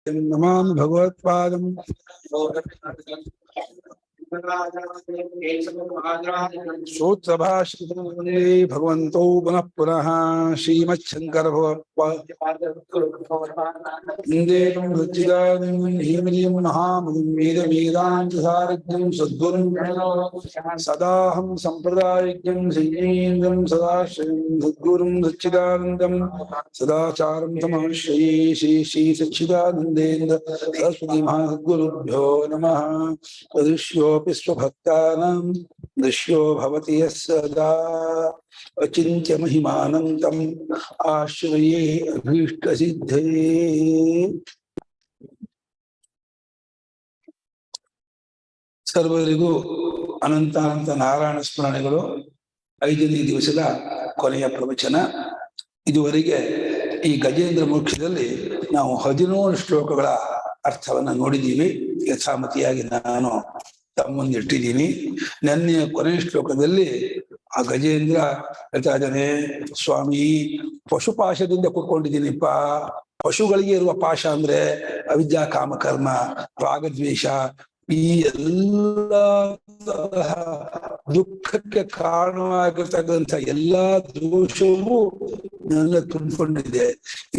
नमामि भगवत्पादं सूत्रभाष्ये भगवन्तौ पुनः पुनः श्रीमच्छंकर भगवत्पादेकं रुचिदानीं महामुनिमेदमेदान्तसारज्ञं सद्गुरुं सदाहं सम्प्रदायज्ञं श्रीन्द्रं सदाश्रयं सद्गुरुं सच्चिदानन्दं सदाचारं तमाश्रये श्री श्री सच्चिदानन्देन्द्र सरस्वती महासद्गुरुभ्यो नमः। दृश्योऽपि स्वभक्तानां दृश्यो भवति यः सदा अचिन्त्य महिमानन्तम् आश्रये अभीष्टसिद्धे। ಸರ್ವರಿಗೂ ಅನಂತಾನಂತ ನಾರಾಯಣ ಸ್ಮರಣೆಗಳು. 5ನೇ ದಿವಸದ ಕೊನೆಯ ಪ್ರವಚನ. ಇದುವರೆಗೆ ಈ ಗಜೇಂದ್ರ ಮೋಕ್ಷದಲ್ಲಿ ನಾವು 17 ಶ್ಲೋಕಗಳ ಅರ್ಥವನ್ನ ನೋಡಿದ್ದೀವಿ. ಯಥಾಮತಿಯಾಗಿ ನಾನು ತಮ್ಮೊಂದಿಟ್ಟಿದ್ದೀನಿ. ನೆನ್ನೆಯ ಕೊನೆಯ ಶ್ಲೋಕದಲ್ಲಿ ಆ ಗಜೇಂದ್ರ ಹೇಳ್ತಾ ಇದ್ದಾನೆ, ಸ್ವಾಮಿ ಪಶುಪಾಶದಿಂದ ಕೂತ್ಕೊಂಡಿದ್ದೀನಿಪ್ಪ. ಪಶುಗಳಿಗೆ ಇರುವ ಪಾಶ ಅಂದ್ರೆ ಅವಿದ್ಯಾ ಕಾಮಕರ್ಮ ರಾಗದ್ವೇಷ, ಈ ಎಲ್ಲ ದುಃಖಕ್ಕೆ ಕಾರಣವಾಗಿರ್ತಕ್ಕಂಥ ಎಲ್ಲಾ ದೋಷವೂ ನನ್ನ ತುಂಬಿಕೊಂಡಿದೆ.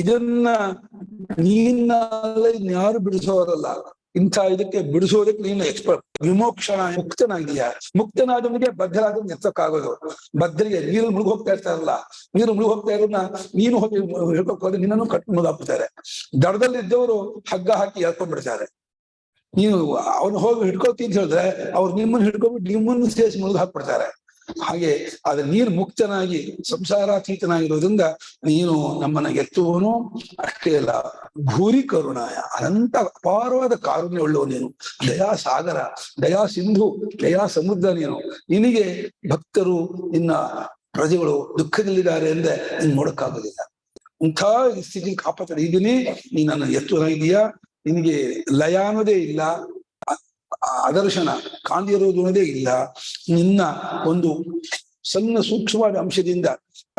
ಇದನ್ನ ಯಾರು ಬಿಡಿಸೋರಲ್ಲ. ಇಂಥ ಇದಕ್ಕೆ ಬಿಡಿಸೋದಕ್ಕೆ ನೀನು ಎಕ್ಸ್ಪರ್ಟ್. ವಿಮೋಕ್ಷಣ ಮುಕ್ತನಾಗಿದೆಯಾ? ಮುಕ್ತನಾದವನಿಗೆ ಬದ್ಧರಾದ ಎತ್ತಕ್ಕಾಗೋದು. ಬದ್ಧರಿಗೆ ನೀರು ಮುಳುಗಿ ಹೋಗ್ತಾ ಇರ್ತಾರಲ್ಲ, ನೀರು ಮುಳುಗಿ ಹೋಗ್ತಾ ಇರೋದನ್ನ ನೀನು ಹೋಗಿ ಹೇಳ್ಕೊಕ್ ಹೋದ್ರೆ ನಿನ್ನನ್ನು ಕಟ್ಟು ಮುಳುಗಾಕ್ಬಿಡ್ತಾರೆ. ದಡದಲ್ಲಿದ್ದವರು ಹಗ್ಗ ಹಾಕಿ ಎಳ್ಕೊಂಡ್ಬಿಡ್ತಾರೆ. ನೀನು ಅವನು ಹೋಗಿ ಹಿಡ್ಕೊಳ್ತಿ ಅಂತ ಹೇಳಿದ್ರೆ ಅವ್ರು ನಿಮ್ಮನ್ನು ಹಿಡ್ಕೊಂಡ್ಬಿಟ್ಟು ನಿಮ್ಮನ್ನು ಸೇರಿಸಿ ಮುಳುಗಿ ಹಾಕ್ಬಿಡ್ತಾರೆ. ಹಾಗೆ ಆದ್ರೆ ನೀನು ಮುಕ್ತನಾಗಿ ಸಂಸಾರಾತೀತನಾಗಿರೋದ್ರಿಂದ ನೀನು ನಮ್ಮನ್ನ ಎತ್ತುವನು. ಅಷ್ಟೇ ಅಲ್ಲ, ಭೂರಿ ಕರುಣಾಯ, ಅನಂತ ಅಪಾರವಾದ ಕಾರುಣ್ಯ ಉಳ್ಳವ ನೀನು. ದಯಾ ಸಾಗರ, ದಯಾ ಸಿಂಧು, ದಯಾ ಸಮುದ್ರ ನೀನು. ನಿನಗೆ ಭಕ್ತರು, ನಿನ್ನ ಪ್ರಜೆಗಳು ದುಃಖದಲ್ಲಿದ್ದಾರೆ ಅಂದ್ರೆ ನೀನ್ ನೋಡಕ್ಕಾಗೋದಿಲ್ಲ. ಇಂಥ ಸ್ಥಿತಿ ಕಾಪಾಡ್ತಾ ಇದ್ದೀನಿ. ನೀ ನನ್ನ ಎತ್ತುವನಾಗಿದೀಯಾ. ನಿನಗೆ ಲಯ ಅನ್ನೋದೇ ಇಲ್ಲ, ಅದರ್ಶನ ಕಾಂದಿರೋದೇ ಇಲ್ಲ. ನಿನ್ನ ಒಂದು ಸಣ್ಣ ಸೂಕ್ಷ್ಮವಾದ ಅಂಶದಿಂದ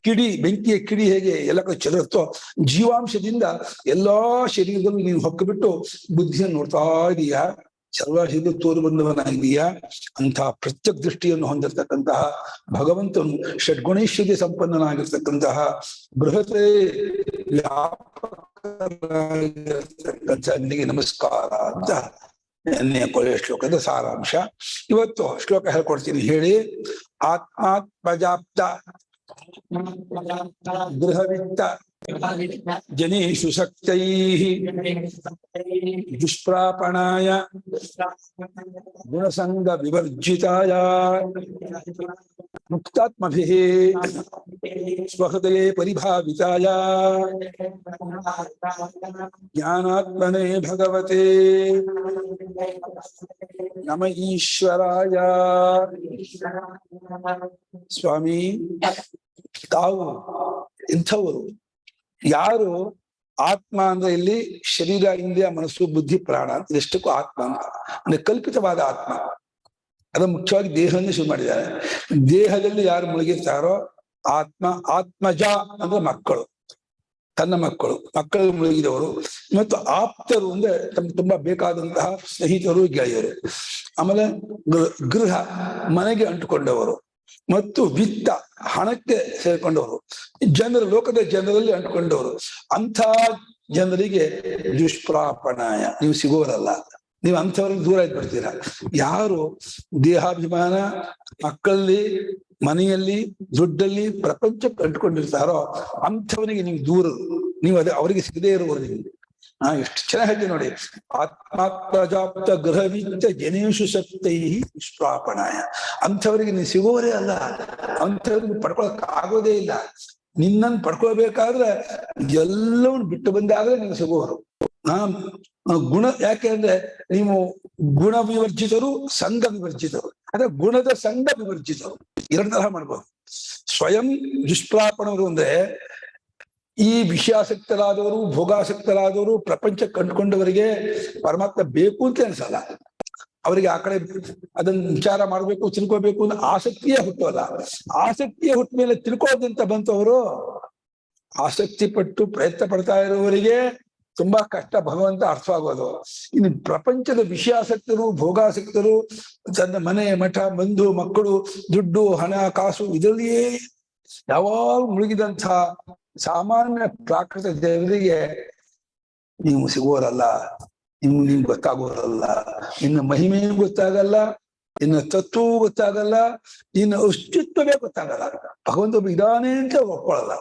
ಕಿಡಿ, ಬೆಂಕಿಯ ಕಿಡಿ ಹೇಗೆ ಎಲ್ಲ ಚೆದರುತ್ತೋ, ಜೀವಾಂಶದಿಂದ ಎಲ್ಲಾ ಶರೀರದಲ್ಲೂ ನೀನು ಹೊಕ್ಕಬಿಟ್ಟು ಬುದ್ಧಿಯನ್ನು ನೋಡ್ತಾ ಇದೀಯಾ. ಸರ್ವಶರೀರ ತೋರು ಬಂದವನಾಗಿದೀಯಾ. ಅಂತಹ ಪ್ರತ್ಯಕ್ ದೃಷ್ಟಿಯನ್ನು ಹೊಂದಿರತಕ್ಕಂತಹ ಭಗವಂತನು ಷಡ್ಗುಣೈಶ್ವರ್ಯ ಸಂಪನ್ನನಾಗಿರ್ತಕ್ಕಂತಹ ಬೃಹತೇ ವ್ಯಾಪಕನಿಗೆ ನಮಸ್ಕಾರ ಅಂತ ಎನ್ನೆಯ ಕೊನೆಯ ಶ್ಲೋಕದ ಸಾರಾಂಶ. ಇವತ್ತು ಶ್ಲೋಕ ಹೇಳ್ಕೊಡ್ತೀನಿ, ಹೇಳಿ. ಆತ್ಮಾತ್ಮಜಾಪ್ತ ಗೃಹವಿತ್ತ ಜನೇಷು ಶಕ್ತೈಃ ದುಷ್ಪ್ರಾಪಣಾಯ ಗುಣಸಂಗ ವಿವರ್ಜಿತಾಯ ಮುಕ್ತಾತ್ಮಭಿಃ ಸ್ವಹೃದಯೇ ಪರಿಭಾವಿತಾಯ ಜ್ಞಾನಾತ್ಮನೇ ಭಗವತೆ ನಮ ಈಶ್ವರಾಯ. ಸ್ವಾಮಿ, ತಾವು ಇಂಥವರು ಯಾರು ಆತ್ಮ ಅಂದ್ರೆ ಇಲ್ಲಿ ಶರೀರ, ಇಂದ್ರಿಯ, ಮನಸ್ಸು, ಬುದ್ಧಿ, ಪ್ರಾಣ ಇದೆಷ್ಟಕ್ಕೂ ಆತ್ಮ ಅಂತ ಅಂದ್ರೆ ಕಲ್ಪಿತವಾದ ಆತ್ಮ. ಅದು ಮುಖ್ಯವಾಗಿ ದೇಹವನ್ನು ಶುರು ಮಾಡಿದ್ದಾರೆ. ದೇಹದಲ್ಲಿ ಯಾರು ಮುಳುಗಿರ್ತಾರೋ ಆತ್ಮ. ಆತ್ಮಜ ಅಂದ್ರೆ ಮಕ್ಕಳು, ತನ್ನ ಮಕ್ಕಳು ಮುಳುಗಿದವರು. ಮತ್ತು ಆಪ್ತರು ಅಂದ್ರೆ ತಮ್ಗೆ ತುಂಬಾ ಬೇಕಾದಂತಹ ಸ್ನೇಹಿತರು, ಗೆಳೆಯರು. ಆಮೇಲೆ ಗೃಹ, ಮನೆಗೆ ಅಂಟುಕೊಂಡವರು. ಮತ್ತು ವಿತ್ತ, ಹಣಕ್ಕೆ ಸೇರ್ಕೊಂಡವರು. ಜನರು, ಲೋಕದ ಜನರಲ್ಲಿ ಅಂಟುಕೊಂಡವರು. ಅಂಥ ಜನರಿಗೆ ದುಷ್ಪ್ರಾಪಣಾಯ, ನೀವು ಸಿಗೋರಲ್ಲ. ನೀವು ಅಂಥವ್ರಿಗೆ ದೂರ ಇದ್ಬಿಡ್ತೀರಾ. ಯಾರು ದೇಹಾಭಿಮಾನ, ಮಕ್ಕಳಲ್ಲಿ, ಮನೆಯಲ್ಲಿ, ದುಡ್ಡಲ್ಲಿ, ಪ್ರಪಂಚಕ್ಕೆ ಅಂಟ್ಕೊಂಡಿರ್ತಾರೋ ಅಂಥವನಿಗೆ ನೀವು ದೂರರು. ನೀವು ಅದೇ ಅವರಿಗೆ ಸಿಗದೇ ಇರುವರು. ನಿಮ್ಗೆ ಎಷ್ಟು ಚೆನ್ನಾಗಿ ನೋಡಿ. ಆತ್ಮಾತ್ಮಜಾಪ್ತ ಗೃಹವಿತ್ತ ಜನೇಷು ಶಕ್ತೈಃ ದುಷ್ಪ್ರಾಪಣಾಯ. ಅಂಥವರಿಗೆ ನೀವು ಸಿಗೋರೇ ಅಲ್ಲ. ಅಂಥವ್ರಿಗೆ ಪಡ್ಕೊಳಕ್ ಆಗೋದೇ ಇಲ್ಲ. ನಿನ್ನನ್ನು ಪಡ್ಕೊಳ್ಬೇಕಾದ್ರೆ ಎಲ್ಲವನ್ನು ಬಿಟ್ಟು ಬಂದಾಗಲೇ ನೀವು ಸಿಗೋರು. ಗುಣ, ಯಾಕೆ ಅಂದ್ರೆ ನೀವು ಗುಣ ವಿವರ್ಜಿತರು, ಸಂಘ ವಿವರ್ಜಿತರು. ಅಂದ್ರೆ ಗುಣದ ಸಂಘ ವಿವರ್ಜಿತರು, ಎರಡು ತರಹ ಮಾಡ್ಬೋದು. ಸ್ವಯಂ ದುಷ್ಪ್ರಾಪಣರು ಅಂದ್ರೆ ಈ ವಿಷಯಾಸಕ್ತರಾದವರು, ಭೋಗಾಸಕ್ತರಾದವರು, ಪ್ರಪಂಚ ಕಂಡುಕೊಂಡವರಿಗೆ ಪರಮಾತ್ಮ ಬೇಕು ಅಂತ ಅನ್ಸಲ್ಲ. ಅವರಿಗೆ ಆ ಕಡೆ ಅದನ್ನ ವಿಚಾರ ಮಾಡ್ಬೇಕು, ತಿಳ್ಕೋಬೇಕು ಅನ್ನೋ ಆಸಕ್ತಿಯೇ ಹುಟ್ಟೋಲ್ಲ. ಆಸಕ್ತಿಯೇ ಹುಟ್ಟ ಮೇಲೆ ತಿಳ್ಕೋದಂತ ಬಂತವರು. ಆಸಕ್ತಿ ಪಟ್ಟು ಪ್ರಯತ್ನ ಪಡ್ತಾ ಇರುವವರಿಗೆ ತುಂಬಾ ಕಷ್ಟ ಭಗವಂತ ಅರ್ಥವಾಗೋದು. ಇನ್ನು ಪ್ರಪಂಚದ ವಿಷಯಾಸಕ್ತರು, ಭೋಗಾಸಕ್ತರು, ತನ್ನ ಮನೆ ಮಠ ಬಂಧು ಮಕ್ಕಳು, ದುಡ್ಡು ಹಣ ಕಾಸು ಇದರಲ್ಲಿಯೇ ಯಾವಾಗ ಮುಳುಗಿದಂಥ ಸಾಮಾನ್ಯ ಪ್ರಾಕೃತ ಜನರಿಗೆ ನೀವು ಸಿಗೋರಲ್ಲ, ನಿಮ್ಗೆ ಗೊತ್ತಾಗೋರಲ್ಲ, ನಿನ್ನ ಮಹಿಮೆಯೂ ಗೊತ್ತಾಗಲ್ಲ, ನಿನ್ನ ತತ್ವವೂ ಗೊತ್ತಾಗಲ್ಲ, ನಿನ್ನ ಅಸ್ತಿತ್ವವೇ ಗೊತ್ತಾಗಲ್ಲ. ಭಗವಂತ ಒಬ್ಬ ಇದಾನೆ ಅಂತ ಒಪ್ಕೊಳ್ಳಲ್ಲ.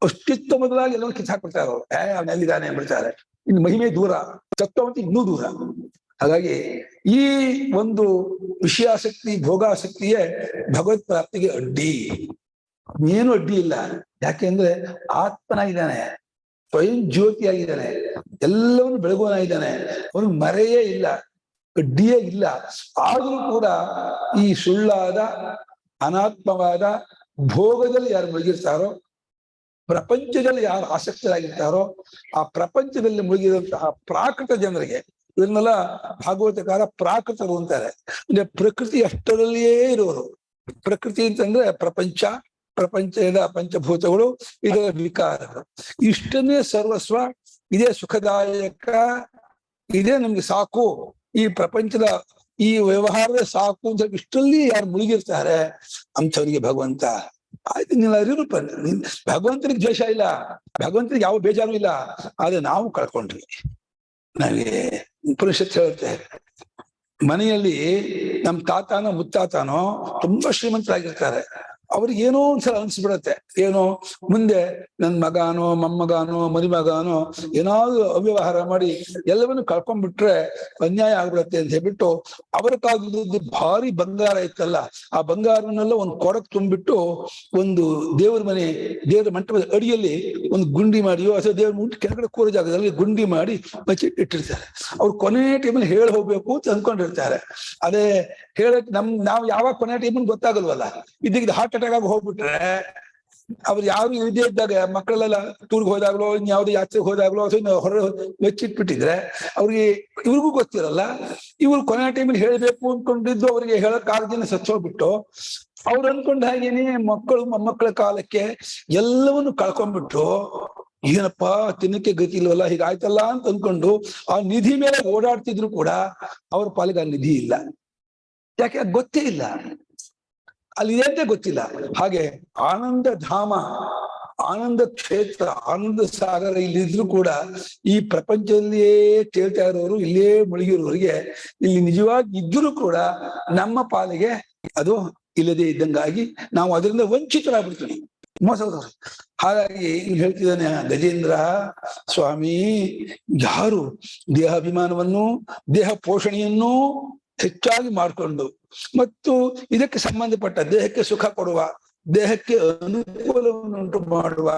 ಅಸ್ತಿತ್ವ ಮೊದಲಾಗಿ ಎಲ್ಲರೂ ಕಿತ್ತಾಕ್ಬಿಡ್ತಾರೆ ಅವರು. ಅವನೆಲ್ಲಿದ್ದಾನೆ ಅಂದ್ಬಿಡ್ತಾರೆ. ಇನ್ನು ಮಹಿಮೆ ದೂರ, ತತ್ವ ಅಂತ ಇನ್ನೂ ದೂರ. ಹಾಗಾಗಿ ಈ ಒಂದು ವಿಷಯಾಸಕ್ತಿ ಭೋಗಾಸಕ್ತಿಯೇ ಭಗವತ್ ಪ್ರಾಪ್ತಿಗೆ ಅಡ್ಡಿ. ಏನು ಅಡ್ಡಿ ಇಲ್ಲ. ಯಾಕೆಂದ್ರೆ ಆತ್ಮನಾಗಿದ್ದಾನೆ, ಸ್ವಯಂ ಜ್ಯೋತಿಯಾಗಿದ್ದಾನೆ, ಎಲ್ಲವನ್ನು ಬೆಳಗುವನಾಗಿದ್ದಾನೆ. ಅವನು ಮರೆಯೇ ಇಲ್ಲ, ಅಡ್ಡಿಯೇ ಇಲ್ಲ. ಆದರೂ ಕೂಡ ಈ ಸುಳ್ಳಾದ ಅನಾತ್ಮವಾದ ಭೋಗದಲ್ಲಿ ಯಾರು ಮುಳುಗಿರ್ತಾರೋ, ಪ್ರಪಂಚದಲ್ಲಿ ಯಾರು ಆಸಕ್ತರಾಗಿರ್ತಾರೋ, ಆ ಪ್ರಪಂಚದಲ್ಲಿ ಮುಳುಗಿದಂತಹ ಪ್ರಾಕೃತ ಜನರಿಗೆ, ಇದನ್ನೆಲ್ಲ ಭಾಗವತಕಾರ ಪ್ರಾಕೃತರು ಅಂತಾರೆ. ಅಂದ್ರೆ ಪ್ರಕೃತಿ ಅಷ್ಟರಲ್ಲಿಯೇ ಇರೋರು. ಪ್ರಕೃತಿ ಅಂತಂದ್ರೆ ಪ್ರಪಂಚ, ಪ್ರಪಂಚದ ಪಂಚಭೂತಗಳು, ಇದರ ವಿಕಾರಗಳು, ಇಷ್ಟನ್ನೇ ಸರ್ವಸ್ವ, ಇದೇ ಸುಖದಾಯಕ, ಇದೇ ನಮ್ಗೆ ಸಾಕು, ಈ ಪ್ರಪಂಚದ ಈ ವ್ಯವಹಾರವೇ ಸಾಕು ಅಂತ ಇಷ್ಟರಲ್ಲಿ ಯಾರು ಮುಳುಗಿರ್ತಾರೆ ಅಂಥವ್ರಿಗೆ ಭಗವಂತ ಆಯ್ತು ನೀನು ಅರಿರೂಪ. ಭಗವಂತನಿಗೆ ದ್ವೇಷ ಇಲ್ಲ, ಭಗವಂತನಿಗೆ ಯಾವ ಬೇಜಾರು ಇಲ್ಲ. ಆದ್ರೆ ನಾವು ಕಳ್ಕೊಂಡ್ವಿ. ನಾವೇ ಉಪನಿಷತ್ ಹೇಳುತ್ತೆ, ಮನೆಯಲ್ಲಿ ನಮ್ ತಾತನೋ ಮುತ್ತಾತನೋ ತುಂಬಾ ಶ್ರೀಮಂತರಾಗಿರ್ತಾರೆ. ಅವ್ರಿಗೆ ಏನೋ ಒಂದ್ಸಲ ಅನ್ಸ್ಬಿಡತ್ತೆ, ಏನೋ ಮುಂದೆ ನನ್ ಮಗನೋ ಮೊಮ್ಮಗನೋ ಮರಿಮಗನೋ ಏನಾದ್ರು ಅವ್ಯವಹಾರ ಮಾಡಿ ಎಲ್ಲವನ್ನು ಕಳ್ಕೊಂಡ್ಬಿಟ್ರೆ ಅನ್ಯಾಯ ಆಗ್ಬಿಡತ್ತೆ ಅಂತ ಹೇಳ್ಬಿಟ್ಟು ಅವರ ಕಾಲದಲ್ಲಿ ಭಾರಿ ಬಂಗಾರ ಇತ್ತಲ್ಲ, ಆ ಬಂಗಾರನೆಲ್ಲ ಒಂದು ಕೊಡಕ್ ತುಂಬಿಟ್ಟು ಒಂದು ದೇವರ ಮನೆ, ದೇವರ ಮಂಟಪದ ಅಡಿಯಲ್ಲಿ ಒಂದು ಗುಂಡಿ ಮಾಡಿಯೋ ಅಥವಾ ದೇವ್ರ ಮುಂಟು ಕೆಳಗಡೆ ಕೂರೋ ಜಾಗದಲ್ಲಿ ಗುಂಡಿ ಮಾಡಿ ಇಟ್ಟಿರ್ತಾರೆ. ಅವ್ರು ಕೊನೆ ಟೈಮಲ್ಲಿ ಹೇಳಿ ಹೋಗ್ಬೇಕು ಅಂತ ಅನ್ಕೊಂಡಿರ್ತಾರೆ. ಅದೇ ಹೇಳಕ್ ನಾವು ಯಾವಾಗ ಕೊನೆ ಟೈಮಲ್ಲಿ ಗೊತ್ತಾಗಲ್ವಲ್ಲ. ಇದಕ್ಕೆ ಹಾರ್ಟ್ ಅಟ್ಯಾಕ್ ಆಗಿ ಹೋಗ್ಬಿಟ್ರೆ ಅವ್ರು ಯಾರು ಇದೇ ಇದ್ದಾಗ ಮಕ್ಕಳೆಲ್ಲ ಟೂರ್ಗೆ ಹೋದಾಗ್ಲೋ ಇನ್ಯಾವುದೋ ಯಾತ್ರೆಗೆ ಹೋದಾಗ್ಲೋ ಅಥವಾ ಹೊರ ವೆಚ್ಚಿಟ್ಬಿಟ್ಟಿದ್ರೆ ಅವ್ರಿಗೆ ಇವ್ರಿಗೂ ಗೊತ್ತಿರಲ್ಲ. ಇವ್ರು ಕೊನೆ ಟೈಮಲ್ಲಿ ಹೇಳ್ಬೇಕು ಅನ್ಕೊಂಡಿದ್ದು ಅವ್ರಿಗೆ ಹೇಳಕ್ ಆಗದೇನೆ ಸಚ್ಚೋಗ್ಬಿಟ್ಟು ಅವ್ರು ಅನ್ಕೊಂಡ ಹಾಗೇನೆ ಮಕ್ಕಳು ಮೊಮ್ಮಕ್ಕಳ ಕಾಲಕ್ಕೆ ಎಲ್ಲವನ್ನು ಕಳ್ಕೊಂಡ್ಬಿಟ್ಟು ಏನಪ್ಪಾ ತಿನ್ನಕ್ಕೆ ಗತಿ ಇಲ್ವಲ್ಲ, ಹೀಗಾಯ್ತಲ್ಲ ಅಂತ ಅನ್ಕೊಂಡು ಆ ನಿಧಿ ಮೇಲೆ ಓಡಾಡ್ತಿದ್ರು ಕೂಡ ಅವ್ರ ಪಾಲಿಗೆ ಆ ನಿಧಿ ಇಲ್ಲ. ಯಾಕೆ ಗೊತ್ತೇ ಇಲ್ಲ, ಅಲ್ಲಿ ಅಂತ ಗೊತ್ತಿಲ್ಲ. ಹಾಗೆ ಆನಂದ ಧಾಮ, ಆನಂದ ಕ್ಷೇತ್ರ, ಆನಂದ ಸಾಗರ ಇಲ್ಲಿದ್ರು ಕೂಡ ಈ ಪ್ರಪಂಚದಲ್ಲಿಯೇ ತೇಳ್ತಾ ಇರೋರು, ಇಲ್ಲೇ ಮುಳುಗಿರೋರಿಗೆ ಇಲ್ಲಿ ನಿಜವಾಗಿ ಇದ್ರೂ ಕೂಡ ನಮ್ಮ ಪಾಲಿಗೆ ಅದು ಇಲ್ಲದೆ ಇದ್ದಂಗಾಗಿ ನಾವು ಅದರಿಂದ ವಂಚಿತರಾಗ್ಬಿಡ್ತೀವಿ, ಮೋಸದವರು. ಹಾಗಾಗಿ ಹೇಳ್ತಿದ್ದಾನೆ ಗಜೇಂದ್ರ ಸ್ವಾಮಿ, ಯಾರು ದೇಹಾಭಿಮಾನವನ್ನು ದೇಹ ಪೋಷಣೆಯನ್ನು ಹೆಚ್ಚಾಗಿ ಮಾಡಿಕೊಂಡು ಮತ್ತು ಇದಕ್ಕೆ ಸಂಬಂಧಪಟ್ಟ ದೇಹಕ್ಕೆ ಸುಖ ಕೊಡುವ, ದೇಹಕ್ಕೆ ಅನುಕೂಲವನ್ನುಂಟು ಮಾಡುವ,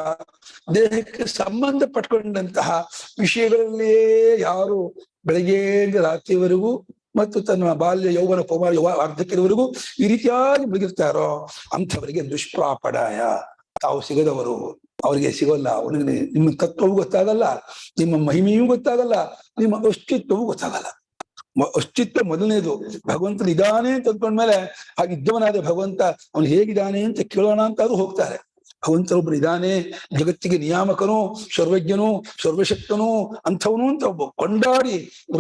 ದೇಹಕ್ಕೆ ಸಂಬಂಧಪಟ್ಕೊಂಡಂತಹ ವಿಷಯಗಳಲ್ಲಿಯೇ ಯಾರು ಬೆಳಗ್ಗೆಯಿಂದ ರಾತ್ರಿವರೆಗೂ ಮತ್ತು ತನ್ನ ಬಾಲ್ಯ ಯೌವನ ಕೌಮಾರ ವಾರ್ಧಕ್ಯದವರೆಗೂ ಈ ರೀತಿಯಾಗಿ ಮುಳುಗಿರ್ತಾರೋ ಅಂಥವರಿಗೆ ದುಷ್ಪ್ರಾಪಣಾಯ, ತಾವು ಸಿಗದವರು, ಅವರಿಗೆ ಸಿಗೋಲ್ಲ. ಅವನಿಗೆ ನಿಮ್ಮ ತತ್ವವೂ ಗೊತ್ತಾಗಲ್ಲ, ನಿಮ್ಮ ಮಹಿಮೆಯೂ ಗೊತ್ತಾಗಲ್ಲ, ನಿಮ್ಮ ಅಸ್ತಿತ್ವವೂ ಗೊತ್ತಾಗಲ್ಲ. ಅಸ್ತಿತ್ವ ಮೊದಲನೇದು. ಭಗವಂತನ ಇದಾನೆ ಅಂತ ಅಂದ್ಕೊಂಡ್ಮೇಲೆ ಹಾಗಿದ್ದವನಾದ ಭಗವಂತ ಅವನು ಹೇಗಿದ್ದಾನೆ ಅಂತ ಕೇಳೋಣ ಅಂತ ಅದು ಹೋಗ್ತಾರೆ. ಭಗವಂತನೊಬ್ರು ಇದಾನೆ, ಜಗತ್ತಿಗೆ ನಿಯಾಮಕನು, ಸರ್ವಜ್ಞನು, ಸರ್ವಶಕ್ತನು ಅಂಥವನು ಅಂತ ಒಬ್ಬ ಕೊಂಡಾಡಿ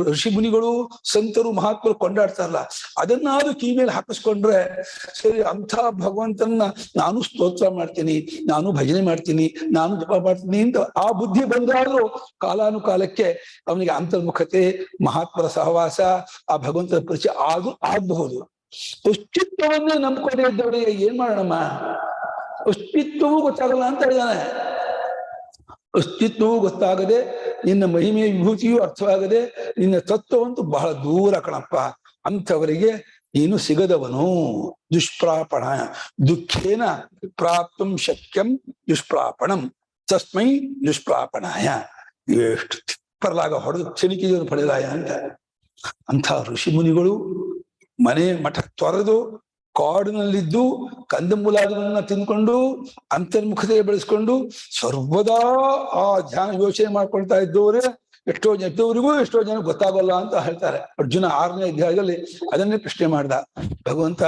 ಋಷಿ ಮುನಿಗಳು ಸಂತರು ಮಹಾತ್ಮರು ಕೊಂಡಾಡ್ತಾರಲ್ಲ, ಅದನ್ನಾದ್ರೂ ಕಿವಿ ಮೇಲೆ ಹಾಕಿಸ್ಕೊಂಡ್ರೆ ಸರಿ, ಅಂಥ ಭಗವಂತನ ನಾನು ಸ್ತೋತ್ರ ಮಾಡ್ತೀನಿ, ನಾನು ಭಜನೆ ಮಾಡ್ತೀನಿ, ನಾನು ಜಪ ಮಾಡ್ತೀನಿ ಅಂತ ಆ ಬುದ್ಧಿ ಬಂದಾದ್ರೂ ಕಾಲಾನುಕಾಲಕ್ಕೆ ಅವನಿಗೆ ಅಂತರ್ಮುಖತೆ, ಮಹಾತ್ಮರ ಸಹವಾಸ, ಆ ಭಗವಂತನ ಪರಿಚಯ ಆಗಬಹುದು. ಅಸ್ತಿತ್ವವನ್ನೇ ನಂಬ್ಕೊಂಡೇ ಇದ್ದವರಿಗೆ ಏನ್ ಮಾಡೋಣಮ್ಮ? ಅಸ್ತಿತ್ವವೂ ಗೊತ್ತಾಗಲ್ಲ ಅಂತ ಹೇಳಿದಾನೆ. ಅಸ್ತಿತ್ವವೂ ಗೊತ್ತಾಗದೆ, ನಿನ್ನ ಮಹಿಮೆಯ ವಿಭೂತಿಯೂ ಅರ್ಥವಾಗದೆ, ನಿನ್ನ ತತ್ವವಂತೂ ಬಹಳ ದೂರ ಕಣಪ್ಪ. ಅಂಥವರಿಗೆ ನೀನು ಸಿಗದವನು. ದುಷ್ಪ್ರಾಪಣ ದುಃಖೇನ ಪ್ರಾಪ್ತಂ ಶಕ್ಯಂ ದುಷ್ಪ್ರಾಪಣಂ ತಸ್ಮೈ ದುಷ್ಪ್ರಾಪಣಾಯ. ಎಷ್ಟು ಪರಲಾಗ ಹೊಡೆದು ಚಣಿಕೆಯನ್ನು ಪಡೆದಾಯ ಅಂತ. ಅಂಥ ಋಷಿ ಮುನಿಗಳು ಮನೆ ಮಠ ತೊರೆದು ಕಾಡಿನಲ್ಲಿದ್ದು ಕಂದಮೂಲಾದಿಗಳನ್ನ ತಿನ್ಕೊಂಡು ಅಂತರ್ಮುಖತೆ ಬೆಳೆಸ್ಕೊಂಡು ಸರ್ವದಾ ಆ ಧ್ಯಾನ ಯೋಚನೆ ಮಾಡ್ಕೊಳ್ತಾ ಇದ್ದವರೇ ಎಷ್ಟೋ ಜನ ಗೊತ್ತಾಗಲ್ಲ ಅಂತ ಹೇಳ್ತಾರೆ. ಅರ್ಜುನ 6ನೇ ಅಧ್ಯಾಯದಲ್ಲಿ ಅದನ್ನೇ ಪ್ರಶ್ನೆ ಮಾಡ್ದ. ಭಗವಂತ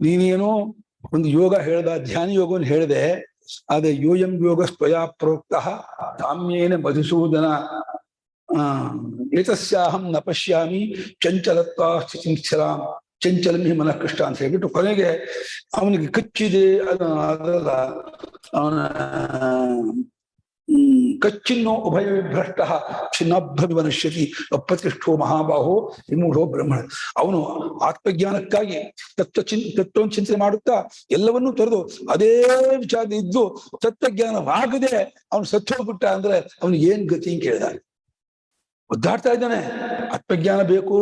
ನೀನೇನೋ ಒಂದು ಯೋಗ ಹೇಳ್ದ, ಧ್ಯಾನ ಯೋಗವನ್ನು ಹೇಳಿದೆ, ಆದ್ರೆ ಯೋಯಂ ಯೋಗ ಸ್ವಯಾ ಪ್ರೋಕ್ತ ಕಾಮ್ಯೇನ ಮಧುಸೂದನ ಏತಸ್ಯಾಹಂ ನ ಪಶ್ಯಾಮಿ ಚಂಚಲತ್ವ ಸ್ಥಿತಿಂಸ್ಥಿರಾಂ ಚಂಚಲಂ ಹಿ ಮನಃ ಕೃಷ್ಟ ಅಂತ ಹೇಳ್ಬಿಟ್ಟು ಕೊನೆಗೆ ಅವನಿಗೆ ಕಚ್ಚಿದೆ ಅದಲ್ಲ ಅವನ ಕಚ್ಚಿನ್ನೋ ಉಭಯ ವಿಭ್ರಷ್ಟ ಛಿನ್ನಾಭ್ಯವಿವನಶ್ಯತಿ ಅಪ್ರತಿಷ್ಠೋ ಮಹಾಬಾಹೋ ವಿಮೂಢೋ ಬ್ರಹ್ಮಣ. ಅವನು ಆತ್ಮಜ್ಞಾನಕ್ಕಾಗಿ ತತ್ವವನ್ನು ಚಿಂತನೆ ಮಾಡುತ್ತಾ ಎಲ್ಲವನ್ನೂ ತೊರೆದು ಅದೇ ವಿಚಾರ ಇದ್ದು ತತ್ವಜ್ಞಾನವಾಗದೆ ಅವನು ಸತ್ತು ಹೋಗ್ಬಿಟ್ಟ ಅಂದ್ರೆ ಅವನಿಗೆ ಏನ್ ಗತಿ ಅಂತ ಕೇಳಿದ. ಒದ್ದಾಡ್ತಾ ಇದ್ದಾನೆ, ಆತ್ಮಜ್ಞಾನ ಬೇಕು,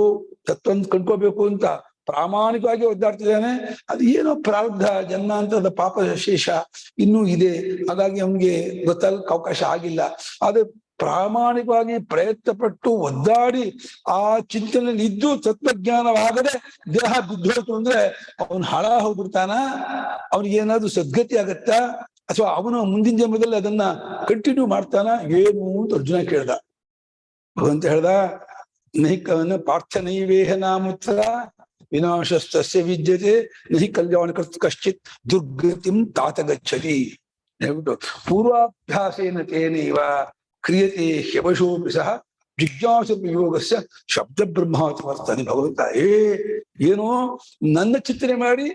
ತತ್ವ ಕಂಡ್ಕೋಬೇಕು ಅಂತ ಪ್ರಾಮಾಣಿಕವಾಗಿ ಒದ್ದಾಡ್ತಿದ್ದಾನೆ. ಅದು ಏನೋ ಪ್ರಾರಬ್ಧ ಜನ್ಮಾಂತರದ ಪಾಪ ಶೇಷ ಇನ್ನೂ ಇದೆ, ಹಾಗಾಗಿ ಅವನಿಗೆ ಗೊತ್ತಾಗಕ್ಕೆ ಅವಕಾಶ ಆಗಿಲ್ಲ. ಆದ್ರೆ ಪ್ರಾಮಾಣಿಕವಾಗಿ ಪ್ರಯತ್ನ ಪಟ್ಟು ಒದ್ದಾಡಿ ಆ ಚಿಂತನೆಯಲ್ಲಿ ಇದ್ದು ತತ್ವಜ್ಞಾನವಾಗದೆ ದೇಹ ಬಿದ್ದೋಯ್ತು ಅಂದ್ರೆ ಅವನು ಹಾಳ ಹೋಗ್ಬಿಡ್ತಾನ, ಅವನಿಗೇನಾದ್ರೂ ಸದ್ಗತಿ ಆಗತ್ತಾ ಅಥವಾ ಅವನು ಮುಂದಿನ ಜನ್ಮದಲ್ಲಿ ಅದನ್ನ ಕಂಟಿನ್ಯೂ ಮಾಡ್ತಾನ ಏನು ಅಂತ ಅರ್ಜುನ ಕೇಳ್ದ. ಭಗವಂತ ಹೇಳ್ದ, ನೈಕವನ್ನ ಪಾರ್ಥನೈವೇಹ ನಾಮುತ್ರ ವಿನಾಶಸ್ತಸ್ಯ ವಿದ್ಯತೆ ನಹಿ ಕಲ್ಯಾಣ ಕಶ್ಚಿತ್ ದುರ್ಗತಿಂ ತಾತ ಗಚ್ಚತಿ ಹೇಳ್ಬಿಟ್ಟು ಪೂರ್ವಾಭ್ಯಾಸೇನ ತೇನೈವ ಕ್ರಿಯತೆ ಹ್ಯವಶೋಪಿ ಸಹ ಜಿಜ್ಞಾಸ ಯೋಗಸ್ಯ ಶಬ್ದ ಬ್ರಹ್ಮಾತಿ ವರ್ತನೆ. ಭಗವಂತ ಏನೋ ನನ್ನ ಚಿಂತನೆ ಮಾಡಿ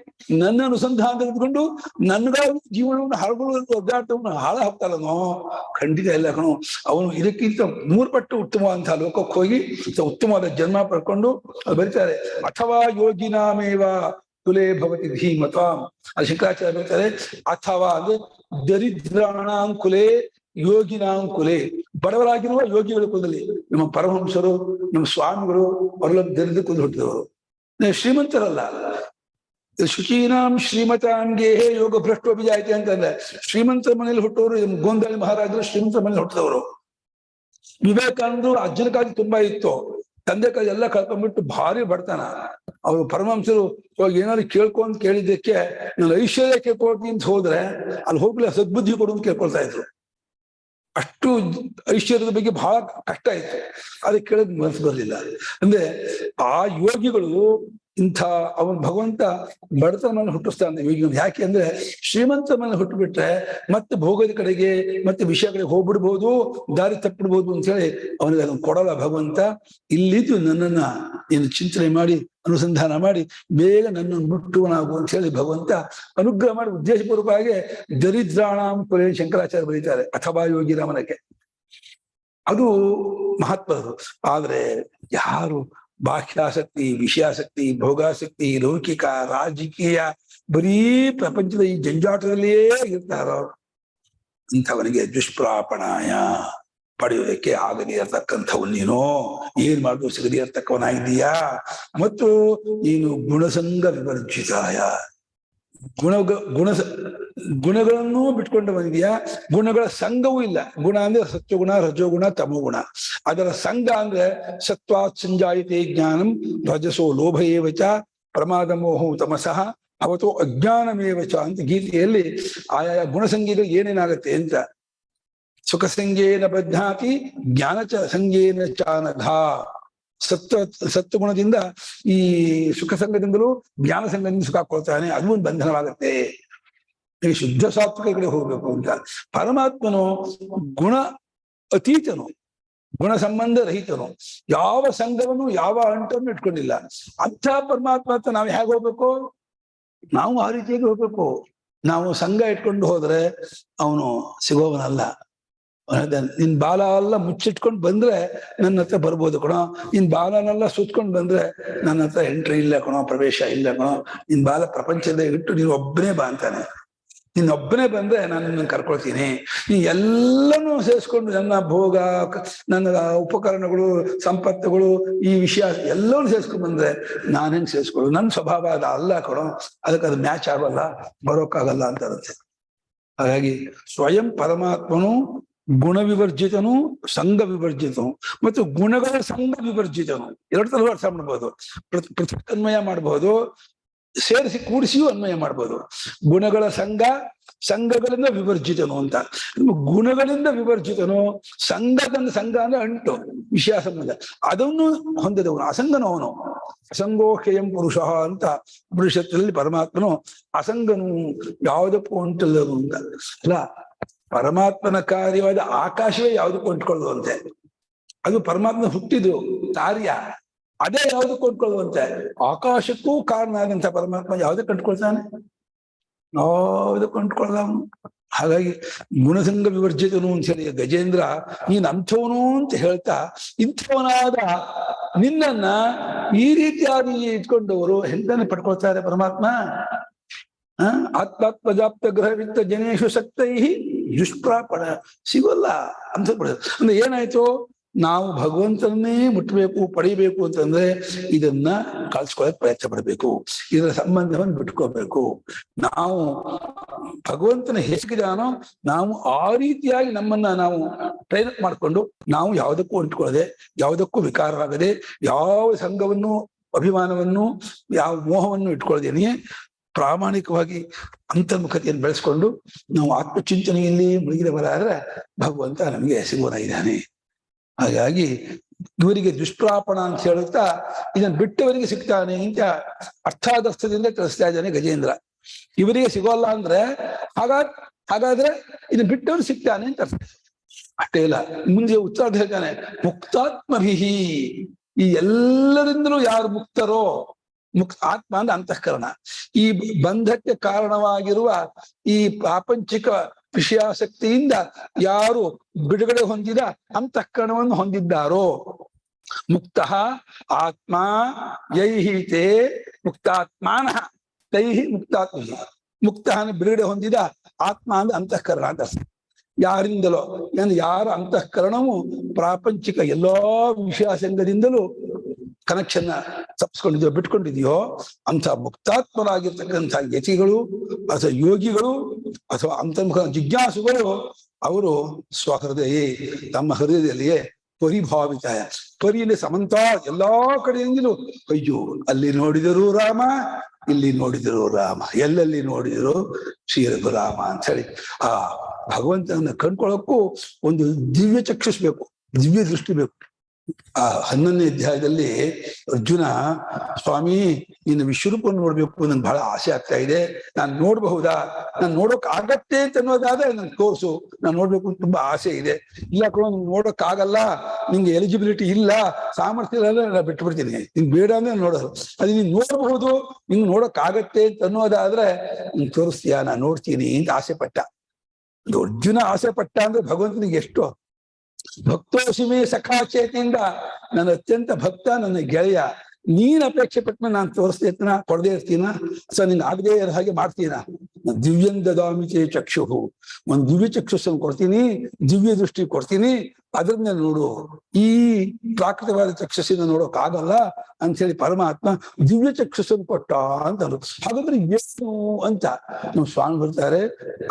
ನನ್ನ ಅನುಸಂಧಾನ ತೆಗೆದುಕೊಂಡು ನನ್ಗಾಗಿ ಜೀವನವನ್ನು ಹಾಳುಗೊಳ್ಳುವ ಒದ್ದಾಟವನ್ನು ಹಾಳ ಹಾಕ್ತಾರನೋ, ಖಂಡಿತ ಎಲ್ಲ ಕಣೋ. ಅವನು ಇದಕ್ಕಿಂತ 3 ಪಟ್ಟು ಉತ್ತಮವಾದಂತಹ ಲೋಕಕ್ಕೆ ಹೋಗಿ ಉತ್ತಮವಾದ ಜನ್ಮ ಪಡ್ಕೊಂಡು ಬರೀತಾರೆ. ಅಥವಾ ಯೋಗಿನಾಮೇವ ಕುಲೇ ಭವತಿ ಧೀಮತಾಂ. ಅದು ಶಂಕರಾಚಾರ್ಯ ಬರೀತಾರೆ, ಅಥವಾ ಅಂದ್ರೆ ದರಿದ್ರಾಣಾಂ ಕುಲೇ ಯೋಗಿನಾಂ ಕುಲೇ. ಬಡವರಾಗಿರುವ ಯೋಗಿಗಳ ಕುಲದಲ್ಲಿ ನಮ್ಮ ಪರಮಹಂಸರು ನಮ್ಮ ಸ್ವಾಮಿಗಳು ಅವರೆಲ್ಲ ದರಿದ್ರ ಕುಲ ಹುಟ್ಟಿದವರು, ಶ್ರೀಮಂತರಲ್ಲ. ಶುಚೀನಾಂ ಶ್ರೀಮತಾಂಗೇ ಯೋಗ ಭ್ರಷ್ಟೋ ಬಿಜಾಯ್ತಿ ಅಂತಂದ್ರೆ ಶ್ರೀಮಂತರ ಮನೇಲಿ ಹುಟ್ಟವರು. ಗೋಂದಾಳಿ ಮಹಾರಾಜರು ಶ್ರೀಮಂತರ ಮನೇಲಿ ಹುಟ್ಟಿದವರು. ವಿವೇಕಾನಂದರು ಅಜ್ಜನಕ್ಕಾಗಿ ತುಂಬಾ ಇತ್ತು, ತಂದೆ ಕಾಯಿ ಎಲ್ಲ ಕಳ್ಕೊಂಡ್ಬಿಟ್ಟು ಭಾರಿ ಬಡತನ. ಅವರು ಪರಮಹಂಸರು ಏನಾದ್ರು ಕೇಳ್ಕೊಂಡ್ ಕೇಳಿದ್ದಕ್ಕೆ ನಾನು ಐಶ್ವರ್ಯ ಕೇಳ್ಕೊಳ್ತೀನಿ ಅಂತ ಹೋದ್ರೆ ಅಲ್ಲಿ ಹೋಗ್ಲಿ ಸದ್ಬುದ್ಧಿ ಕೊಡು ಅಂತ ಕೇಳ್ಕೊಳ್ತಾ ಇದ್ರು. ಅಷ್ಟು ಐಶ್ವರ್ಯದ ಬಗ್ಗೆ ಬಹಳ ಕಷ್ಟ ಇತ್ತು, ಅದಕ್ಕೆ ಕೇಳೋದ್ ಮನಸ್ಸು ಬರಲಿಲ್ಲ. ಅಂದ್ರೆ ಆ ಯೋಗಿಗಳು ಇಂಥ ಅವನ್ ಭಗವಂತ ಬಡತನ ಮೇಲೆ ಹುಟ್ಟಿಸ್ತಾನೆ ಯೋಗಿಗಳು. ಯಾಕೆ ಅಂದ್ರೆ ಶ್ರೀಮಂತ ಮೇಲೆ ಹುಟ್ಟುಬಿಟ್ರೆ ಮತ್ತೆ ಭೋಗದ ಕಡೆಗೆ ಮತ್ತೆ ವಿಷಯ ಕಡೆಗೆ ಹೋಗ್ಬಿಡ್ಬೋದು, ದಾರಿ ತಪ್ಪಿಡ್ಬೋದು ಅಂತ ಹೇಳಿ ಅವನಿಗೆ ಅದನ್ನು ಕೊಡಲ್ಲ ಭಗವಂತ. ಇಲ್ಲಿದ್ದು ನನ್ನನ್ನ ನೀನು ಚಿಂತನೆ ಮಾಡಿ ಅನುಸಂಧಾನ ಮಾಡಿ ಬೇಗ ನನ್ನನ್ನು ಮುಟ್ಟುವನಾಗು ಅಂತ ಹೇಳಿ ಭಗವಂತ ಅನುಗ್ರಹ ಮಾಡಿ ಉದ್ದೇಶಪೂರ್ವಕವಾಗಿ ದರಿದ್ರಾಣಾಂ ಕುಲೇ ಶಂಕರಾಚಾರ್ಯ ಬರೀತಾರೆ ಅಥವಾ ಯೋಗಿ ರಾಮನಕ್ಕೆ. ಅದು ಮಹತ್ವದು. ಆದ್ರೆ ಯಾರು ಬಾಹ್ಯಾಸಕ್ತಿ, ವಿಷಯಾಸಕ್ತಿ, ಭೋಗಾಸಕ್ತಿ, ಲೌಕಿಕ, ರಾಜಕೀಯ, ಬರೀ ಪ್ರಪಂಚದ ಈ ಜಂಜಾಟದಲ್ಲಿಯೇ ಇರ್ತಾರೋ ಅಂಥವನಿಗೆ ದುಷ್ಪ್ರಾಪಣಾಯ ಪಡೆಯುವುದಕ್ಕೆ ಆಗದೇ ಇರತಕ್ಕಂಥವ್ ನೀನು ಏನ್ ಮಾಡುದು ಸಿಗದೇ ಇರತಕ್ಕವನಾಗಿದ್ದೀಯಾ. ಮತ್ತು ನೀನು ಗುಣಸಂಗ ವಿವರ್ಜಿತಾಯ, ಗುಣಗಳನ್ನೂ ಬಿಟ್ಕೊಂಡು ಬಂದಿದೆಯಾ. ಗುಣಗಳ ಸಂಘವೂ ಇಲ್ಲ. ಗುಣ ಅಂದ್ರೆ ಸತ್ವಗುಣ, ರಜೋಗುಣ, ತಮೋಗುಣ. ಅದರ ಸಂಘ ಅಂದ್ರೆ ಸತ್ವಾತ್ ಸಂಜಾಯಿತೆ ಜ್ಞಾನಂ ರಜಸೋ ಲೋಭ ಏವಚ ಪ್ರಮಾದ ಮೋಹೋ ತಮಸಃ ಅವತೋ ಅಜ್ಞಾನಮೇವಚ ಅಂತ ಗೀತೆಯಲ್ಲಿ ಆಯಾ ಗುಣಸಂಖ್ಯೆಗಳು ಏನೇನಾಗತ್ತೆ ಅಂತ. ಸುಖ ಸಂಜ್ಞೇನ ಬಧ್ನಾತಿ ಜ್ಞಾನ ಸಂಜ್ಞೇನ ಚಾನಘ. ಸತ್ವಗುಣದಿಂದ ಈ ಸುಖ ಸಂಘದಿಂದಲೂ ಜ್ಞಾನ ಸಂಘದಿಂದ ಸುಖ ಕೊಡ್ತಾನೆ, ಅದು ಒಂದು ಬಂಧನವಾಗತ್ತೆ. ಈ ಶುದ್ಧ ಸಾತ್ವಿಕ ಕಡೆ ಹೋಗ್ಬೇಕು ಅಂತ. ಪರಮಾತ್ಮನು ಗುಣ ಅತೀತನು, ಗುಣ ಸಂಬಂಧ ರಹಿತನು, ಯಾವ ಸಂಘವನ್ನು ಯಾವ ಅಂಟನ್ನು ಇಟ್ಕೊಂಡಿಲ್ಲ. ಅಂಥ ಪರಮಾತ್ಮ ಅಂತ ನಾವು ಹೇಗೆ ಹೋಗ್ಬೇಕು? ನಾವು ಆ ರೀತಿಯಾಗಿ ಹೋಗ್ಬೇಕು. ನಾವು ಸಂಘ ಇಟ್ಕೊಂಡು ಹೋದ್ರೆ ಅವನು ಸಿಗೋವನಲ್ಲ. ನಿನ್ ಬಾಲ ಎಲ್ಲ ಮುಚ್ಚಿಟ್ಕೊಂಡು ಬಂದ್ರೆ ನನ್ನ ಹತ್ರ ಬರ್ಬೋದು ಕಣೋ, ನಿನ್ ಬಾಲನೆಲ್ಲ ಸುತ್ಕೊಂಡು ಬಂದ್ರೆ ನನ್ನ ಹತ್ರ ಎಂಟ್ರಿ ಇಲ್ಲ ಕಣೋ, ಪ್ರವೇಶ ಇಲ್ಲ ಕಣೋ. ನಿನ್ ಬಾಲ ಪ್ರಪಂಚದ ಇಟ್ಟು ನೀನು ಒಬ್ಬನೇ ಬಾ ಅಂತಾನೆ. ನೀನೊಬ್ಬನೇ ಬಂದ್ರೆ ನಾನು ನಿನ್ನ ಕರ್ಕೊಳ್ತೀನಿ. ನೀ ಎಲ್ಲನೂ ಸೇರಿಸ್ಕೊಂಡು ನನ್ನ ಭೋಗ, ನನ್ನ ಉಪಕರಣಗಳು, ಸಂಪತ್ತುಗಳು, ಈ ವಿಷಯ ಎಲ್ಲವನ್ನೂ ಸೇರಿಸ್ಕೊಂಡು ಬಂದ್ರೆ ನಾನು ಹೆಂಗ್ ಸೇರಿಸ್ಕೊಳ್ಳು? ನನ್ನ ಸ್ವಭಾವ ಅದ ಅಲ್ಲ ಕಣೋ, ಅದಕ್ಕೆ ಅದು ಮ್ಯಾಚ್ ಆಗಲ್ಲ, ಬರೋಕ್ಕಾಗಲ್ಲ ಅಂತ ಇರುತ್ತೆ. ಹಾಗಾಗಿ ಸ್ವಯಂ ಪರಮಾತ್ಮನು ಗುಣ ವಿವರ್ಜಿತನು, ಸಂಘ ವಿವರ್ಜಿತನು ಮತ್ತು ಗುಣಗಳ ಸಂಘ ವಿವರ್ಜಿತನು. ಎರಡು ತರ ಅರ್ಥ ಮಾಡ್ಬೋದು. ಪೃಥಕ್ ಅನ್ವಯ ಮಾಡ್ಬೋದು, ಸೇರಿಸಿ ಕೂಡಿಸಿಯೂ ಅನ್ವಯ ಮಾಡ್ಬೋದು. ಗುಣಗಳ ಸಂಘ, ಸಂಘಗಳಿಂದ ವಿವರ್ಜಿತನು ಅಂತ. ಗುಣಗಳಿಂದ ವಿವರ್ಜಿತನು, ಸಂಘ ಅಂದ್ರೆ ಅಂಟು, ವಿಷಯ ಸಂಬಂಧ, ಅದನ್ನು ಹೊಂದಿದವನು, ಅಸಂಗನು ಅವನು. ಅಸಂಗೋಹ್ಯಂ ಪುರುಷ ಅಂತ ಪುರುಷತ್ವದಲ್ಲಿ ಪರಮಾತ್ಮನು ಅಸಂಗನು, ಯಾವುದಕ್ಕೂ ಅಂಟಲ್ಲನು ಅಂತ ಅಲ್ಲ. ಪರಮಾತ್ಮನ ಕಾರ್ಯವಾದ ಆಕಾಶವೇ ಯಾವುದಕ್ಕೂ ಅಂಟ್ಕೊಳ್ಳುವಂತೆ. ಅದು ಪರಮಾತ್ಮ ಹುಟ್ಟಿದ್ದು ಕಾರ್ಯ. ಅದೇ ಯಾವ್ದು ಕೊಂಡ್ಕೊಳ್ಳುವಂತೆ ಆಕಾಶಕ್ಕೂ ಕಾರಣ ಆದಂತ ಪರಮಾತ್ಮ ಯಾವ್ದಕ್ಕೆ ಕಂಡುಕೊಳ್ತಾನೆ? ಯಾವ್ದು ಕೊಂಡ್ಕೊಳ್ಳ. ಹಾಗಾಗಿ ಗುಣಸಂಗ ವಿವರ್ಜಿತನು ಅಂತ ಹೇಳಿ ಗಜೇಂದ್ರ ನೀನ್ ಅಂಥವನು ಅಂತ ಹೇಳ್ತಾ, ಇಂಥವನಾದ ನಿನ್ನನ್ನ ಈ ರೀತಿಯಾಗಿ ಇಟ್ಕೊಂಡವರು ಎಂತಾನೆ ಪಡ್ಕೊಳ್ತಾರೆ ಪರಮಾತ್ಮ. ಆತ್ಮಾತ್ಮಜಾಪ್ತ ಗ್ರಹವಿತ್ತ ಜನೇಶು ಶಕ್ತೈ ದುಷ್ಪ್ರಾಪಣ ಸಿಗೋಲ್ಲ ಅಂತ ಅಂದ್ರೆ ಏನಾಯ್ತು? ನಾವು ಭಗವಂತನನ್ನೇ ಮುಟ್ಟಬೇಕು, ಪಡಿಬೇಕು ಅಂತಂದ್ರೆ ಇದನ್ನ ಕಳ್ಸ್ಕೊಳಕ್ ಪ್ರಯತ್ನ ಪಡಬೇಕು, ಇದರ ಸಂಬಂಧವನ್ನು ಬಿಟ್ಕೋಬೇಕು. ನಾವು ಭಗವಂತನ ಹೇಗಿದಾನೋ ನಾವು ಆ ರೀತಿಯಾಗಿ ನಮ್ಮನ್ನ ನಾವು ಟ್ರೈನ್ ಅಪ್ ಮಾಡ್ಕೊಂಡು ನಾವು ಯಾವುದಕ್ಕೂ ಅಂಟ್ಕೊಳ್ಳದೆ, ಯಾವುದಕ್ಕೂ ವಿಕಾರವಾಗದೆ, ಯಾವ ಸಂಘವನ್ನು, ಅಭಿಮಾನವನ್ನು, ಯಾವ ಮೋಹವನ್ನು ಇಟ್ಕೊಳ್ಳದೇನೆ ಪ್ರಾಮಾಣಿಕವಾಗಿ ಅಂತರ್ಮುಖತೆಯನ್ನು ಬೆಳೆಸ್ಕೊಂಡು ನಾವು ಆತ್ಮಚಿಂತನೆಯಲ್ಲಿ ಮುಳುಗಿದವರಾದ್ರೆ ಭಗವಂತ ನಮಗೆ ಸಿಗುವನಾಗಿದ್ದಾನೆ. ಹಾಗಾಗಿ ಇವರಿಗೆ ದುಷ್ಪ್ರಾಪಣ ಅಂತ ಹೇಳುತ್ತಾ ಇದನ್ನು ಬಿಟ್ಟವರಿಗೆ ಸಿಗ್ತಾನೆ ಅಂತ ಅರ್ಥಾದರ್ಥದಿಂದ ತಿಳಿಸ್ತಾ ಇದ್ದಾನೆ ಗಜೇಂದ್ರ. ಇವರಿಗೆ ಸಿಗೋಲ್ಲ ಅಂದ್ರೆ ಹಾಗಾದ್ರೆ ಇದನ್ನ ಬಿಟ್ಟವರು ಸಿಗ್ತಾನೆ ಅಂತ ಅರ್ಥ. ಅಷ್ಟೇ ಇಲ್ಲ, ಮುಂದೆ ಉತ್ತರ ಹೇಳ್ತಾನೆ, ಮುಕ್ತಾತ್ಮಭಿಹಿ, ಈ ಎಲ್ಲರಿಂದಲೂ ಯಾರು ಮುಕ್ತರೋ, ಆತ್ಮ ಅಂದ್ರೆ ಅಂತಃಕರಣ, ಈ ಬಂಧಕ್ಕೆ ಕಾರಣವಾಗಿರುವ ಈ ಪ್ರಾಪಂಚಿಕ ವಿಷಯಾಸಕ್ತಿಯಿಂದ ಯಾರು ಬಿಡುಗಡೆ ಹೊಂದಿದ ಅಂತಃಕರಣವನ್ನು ಹೊಂದಿದ್ದಾರೋ, ಮುಕ್ತ ಆತ್ಮ ಯೈಹಿತೆ ಮುಕ್ತಾತ್ಮಾನಃ ತೈಹಿ ಮುಕ್ತಾತ್ಮ. ಮುಕ್ತ ಬಿಡುಗಡೆ ಹೊಂದಿದ ಆತ್ಮ ಅಂದ್ರೆ ಅಂತಃಕರಣ ಅಂತ. ಯಾರಿಂದಲೋ ಅಂದ್ರೆ ಯಾರ ಅಂತಃಕರಣವು ಪ್ರಾಪಂಚಿಕ ಎಲ್ಲಾ ವಿಷಯಾಸಂಗದಿಂದಲೂ ಕನೆಕ್ಷನ್ ತಪ್ಪಿಸ್ಕೊಂಡಿದ್ಯೋ, ಬಿಟ್ಕೊಂಡಿದೆಯೋ ಅಂಥ ಮುಕ್ತಾತ್ಮರಾಗಿರ್ತಕ್ಕಂಥ ಯತಿಗಳು ಅಥವಾ ಯೋಗಿಗಳು ಅಥವಾ ಅಂತರ್ಮುಖ ಜಿಜ್ಞಾಸುಗಳು ಅವರು ಸ್ವಹೃದಯ, ತಮ್ಮ ಹೃದಯದಲ್ಲಿಯೇ ಪರಿಭಾವಿತ, ಪರಿಯಲ್ಲಿ ಸಮಂತ ಎಲ್ಲಾ ಕಡೆಯಿಂದಲೂ ಅಯ್ಯೋ ಅಲ್ಲಿ ನೋಡಿದರು ರಾಮ, ಇಲ್ಲಿ ನೋಡಿದರು ರಾಮ, ಎಲ್ಲೆಲ್ಲಿ ನೋಡಿದರು ಶ್ರೀ ರಘುರಾಮ ಅಂತ ಹೇಳಿ ಆ ಭಗವಂತನನ್ನ ಕಂಡ್ಕೊಳ್ಳೋಕ್ಕೂ ಒಂದು ದಿವ್ಯ ಚಕ್ಷುಷ್ ಬೇಕು, ದಿವ್ಯ ದೃಷ್ಟಿ ಬೇಕು. ಆ 11ನೇ ಅಧ್ಯಾಯದಲ್ಲಿ ಅರ್ಜುನ, ಸ್ವಾಮಿ ನಿನ್ನ ವಿಶ್ವರೂಪವನ್ನು ನೋಡ್ಬೇಕು, ನನ್ಗೆ ಬಹಳ ಆಸೆ ಆಗ್ತಾ ಇದೆ, ನಾನು ನೋಡ್ಬಹುದಾ, ನಾನು ನೋಡೋಕ್ ಆಗತ್ತೆ ಅಂತ ಅನ್ನೋದಾದ್ರೆ ನನ್ ತೋರ್ಸು, ನಾನು ನೋಡ್ಬೇಕು ಅಂತ ತುಂಬಾ ಆಸೆ ಇದೆ. ಇಲ್ಲ ಕೂಡ ನೋಡೋಕ್ ಆಗಲ್ಲ, ನಿಂಗೆ ಎಲಿಜಿಬಿಲಿಟಿ ಇಲ್ಲ, ಸಾಮರ್ಥ್ಯ ಇಲ್ಲ, ನಾನು ಬಿಟ್ಬಿಡ್ತೀನಿ, ನಿಂಗೆ ಬೇಡ ಅಂದ್ರೆ ನೋಡೋದು. ಅದು ನೀನ್ ನೋಡಬಹುದು, ನಿಂಗೆ ನೋಡೋಕ್ ಆಗತ್ತೆ ಅಂತ ಅನ್ನೋದಾದ್ರೆ ನೀನ್ ತೋರಿಸ್ತೀಯಾ, ನಾನು ನೋಡ್ತೀನಿ ಅಂತ ಆಸೆ ಪಟ್ಟ. ಅರ್ಜುನ ಆಸೆ ಪಟ್ಟ ಅಂದ್ರೆ ಭಗವಂತನಿಗೆ ಎಷ್ಟು ಭಕ್ತೋಸಿಮೆ ಸಖಾಚೇತಿಯಿಂದ ನನ್ನ ಅತ್ಯಂತ ಭಕ್ತ, ನನ್ನ ಗೆಳೆಯ, ನೀನ್ ಅಪೇಕ್ಷೆ ಪಟ್ಟ ನಾನು ತೋರಿಸ್ದೇ ಇರ್ತೀನ, ಕೊಡದೇ ಇರ್ತೀನ, ನಿನ್ ಆಗದೆ ಇರೋ ಹಾಗೆ ಮಾಡ್ತೀನ. ದಿವ್ಯಂ ದದಾಮಿಚೆ ಚಕ್ಷು, ಒಂದು ದಿವ್ಯ ಚಕ್ಷುಸ್ಸನ್ನು ಕೊಡ್ತೀನಿ, ದಿವ್ಯ ದೃಷ್ಟಿ ಕೊಡ್ತೀನಿ, ಅದ್ರನ್ನ ನೋಡು. ಈ ಪ್ರಾಕೃತವಾದ ಚಕ್ಷಸ್ಸಿನ ನೋಡೋಕ್ ಆಗಲ್ಲ ಅಂತ ಹೇಳಿ ಪರಮಾತ್ಮ ದಿವ್ಯ ಚಕ್ಷುಸ್ಸನ್ನು ಕೊಟ್ಟ ಅಂತ. ಹಾಗಾದ್ರೆ ಎಷ್ಟು ಅಂತ ನಾವು ಸ್ವಾಮಿ ಬರ್ತಾರೆ,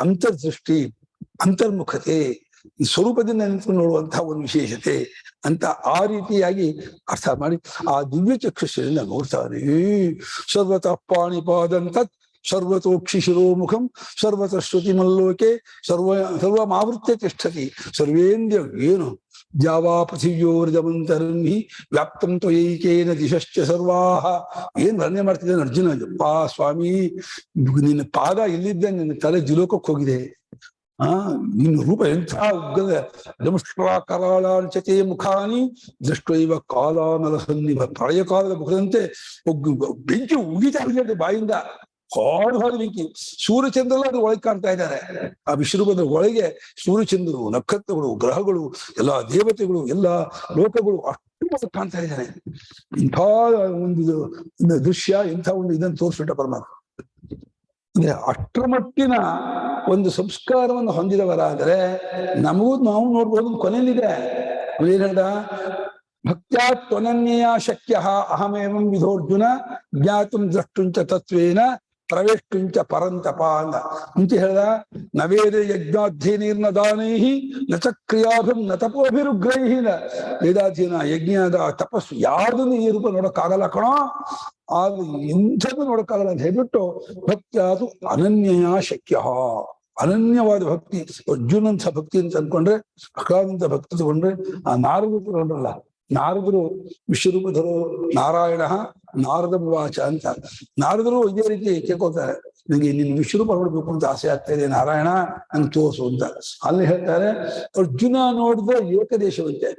ಅಂತರ್ದೃಷ್ಟಿ, ಅಂತರ್ಮುಖತೆ, ಈ ಸ್ವರೂಪದಿಂದ ನಿಂತ್ಕೊಂಡು ನೋಡುವಂತಹ ಒಂದು ವಿಶೇಷತೆ ಅಂತ ಆ ರೀತಿಯಾಗಿ ಅರ್ಥ ಮಾಡಿ ಆ ದಿವ್ಯ ಚಕ್ಷುಷದಿಂದ ನೋಡ್ತಾರೆ. ಸರ್ವತಃ ಪಾಣಿಪಾದಂತ ಸರ್ವತೋಕ್ಷಿ ಶಿರೋಮುಖಂ ಸರ್ವತಃ ಶ್ರುತಿ ಮಲ್ಲೋಕೆ ಸರ್ವಮಾವೃತ್ಯ ತಿಷ್ಠತಿ ಸರ್ವೇಂದ್ರಿಯ ಏನು ಜಾವಾ ಪೃಥಿವ್ಯೋರ್ಜಮಂತರನ್ಹಿ ವ್ಯಾಪ್ತಂ ತ್ವಯೈಕೇನ ದಿಶಶ್ಚ ಸರ್ವಾಹ. ಏನ್ ವರ್ಣನೆ ಮಾಡ್ತಿದ್ದಾನೆ ಅರ್ಜುನ, ಪಾ ಸ್ವಾಮಿ ನಿನ್ನ ಪಾದ ಇಲ್ಲಿದ್ದ ನಿನ್ನ ತಲೆ ಜುಲೋಕಕ್ಕೆ ಹೋಗಿದೆ, ನಿನ್ನ ರೂಪ ಎಂಥ ಉಗ್ಗದ ಕರಾಳಾಂಚತೆ ಮುಖಾನಿ ದೃಷ್ಟೈವ ಕಾಲಾನಲಸನ್ನಿಭ. ಪ್ರಳಯ ಕಾಲದ ಮುಖದಂತೆ ಬೆಂಕಿ ಉಗಿತಾ ಇದೆ ಬಾಯಿಂದ, ಹೊರ ಬೆಂಕಿ. ಸೂರ್ಯಚಂದ್ರಲ್ಲ ಅದು ಒಳಗೆ ಕಾಣ್ತಾ ಇದ್ದಾರೆ. ಆ ವಿಶ್ವರೂಪದ ಒಳಗೆ ಸೂರ್ಯಚಂದ್ರರು, ನಕ್ಷತ್ರಗಳು, ಗ್ರಹಗಳು, ಎಲ್ಲಾ ದೇವತೆಗಳು, ಎಲ್ಲಾ ಲೋಕಗಳು ಅಷ್ಟು ಕಾಣ್ತಾ ಇದ್ದಾರೆ. ಇಂಥ ಒಂದು ದೃಶ್ಯ, ಇಂಥ ಒಂದು ಇದನ್ನು ತೋರಿಸ್ಬಿಟ್ಟ ಪರಮಾತ್ಮ. ಅಷ್ಟರ ಮಟ್ಟಿನ ಒಂದು ಸಂಸ್ಕಾರವನ್ನು ಹೊಂದಿದವರಾದರೆ ನಮಗೂ ನಾವು ನೋಡ್ಬೋದು. ಕೊನೆಯಲ್ಲಿದೆ ಏನ್ ಹೇಳ್ದ, ಭಕ್ತ್ಯಾ ತ್ವನನ್ಯ ಶಕ್ಯ ಅಹಮೇವಂ ವಿಧೋರ್ಜುನ ಜ್ಞಾತುಂ ದ್ರಷ್ಟುಂಚ ತತ್ವೇನ ಪ್ರವೇಷ್ಟುಂಚ ಪರಂತಪ ಅಂದ. ಮುಂಚೆ ಹೇಳ್ದ, ನವೇದ ಯಜ್ಞಾಧ್ಯಯನ ದಾನೈಹಿ ನ ಚ ಕ್ರಿಯಾಭಿಂ ನ ತಪೋಭಿರುಗ್ರೈಹಿ. ವೇದಾಧ್ಯಯನ, ಯಜ್ಞದ, ತಪಸ್ಸು ಯಾವ್ದನ್ನು ಈ ರೂಪ ನೋಡಕ್ಕಾಗಲ್ಲ ಕಣೋ, ಆಗ ಎಂಥದ್ದು ನೋಡಕ್ಕಾಗಲ್ಲ ಅಂತ ಹೇಳ್ಬಿಟ್ಟು ಭಕ್ತಿ ಅದು ಅನನ್ಯ ಶಕ್ಯ, ಅನನ್ಯವಾದ ಭಕ್ತಿ. ಅರ್ಜುನಂಥ ಭಕ್ತಿ ಅಂತ ಅನ್ಕೊಂಡ್ರೆ, ಅಕಾದಂತ ಭಕ್ತಿ ತಗೊಂಡ್ರೆ, ಆ ನಾರದರು ತಗೊಂಡ್ರಲ್ಲ, ನಾರದರು ವಿಶ್ವರೂಪಧರೋ ನಾರಾಯಣ ನಾರದ ವಾಚ ಅಂತ ನಾರದರು ಇದೇ ರೀತಿ ಕೇಳ್ಕೊಳ್ತಾರೆ, ನನಗೆ ನಿನ್ನ ವಿಶ್ವರೂಪ ನೋಡ್ಬೇಕು ಅಂತ ಆಸೆ ಆಗ್ತಾ ಇದೆ ನಾರಾಯಣ, ನನ್ಗೆ ತೋರಿಸು ಅಂತ. ಅಲ್ಲಿ ಹೇಳ್ತಾರೆ, ಅರ್ಜುನ ನೋಡಿದ್ರೆ ಏಕದೇಶವಂತೆ,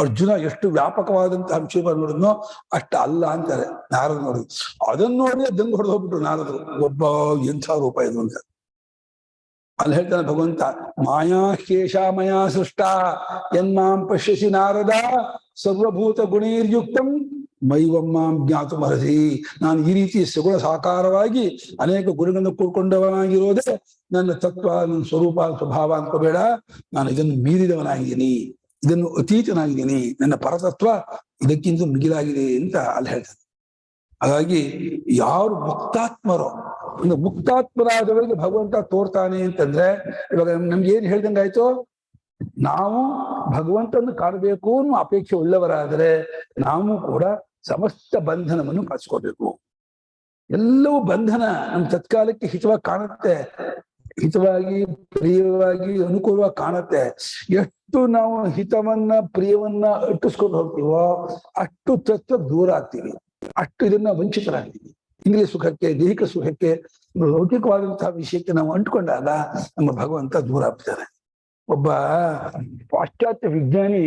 ಅರ್ಜುನ ಎಷ್ಟು ವ್ಯಾಪಕವಾದಂತಹ ವಿಷಯ ನೋಡಿದ್ನೋ ಅಷ್ಟ ಅಲ್ಲ ಅಂತಾರೆ ನಾರದ ನೋಡಿ. ಅದನ್ನ ನೋಡಿ ದಂಗು ಹೊಡೆದು ಹೋಗ್ಬಿಟ್ರು ನಾರದರು. ಒಬ್ಬ ಎಂಥ ರೂಪ ಇದು ಅಂತ ಅಲ್ಲಿ ಹೇಳ್ತಾನೆ ಭಗವಂತ, ಮಾಯಾ ಕೇಶ ಮಯಾ ಸೃಷ್ಟ ಯನ್ಮಾಂ ಪಶ್ಯಸಿ ನಾರದ ಸರ್ವಭೂತ ಗುಣೈರ್ಯುಕ್ತಂ ಮೈವಮ್ಮಾಂ ಜ್ಞಾತು ಮರಸಿ. ನಾನು ಈ ರೀತಿ ಸಗುಣ ಸಾಕಾರವಾಗಿ ಅನೇಕ ಗುಣಗಳನ್ನು ಕೂಡ್ಕೊಂಡವನಾಗಿರೋದೇ ನನ್ನ ತತ್ವ, ನನ್ನ ಸ್ವರೂಪ, ಸ್ವಭಾವ ಅನ್ಕೋಬೇಡ. ನಾನು ಇದನ್ನು ಮೀರಿದವನಾಗಿದ್ದೀನಿ, ಇದನ್ನು ಅತೀತನಾಗಿದ್ದೀನಿ, ನನ್ನ ಪರತತ್ವ ಇದಕ್ಕಿಂತ ಮಿಗಿಲಾಗಿದೆ ಅಂತ ಅಲ್ಲಿ ಹೇಳ್ತಾನೆ. ಹಾಗಾಗಿ ಯಾರು ಮುಕ್ತಾತ್ಮರೋ, ಒಂದು ಮುಕ್ತಾತ್ಮರಾದವರಿಗೆ ಭಗವಂತ ತೋರ್ತಾನೆ ಅಂತಂದ್ರೆ, ಇವಾಗ ನಮ್ಗೆ ಏನ್ ಹೇಳ್ದಂಗಾಯ್ತು, ನಾವು ಭಗವಂತನ ಕಾಣಬೇಕು ಅನ್ನೋ ಅಪೇಕ್ಷೆ ಉಳ್ಳವರಾದರೆ ನಾವು ಕೂಡ ಸಮಸ್ತ ಬಂಧನವನ್ನು ಕಳ್ಸ್ಕೋಬೇಕು. ಎಲ್ಲವೂ ಬಂಧನ ನಮ್ಮ ತತ್ಕಾಲಕ್ಕೆ ಹಿತವಾಗಿ ಕಾಣುತ್ತೆ, ಹಿತವಾಗಿ ಪ್ರಿಯವಾಗಿ ಅನುಕೂಲವಾಗಿ ಕಾಣುತ್ತೆ. ಎಷ್ಟು ನಾವು ಹಿತವನ್ನ ಪ್ರಿಯವನ್ನ ಅಟ್ಟಿಸ್ಕೊಂಡು ಹೋಗ್ತೀವೋ ಅಷ್ಟು ತತ್ವ ದೂರ ಆಗ್ತೀವಿ, ಅಷ್ಟು ಇದನ್ನ ವಂಚಿತರಾಗ್ತೀವಿ. ಇಂದ್ರಿಯ ಸುಖಕ್ಕೆ, ದೈಹಿಕ ಸುಖಕ್ಕೆ, ಲೌಕಿಕವಾದಂತಹ ವಿಷಯಕ್ಕೆ ನಾವು ಅಂಟ್ಕೊಂಡಾಗ ನಮ್ಮ ಭಗವಂತ ದೂರ ಆಗ್ತಾರೆ. ಒಬ್ಬ ಪಾಶ್ಚಾತ್ಯ ವಿಜ್ಞಾನಿ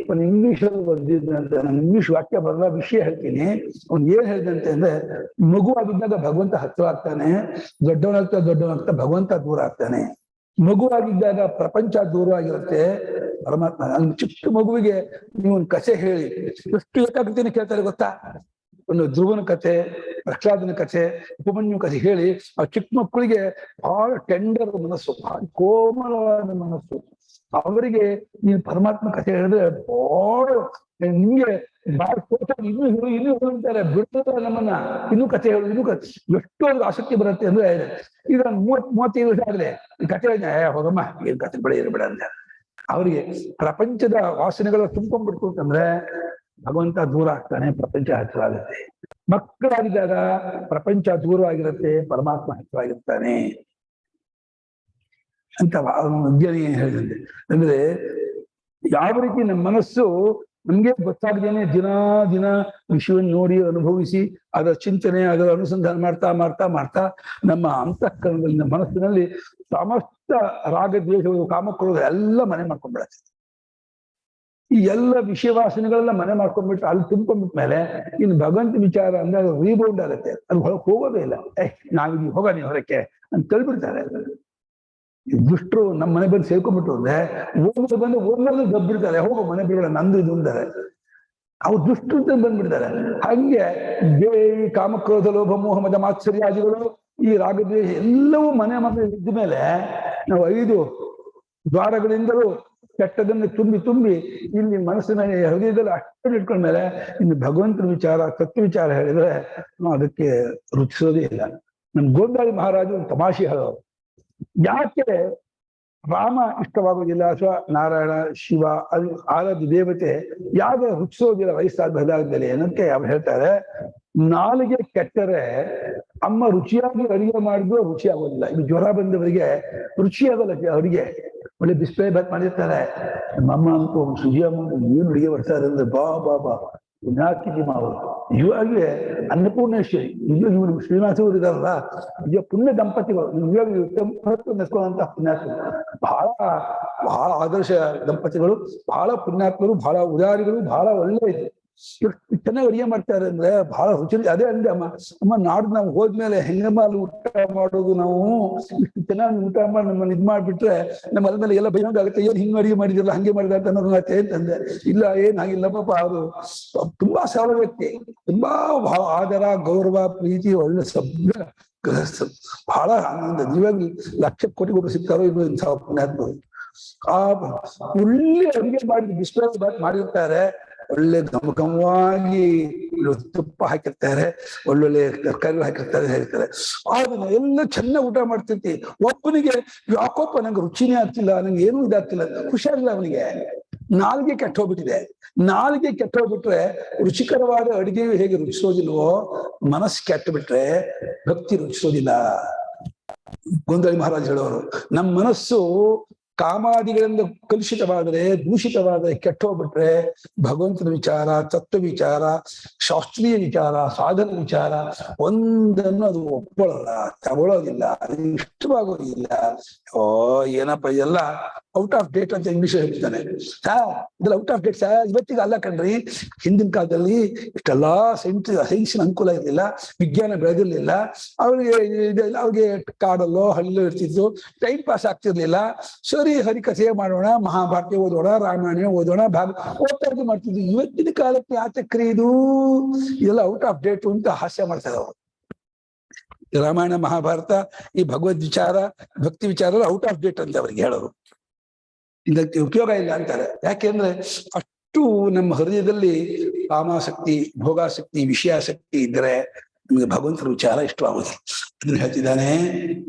ಒಂದು ಇಂಗ್ಲಿಷಲ್ಲಿ ಬಂದಿದ್ದಂತ, ನಾನು ಇಂಗ್ಲಿಷ್ ವಾಕ್ಯ ಬರಲ್ಲ, ವಿಷಯ ಹೇಳ್ತೀನಿ. ಅವ್ನು ಏನ್ ಹೇಳಿದಂತೆ ಅಂದ್ರೆ, ಮಗುವಾಗಿದ್ದಾಗ ಭಗವಂತ ಹತ್ರ ಆಗ್ತಾನೆ, ದೊಡ್ಡವನಾಗ್ತಾ ಭಗವಂತ ದೂರ ಆಗ್ತಾನೆ. ಮಗುವಾಗಿದ್ದಾಗ ಪ್ರಪಂಚ ದೂರ ಆಗಿರುತ್ತೆ, ಪರಮಾತ್ಮ. ಚಿಕ್ಕ ಮಗುವಿಗೆ ನೀವು ಒಂದು ಕಥೆ ಹೇಳಿ ಎಷ್ಟು ಏಕಾಗ್ರತೆಯನ್ನು ಕೇಳ್ತಾರೆ ಗೊತ್ತಾ? ಒಂದು ಧ್ರುವನ ಕಥೆ, ಪ್ರಹ್ಲಾದನ ಕಥೆ, ಉಪಮನ್ಯು ಕಥೆ ಹೇಳಿ ಆ ಚಿಕ್ಕ ಮಕ್ಕಳಿಗೆ ಬಹಳ ಟೆಂಡರ್ ಮನಸ್ಸು, ಬಹಳ ಕೋಮಲವಾದ ಮನಸ್ಸು. ಅವರಿಗೆ ನೀನು ಪರಮಾತ್ಮ ಕಥೆ ಹೇಳಿದ್ರೆ ಬಹಳ ನಿಮ್ಗೆ ಬಾಳ ಇನ್ನೂ ಹೇಳ್ತಾರೆ, ಬಿಡ್ತಾರೆ ನಮ್ಮನ್ನ, ಇನ್ನೂ ಕಥೆ ಹೇಳು, ಇನ್ನೂ ಕಥೆ, ಎಷ್ಟು ಅವ್ರಿಗೆ ಆಸಕ್ತಿ ಬರುತ್ತೆ ಅಂದ್ರೆ. ಈಗ 35 ವರ್ಷ ಆಗ್ಲೆ ಈ ಕಥೆ ಹೋಗಮ್ಮ, ಏನ್ ಕಥೆ ಬೇಡ ಇರಬೇಡ ಅಂತ. ಅವ್ರಿಗೆ ಪ್ರಪಂಚದ ವಾಸನೆಗಳು ತುಂಬ್ಕೊಂಡ್ಬಿಡ್ತು ಅಂತಂದ್ರೆ ಭಗವಂತ ದೂರ ಆಗ್ತಾನೆ, ಪ್ರಪಂಚ ಹತ್ತಿರ ಆಗುತ್ತೆ. ಮಕ್ಕಳಾಗಿದ್ದಾಗ ಪ್ರಪಂಚ ದೂರವಾಗಿರುತ್ತೆ, ಪರಮಾತ್ಮ ಹತ್ತಿರವಾಗಿರ್ತಾನೆ ಅಂತ ವಿಜ್ಞಾನಿ ಹೇಳಿದಂತೆ. ಅಂದ್ರೆ ಯಾವ ರೀತಿ ನಮ್ಮ ಮನಸ್ಸು ನಮ್ಗೆ ಗೊತ್ತಾಗದೇನೆ ದಿನ ವಿಷಯವನ್ನು ನೋಡಿ ಅನುಭವಿಸಿ ಅದರ ಚಿಂತನೆ, ಅದರ ಅನುಸಂಧಾನ ಮಾಡ್ತಾ ಮಾಡ್ತಾ ಮಾಡ್ತಾ ನಮ್ಮ ಅಂತಃಕರಣದಲ್ಲಿ, ನಮ್ಮ ಮನಸ್ಸಿನಲ್ಲಿ ಸಮಸ್ತ ರಾಗ, ದ್ವೇಷಗಳು, ಕಾಮಕ್ರೋಧ ಎಲ್ಲ ಮನೆ ಮಾಡ್ಕೊಂಡ್ಬಿಡತ್ತೆ. ಈ ಎಲ್ಲ ವಿಷಯ ವಾಸನೆಗಳೆಲ್ಲ ಮನೆ ಮಾಡ್ಕೊಂಡ್ಬಿಟ್ಟು ಅಲ್ಲಿ ತುಂಬ್ಕೊಂಡ್ಬಿಟ್ಮೇಲೆ ಇನ್ನು ಭಗವಂತ ವಿಚಾರ ಅಂದ್ರೆ ಅದು ರೀಬೌಂಡ್ ಆಗುತ್ತೆ, ಅದು ಹೊರಗೆ ಹೋಗೋದೇ ಇಲ್ಲ. ನಾವಿಗೆ ಹೋಗ ನೀವು ಹೊರಕ್ಕೆ ಅಂತ ತಳ್ಬಿಡ್ತಾರೆ. ದುಷ್ಟರು ನಮ್ಮ ಮನೆ ಬಂದು ಸೇರ್ಕೊಂಡ್ಬಿಟ್ಟು ಅಂದ್ರೆ ಓದ್ನಲ್ಲಿ ದಬ್ಬಿಡ್ತಾರೆ, ಹೋಗೋ ಮನೆ ಬಿಡಬೇಡ ನಂದು ಇದು ಅಂತಾರೆ. ಅವ್ರು ದುಷ್ಟರು ಅಂತ ಬಂದ್ಬಿಡ್ತಾರೆ. ಹಂಗೆ ಈ ಕಾಮಕ್ರೋಧ, ಲೋಭ, ಮೋಹ, ಮದ, ಮಾತ್ಸರ್ಯಾದಿಗಳು, ಈ ರಾಗದ್ವೇಷ ಎಲ್ಲವೂ ಮನೆ ಮಕ್ಕಳು ಇದ್ದ ಮೇಲೆ ನಾವು 5 ದ್ವಾರಗಳಿಂದಲೂ ಕೆಟ್ಟದನ್ನು ತುಂಬಿ ಇಲ್ಲಿ ಮನಸ್ಸಿನ ಹೃದಯದಲ್ಲಿ ಅಷ್ಟು ಇಟ್ಕೊಂಡ್ಮೇಲೆ ಇನ್ನು ಭಗವಂತನ ವಿಚಾರ, ತತ್ವ ವಿಚಾರ ಹೇಳಿದ್ರೆ ನಾವು ಅದಕ್ಕೆ ರುಚಿಸೋದೇ ಇಲ್ಲ. ನಮ್ ಗೋಂದಾಳಿ ಮಹಾರಾಜು ಒಂದು ತಮಾಷೆ ಹೇಳೋರು, ಯಾಕೆ ರಾಮ ಇಷ್ಟವಾಗೋದಿಲ್ಲ ಅಥವಾ ನಾರಾಯಣ, ಶಿವ, ಅದು ಆರಾಧ್ಯ ದೇವತೆ ಯಾಕೆ ರುಚಿಸೋದಿಲ್ಲ ವಯಸ್ಸಾದ ಬದಲಾಗದಲ್ಲಿ ಅನ್ನೋದಕ್ಕೆ ಅವ್ರು ಹೇಳ್ತಾರೆ, ನಾಲಿಗೆ ಕೆಟ್ಟರೆ ಅಮ್ಮ ರುಚಿಯಾಗಿ ಅಡಿಗೆ ಮಾಡಿದ್ರು ರುಚಿ ಆಗೋದಿಲ್ಲ. ಇದು ಜ್ವರ ಬಂದವರಿಗೆ ರುಚಿ ಆಗೋಲ್ಲ ಅಡಿಗೆ. ಒಳ್ಳೆ ಬಿಸ್ಬೇಳೆ ಬಾತ್ ಮಾಡಿರ್ತಾರೆ, ನಮ್ಮ ಅಮ್ಮ ಅಂತೂ ಸುಜಿ ಅಮ್ಮ ಏನು ಅಡಿಗೆ ಬರ್ತಾರೆ ಅಂದ್ರೆ ಬಾ ಪುಣ್ಯಾಕಿತಿ ಮಾವರು. ನಿಜವಾಗ್ಲೇ ಅನ್ನಪೂರ್ಣೇಶ್ವರಿ, ಇವರು ಶ್ರೀನಿವಾಸವರು ಇದಾರಲ್ಲ, ನಿಜ ಪುಣ್ಯ ದಂಪತಿಗಳು, ನಿಜವಾಗಿ ನೆಸ್ಕೊಳ್ಳುವಂತಹ ಪುಣ್ಯಾತ್ಮರು, ಬಹಳ ಆದರ್ಶ ದಂಪತಿಗಳು, ಬಹಳ ಪುಣ್ಯಾತ್ಮರು, ಬಹಳ ಉದಾರಿಗಳು, ಬಹಳ ಒಳ್ಳೆ ಇದು. ಎಷ್ಟು ಚೆನ್ನಾಗಿ ಅಡಿಗೆ ಮಾಡ್ತಾರೆ ಅಂದ್ರೆ ಬಹಳ ರುಚಿ. ಅದೇ ಅಂದೆ ಅಮ್ಮ ನಾಡು ನಾವು ಹೋದ್ಮೇಲೆ ಹೆಂಗಮ್ಮ ಅಲ್ಲಿ ಊಟ ಮಾಡೋದು, ನಾವು ಇಷ್ಟು ಚೆನ್ನಾಗಿ ಊಟ ಮಾಡಿ ನಮ್ಮನ್ನ ಇದ್ ಮಾಡ್ಬಿಟ್ರೆ ನಮ್ಮ ಅದ್ಮೇಲೆ ಎಲ್ಲ ಬೈಯೋಂಗ ಆಗುತ್ತೆ, ಏನ್ ಹಿಂಗ್ ಅಡಿಗೆ ಮಾಡಿದಿರಲ್ಲ, ಹಂಗೆ ಮಾಡಿದ ಅಂತ ಅನ್ನೋದಾಗತ್ತೆ ಅಂತಂದೆ. ಇಲ್ಲ, ಏನ್ ಹಾಗಿಲ್ಲ ಪಾಪ, ಅವರು ತುಂಬಾ ಸರಳ ವ್ಯಕ್ತಿ, ತುಂಬಾ ಬಹಳ ಆದರ, ಗೌರವ, ಪ್ರೀತಿ, ಒಳ್ಳೆ ಸಭ್ಯ ಗೃಹಸ್ಥ, ಬಹಳ ಆನಂದ. ನೀವಾಗಿ 1,00,000 ಕೋಟಿ ಕೊಟ್ಟು ಸಿಗ್ತಾರೋ ಇನ್ನು ಇಂಥ ಪುಣ್ಯಾತ್ಮರು. ಆ ಒಳ್ಳೆ ಅಡಿಗೆ ಮಾಡಿ ಬಿಸ್ಬೇಳೆ ಬಾತ್ ಮಾಡಿರ್ತಾರೆ, ಒಳ್ಳೆ ಘಮಘಮವಾಗಿ ತುಪ್ಪ ಹಾಕಿರ್ತಾರೆ, ಒಳ್ಳೊಳ್ಳೆ ತರಕಾರಿ ಹಾಕಿರ್ತಾರೆ, ಹೇಳ್ತಾರೆ. ಅದನ್ನ ಎಲ್ಲ ಚೆನ್ನಾಗಿ ಊಟ ಮಾಡ್ತಿರ್ತಿ. ಒಬ್ಬನಿಗೆ ಯಾಕೋಪ್ಪ ನಂಗೆ ರುಚಿನೇ ಆಗ್ತಿಲ್ಲ, ನಂಗೆ ಏನೂ ಇದಾಗ್ತಿಲ್ಲ, ಹುಷಾರಿಲ್ಲ ಅವನಿಗೆ, ನಾಲ್ಗೆ ಕೆಟ್ಟೋಗ್ಬಿಟ್ಟಿದೆ. ನಾಲ್ಗೆ ಕೆಟ್ಟೋಗ್ಬಿಟ್ರೆ ರುಚಿಕರವಾದ ಅಡಿಗೆಯು ಹೇಗೆ ರುಚಿಸೋದಿಲ್ವೋ, ಮನಸ್ಸು ಕೆಟ್ಟು ಬಿಟ್ರೆ ಭಕ್ತಿ ರುಚಿಸೋದಿಲ್ಲ. ಗೋಂದಾಳಿ ಮಹಾರಾಜ್ ಹೇಳೋರು, ನಮ್ಮ ಮನಸ್ಸು ಕಾಮಾದಿಗಳಿಂದ ಕಲುಷಿತವಾದರೆ, ದೂಷಿತವಾದರೆ, ಕೆಟ್ಟೋಗ್ಬಿಟ್ರೆ ಭಗವಂತನ ವಿಚಾರ, ತತ್ವ ವಿಚಾರ, ಶಾಸ್ತ್ರೀಯ ವಿಚಾರ, ಸಾಧನ ವಿಚಾರ ಒಂದನ್ನು ಅದು ಒಪ್ಕೊಳ್ಳಲ್ಲ, ತಗೊಳ್ಳೋದಿಲ್ಲ, ಅದು ಇಷ್ಟವಾಗೋದಿಲ್ಲ. ಏನಪ್ಪ ಇದೆಲ್ಲ ಔಟ್ ಆಫ್ ಡೇಟ್ ಅಂತ ಇಂಗ್ಲಿಷ್ ಹೇಳ್ತಾನೆ. ಇದೆಲ್ಲ ಔಟ್ ಆಫ್ ಡೇಟ್ ಇವತ್ತಿಗೆ ಅಲ್ಲ ಕಣ್ರಿ. ಹಿಂದಿನ ಕಾಲದಲ್ಲಿ ಇಷ್ಟೆಲ್ಲಾ ಸೈನ್ಸಿನ ಅನುಕೂಲ ಇರಲಿಲ್ಲ, ವಿಜ್ಞಾನ ಬೆಳೆದಿರ್ಲಿಲ್ಲ, ಅವ್ರಿಗೆ ಕಾಡಲ್ಲೋ ಹಳ್ಳಿಲೋ ಇರ್ತಿದ್ರು, ಟೈಮ್ ಪಾಸ್ ಆಗ್ತಿರ್ಲಿಲ್ಲ. ಸರಿ ಹರಿಕಥೆ ಮಾಡೋಣ, ಮಹಾಭಾರತ ಓದೋಣ, ರಾಮಾಯಣ ಓದೋಣ, ಓದ್ತಾ ಮಾಡ್ತಿದ್ವಿ. ಇವತ್ತಿನ ಕಾಲಕ್ಕೆ ಯಾತಕ್ರಿ ಇದು? ಇದೆಲ್ಲ ಔಟ್ ಆಫ್ ಡೇಟ್ ಅಂತ ಹಾಸ್ಯ ಮಾಡ್ತಾರೆ ಅವರು. ರಾಮಾಯಣ ಮಹಾಭಾರತ ಈ ಭಗವದ್ ವಿಚಾರ, ಭಕ್ತಿ ವಿಚಾರ ಎಲ್ಲ ಔಟ್ ಆಫ್ ಡೇಟ್ ಅಂತ ಅವ್ರಿಗೆ ಹೇಳೋರು. ಇದಕ್ಕೆ ಉಪಯೋಗ ಇಲ್ಲ ಅಂತಾರೆ. ಯಾಕೆಂದ್ರೆ ಅಷ್ಟು ನಮ್ಮ ಹೃದಯದಲ್ಲಿ ಕಾಮಾಸಕ್ತಿ, ಭೋಗಾಸಕ್ತಿ, ವಿಷಯಾಸಕ್ತಿ ಇದ್ರೆ ನಿಮಗೆ ಭಗವಂತನ ವಿಚಾರ ಇಷ್ಟವಾಗುದಿಲ್ಲ. ಅದನ್ನು ಹೇಳ್ತಿದ್ದಾನೆ,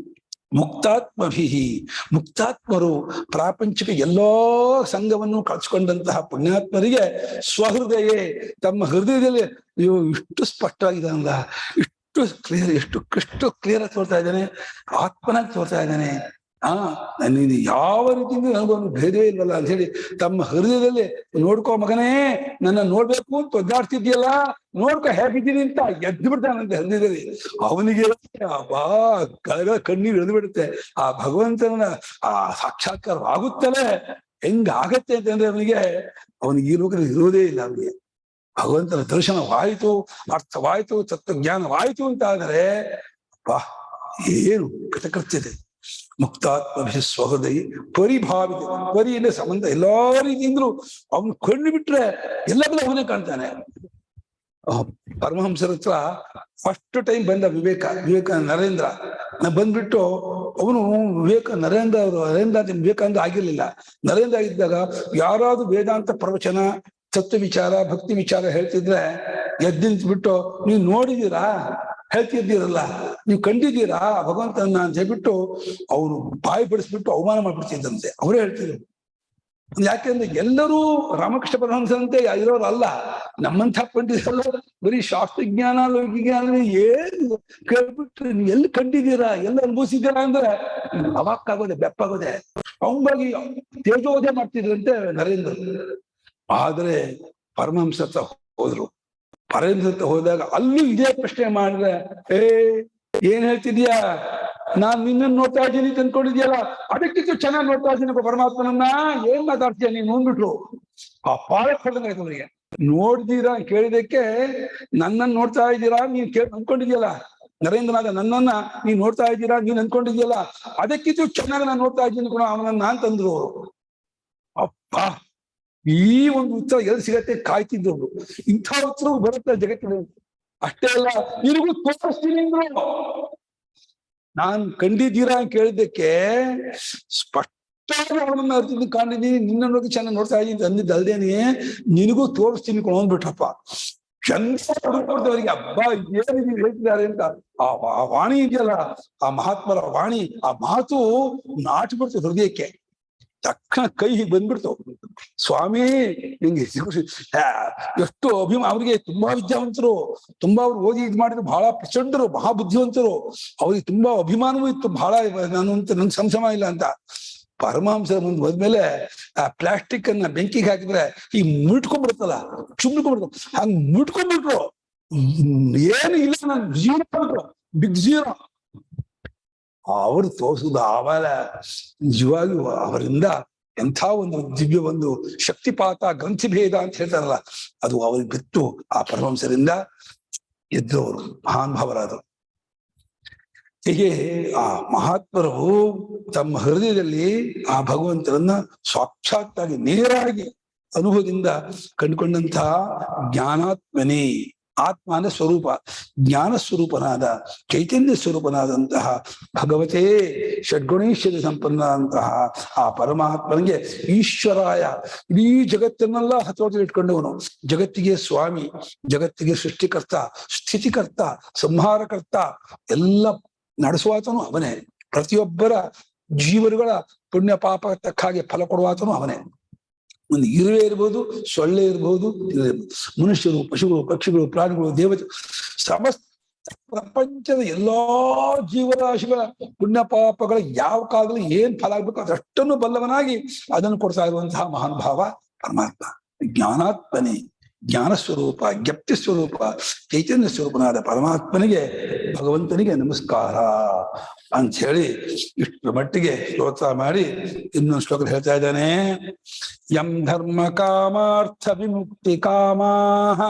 ಮುಕ್ತಾತ್ಮಭಿಹಿ, ಮುಕ್ತಾತ್ಮರು ಪ್ರಾಪಂಚಿಕ ಎಲ್ಲೋ ಸಂಘವನ್ನು ಕಳ್ಸ್ಕೊಂಡಂತಹ ಪುಣ್ಯಾತ್ಮರಿಗೆ ಸ್ವಹೃದಯೇ, ತಮ್ಮ ಹೃದಯದಲ್ಲಿ ಇಷ್ಟು ಸ್ಪಷ್ಟವಾಗಿದ್ದಾನಲ್ಲ, ಇಷ್ಟು ಕ್ಲಿಯರ್, ಎಷ್ಟು ಕ್ಲಿಯರ್ ಆಗಿ ತೋರ್ತಾ ಇದ್ದಾನೆ, ಆತ್ಮನಾಗಿ ತೋರ್ತಾ ಇದ್ದಾನೆ. ನನ್ನಿಂದ ಯಾವ ರೀತಿಯಿಂದ ನನಗೊಂದು ಭೇದವೇ ಇಲ್ವಲ್ಲ ಅಂತ ಹೇಳಿ ತಮ್ಮ ಹೃದಯದಲ್ಲಿ ನೋಡ್ಕೋ ಮಗನೇ, ನನ್ನ ನೋಡ್ಬೇಕು ಅಂತ ಒದ್ದಾಡ್ತಿದ್ಯಲ್ಲ, ನೋಡ್ಕೊ ಹೇಗಿದ್ದೀನಿ ಅಂತ ಎದ್ದು ಬಿಡ್ತಾನಂತೆ ಹೃದಯದಲ್ಲಿ. ಅವನಿಗೆ ಕಣ್ಣೀರು ಎಳೆದು ಬಿಡುತ್ತೆ. ಆ ಭಗವಂತನ ಆ ಸಾಕ್ಷಾತ್ಕಾರ ಆಗುತ್ತಲೇ ಹೆಂಗಾಗತ್ತೆ ಅಂತಂದ್ರೆ ಅವನಿಗೆ ಈ ಲೋಕದಲ್ಲಿ ಇರೋದೇ ಇಲ್ಲ. ಅವನಿಗೆ ಭಗವಂತನ ದರ್ಶನವಾಯಿತು, ಅರ್ಥವಾಯಿತು, ತತ್ವಜ್ಞಾನವಾಯಿತು ಅಂತ ಆದರೆ ಏನು ಕೃತಕೃತ್ಯತೆ. ಮುಕ್ತಾತ್ಮ ಸ್ವಹೃದಯ ಪರಿಭಾವಿತ, ಪರಿಯಿಂದ ಸಂಬಂಧ ಎಲ್ಲಾ ರೀತಿಯಿಂದಲೂ ಅವನು ಕಂಡು ಬಿಟ್ರೆ ಎಲ್ಲದೂ ಅವನೇ ಕಾಣ್ತಾನೆ. ಪರಮಹಂಸರ ಹತ್ರ ಫಸ್ಟ್ ಟೈಮ್ ಬಂದ ವಿವೇಕ ನರೇಂದ್ರ ಬಂದ್ಬಿಟ್ಟು, ಅವನು ನರೇಂದ್ರ ವಿವೇಕಾನಂದ ಆಗಿರ್ಲಿಲ್ಲ. ನರೇಂದ್ರ ಆಗಿದ್ದಾಗ ಯಾರಾದ್ರೂ ವೇದಾಂತ ಪ್ರವಚನ, ತತ್ವ ವಿಚಾರ, ಭಕ್ತಿ ವಿಚಾರ ಹೇಳ್ತಿದ್ರೆ ಎದ್ದಿಂತ್ಬಿಟ್ಟು, ನೀವು ನೋಡಿದೀರಾ, ಹೇಳ್ತಿದ್ದೀರಲ್ಲ, ನೀವು ಕಂಡಿದ್ದೀರಾ ಭಗವಂತನ ಅಂತ ಹೇಳ್ಬಿಟ್ಟು ಅವನು ಬಾಯಿ ಬಿಡಿಸ್ಬಿಟ್ಟು ಅವಮಾನ ಮಾಡ್ಬಿಡ್ತಿದ್ದಂತೆ. ಅವರೇ ಹೇಳ್ತಿದ್ರು. ಯಾಕೆಂದ್ರೆ ಎಲ್ಲರೂ ರಾಮಕೃಷ್ಣ ಪರಮಹಂಸರಂತೆ ಇರೋರು ಅಲ್ಲ. ನಮ್ಮಂಥ ಪಂಡಿತರೆಲ್ಲ ಬರೀ ಶಾಸ್ತ್ರಜ್ಞಾನ, ಲೌಕಿಜ್ಞಾನ ಏನು ಕೇಳ್ಬಿಟ್ರೆ ನೀವು ಎಲ್ಲಿ ಕಂಡಿದ್ದೀರಾ, ಎಲ್ಲ ಅನುಭವಿಸಿದ್ದೀರಾ ಅಂದ್ರೆ ಅವಾಕ್ಕಾಗೋದೆ, ಬೆಪ್ಪಾಗೋದೆ. ಅವಂಗಾಗಿ ತೇಜೋದೆ ಮಾಡ್ತಿದ್ರಂತೆ ನರೇಂದ್ರ. ಆದ್ರೆ ಪರಮಹಂಸ ಹತ್ರ ಹೋದ್ರು. ಪರಮಹಂಸ ಹತ್ರ ಹೋದಾಗ ಅಲ್ಲೂ ಇದೇ ಪ್ರಶ್ನೆ ಮಾಡಿದ್ರೆ, ಏನ್ ಹೇಳ್ತಿದ್ಯಾ, ನಾನ್ ನಿನ್ನನ್ನು ನೋಡ್ತಾ ಇದ್ದೀನಿ ತಂದ್ಕೊಂಡಿದ್ಯಲ್ಲ, ಅದಕ್ಕಿಂತ ಚೆನ್ನಾಗಿ ನೋಡ್ತಾ ಇದ್ದೀನಿ ಪರಮಾತ್ಮನನ್ನ, ಏನ್ ಮಾತಾಡ್ತೀಯ ನೀನ್ ನೋಡ್ಬಿಟ್ರು. ಆ ಪಾಳ ಹೊಡೆದಂಗಾಯ್ತು ಅವರಿಗೆ. ನೋಡ್ದೀರಾ ಕೇಳಿದಕ್ಕೆ, ನನ್ನನ್ನು ನೋಡ್ತಾ ಇದ್ದೀರಾ ನೀನ್ ಅಂದ್ಕೊಂಡಿದ್ಯಲ್ಲ, ನರೇಂದ್ರನಾಥ ನನ್ನನ್ನ ನೀನ್ ನೋಡ್ತಾ ಇದ್ದೀರಾ, ನೀನ್ ಅಂದ್ಕೊಂಡಿದ್ಯಲ್ಲ, ಅದಕ್ಕಿಂತ ಚೆನ್ನಾಗಿ ನಾನು ನೋಡ್ತಾ ಇದ್ದೀನಿ ಕೂಡ ಅವನನ್ನ ಅಂತಂದ್ರು ಅವರು. ಅಪ್ಪ, ಈ ಒಂದು ಉತ್ತರ ಎಲ್ಲಿ ಸಿಗತ್ತೆ ಕಾಯ್ತಿದ್ರು. ಇಂಥ ಉತ್ತರ ಬರುತ್ತೆ ಜಗತ್ತಿನ. ಅಷ್ಟೇ ಅಲ್ಲ, ನಿನಗೂ ತೋರಿಸ್ತೀನಿ ಅಂದ್ರು. ನಾನ್ ಕಂಡಿದ್ದೀರಾ ಅಂತ ಕೇಳಿದ್ದಕ್ಕೆ ಸ್ಪಷ್ಟವಾಗಿ ಅವನನ್ನ ಅರ್ಥ ಕಂಡಿದ್ದೀನಿ, ನಿನ್ನ ನೋಡಿ ಚೆನ್ನಾಗಿ ನೋಡ್ತಾ ಇದ್ದೀನಿ ಅಂದಿದ್ದು ಅಲ್ದೇನೆ, ನಿನಗೂ ತೋರಿಸ್ತೀನಿ ಕೊಂಡ್ಬಿಟ್ರಪ್ಪ. ಅವರಿಗೆ ಹಬ್ಬ ಏನು ನೀವು ಹೇಳ್ತಿದ್ದಾರೆ ಅಂತ ಆ ವಾಣಿ ಇದೆಯಲ್ಲ, ಆ ಮಹಾತ್ಮರ ವಾಣಿ, ಆ ಮಾತು ನಾಟ್ಬಿಡ್ತು ಹೃದಯಕ್ಕೆ. ತಕ್ಷಣ ಕೈ ಹೀಗೆ ಬಂದ್ಬಿಡ್ತು. ಸ್ವಾಮಿ ನಿಂಗೆ ಎಷ್ಟು ಅವ್ರಿಗೆ ತುಂಬಾ ವಿದ್ಯಾವಂತರು, ತುಂಬಾ ಅವ್ರು ಓದಿ ಇದ್ ಮಾಡಿದ್ರು, ಬಹಳ ಪ್ರಚಂಡರು, ಮಹಾಬುದ್ಧಿವಂತರು, ಅವ್ರಿಗೆ ತುಂಬಾ ಅಭಿಮಾನವೂ ಇತ್ತು, ಬಹಳ ನಾನು ಅಂತ ನಂಗೆ ಸಂಶಯ ಇಲ್ಲ ಅಂತ. ಪರಮಹಂಸರ ಮುಂದೆ ಹೋದ್ಮೇಲೆ ಆ ಪ್ಲಾಸ್ಟಿಕ್ ಅನ್ನ ಬೆಂಕಿಗೆ ಹಾಕಿದ್ರೆ ಈ ಮುಟ್ಕೊಂಡ್ಬಿಡ್ತಲ್ಲ, ಚುಮ್ಕೊಂಡ್ಬಿಡ್ತು, ಹಂಗ್ ಮುಟ್ಕೊಂಡ್ಬಿಟ್ರು. ಏನು ಇಲ್ಲ, ನನ್ ಜೀರೋ, ಬಿಗ್ ಜೀರೋ. ಅವರು ತೋರಿಸುದು ಆಮೇಲೆ ನಿಜವಾಗಿ ಅವರಿಂದ ಎಂಥ ಒಂದು ದಿವ್ಯ ಒಂದು ಶಕ್ತಿಪಾತ, ಗ್ರಂಥಿಭೇದ ಅಂತ ಹೇಳ್ತಾರಲ್ಲ, ಅದು ಅವ್ರಿಗೆ ಬಿತ್ತು. ಆ ಪರಮಹಂಸರಿಂದ ಎದ್ದವರು ಮಹಾನುಭಾವರಾದರು. ಹೀಗೆ ಆ ಮಹಾತ್ಮರು ತಮ್ಮ ಹೃದಯದಲ್ಲಿ ಆ ಭಗವಂತರನ್ನ ಸಾಕ್ಷಾತ್ತಾಗಿ ನೇರಾಗಿ ಅನುಭವದಿಂದ ಕಂಡುಕೊಂಡಂತಹ ಜ್ಞಾನಾತ್ಮನೇ, ಆತ್ಮನ ಸ್ವರೂಪ, ಜ್ಞಾನ ಸ್ವರೂಪನಾದ, ಚೈತನ್ಯ ಸ್ವರೂಪನಾದಂತಹ ಭಗವತೇ ಷಡ್ಗುಣೇಶ್ವರ ಸಂಪನ್ನಂತಹ ಆ ಪರಮಾತ್ಮನಿಗೆ ಈಶ್ವರಾಯ, ಇಡೀ ಜಗತ್ತನ್ನೆಲ್ಲ ಹತೋಟಿಯಲ್ಲಿ ಇಟ್ಕೊಂಡವನು, ಜಗತ್ತಿಗೆ ಸ್ವಾಮಿ, ಜಗತ್ತಿಗೆ ಸೃಷ್ಟಿಕರ್ತ, ಸ್ಥಿತಿಕರ್ತ, ಸಂಹಾರಕರ್ತ, ಎಲ್ಲ ನಡೆಸುವಾತನು ಅವನೇ. ಪ್ರತಿಯೊಬ್ಬರ ಜೀವರುಗಳ ಪುಣ್ಯ ಪಾಪ ತಕ್ಕಾಗೆ ಫಲ ಕೊಡುವಾತನು ಅವನೇ. ಒಂದು ಇರುವೆ ಇರ್ಬೋದು, ಸೊಳ್ಳೆ ಇರ್ಬೋದು, ಮನುಷ್ಯರು, ಪಶುಗಳು, ಪಕ್ಷಿಗಳು, ಪ್ರಾಣಿಗಳು, ದೇವತೆ, ಸಮಸ್ತ ಪ್ರಪಂಚದ ಎಲ್ಲಾ ಜೀವರಾಶಿಗಳ ಪುಣ್ಯ ಪಾಪಗಳ ಯಾವ ಕಾಲದಲ್ಲಿ ಏನ್ ಫಲ ಆಗ್ಬೇಕು ಅದಷ್ಟನ್ನು ಬಲ್ಲವನಾಗಿ ಅದನ್ನು ಕೊಡ್ತಾ ಇರುವಂತಹ ಮಹಾನುಭಾವ ಪರಮಾತ್ಮ. ಜ್ಞಾನಾತ್ಮನೇ, ಜ್ಞಾನ ಸ್ವರೂಪ, ಜ್ಞಪ್ತಿ ಸ್ವರೂಪ, ಚೈತನ್ಯ ಸ್ವರೂಪನಾದ ಪರಮಾತ್ಮನಿಗೆ, ಭಗವಂತನಿಗೆ ನಮಸ್ಕಾರ ಅಂತ ಹೇಳಿ ಇಷ್ಟು ಮಟ್ಟಿಗೆ ಸ್ತೋತ್ರ ಮಾಡಿ ಇನ್ನೊಂದು ಶ್ಲೋಕ ಹೇಳ್ತಾ ಇದ್ದಾನೆ. ಯಂ ಧರ್ಮ ಕಾಮಾರ್ಥ ವಿಮುಕ್ತಿ ಕಾಮಾಹ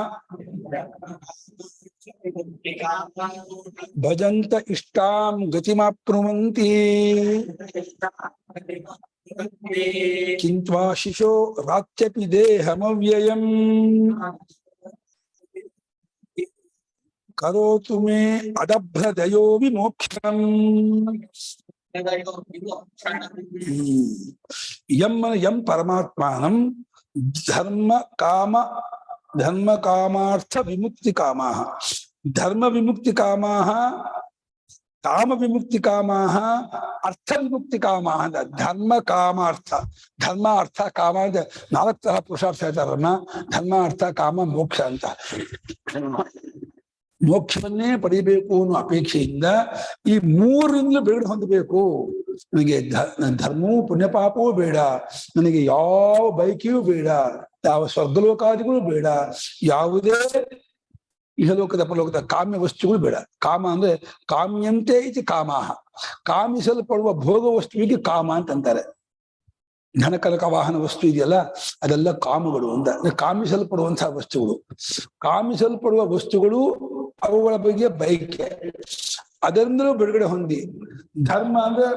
ಭಜಂತ ಇಷ್ಟಾಂ ಗತಿಮಾಪ್ನುವಂತಿ ಕಿಂತ್ವಾ ಶಿಶೋ ರಾತ್ಯಪಿ ದೇಹಮವ್ಯಯಂ ಕರೋತು ಮೇ ಅದಭ್ರದಯೋ ವಿಮೋಕ್ಷಣಂ. ಯಂ ಪರಮಾತ್ಮಾನಂ ಧರ್ಮ ಕಾಮಾರ್ಥ ವಿಮುಕ್ತಿ ಕಾಮಾಹ, ಧರ್ಮ ವಿಮುಕ್ತಿ ಕಾಮಾಹ, ಕಾಮ ವಿಮುಕ್ತಿ ಕಾಮಾಹ, ಅರ್ಥ ವಿಮುಕ್ತಿ ಕಾಮಾಹ. ಧರ್ಮ ಕಾಮಾರ್ಥ, ಧರ್ಮ ಅರ್ಥ ಕಾಮ ಅಂತ 4 ತರಹ ಪುರುಷಾರ್ಥ ಹೇಳ್ತಾರನ್ನ. ಧರ್ಮ ಅರ್ಥ ಕಾಮ ಮೋಕ್ಷ ಅಂತ. ಮೋಕ್ಷವನ್ನೇ ಪಡಿಬೇಕು ಅನ್ನೋ ಅಪೇಕ್ಷೆಯಿಂದ ಈ 3ರಿಂದಲೂ ಬಿಡುಗಡೆ ಹೊಂದಬೇಕು. ನನಗೆ ಧರ್ಮವೂ ಪುಣ್ಯ ಪಾಪವೂ ಬೇಡ, ನನಗೆ ಯಾವ ಬೈಕಿಯೂ ಬೇಡ, ಯಾವ ಸ್ವರ್ಗಲೋಕಾದಿಗಳು ಬೇಡ, ಯಾವುದೇ ಇಹಲೋಕದ ಪರಲೋಕದ ಕಾಮ್ಯ ವಸ್ತುಗಳು ಬೇಡ. ಕಾಮ ಅಂದ್ರೆ ಕಾಮ್ಯಂತೆ ಇತಿ ಕಾಮಾಹ, ಕಾಮಿಸಲ್ಪಡುವ ಭೋಗ ವಸ್ತುವಿಗೆ ಕಾಮ ಅಂತಂತಾರೆ. ಧನಕನಕ ವಾಹನ ವಸ್ತು ಇದೆಯಲ್ಲ, ಅದೆಲ್ಲ ಕಾಮಗಳು ಅಂತ. ಕಾಮಿಸಲ್ಪಡುವಂತಹ ವಸ್ತುಗಳು, ಕಾಮಿಸಲ್ಪಡುವ ವಸ್ತುಗಳು ಅವುಗಳ ಬಗ್ಗೆ ಬಯಕೆ, ಅದರಿಂದಲೂ ಬಿಡುಗಡೆ ಹೊಂದಿ. ಧರ್ಮ ಅಂದ್ರೆ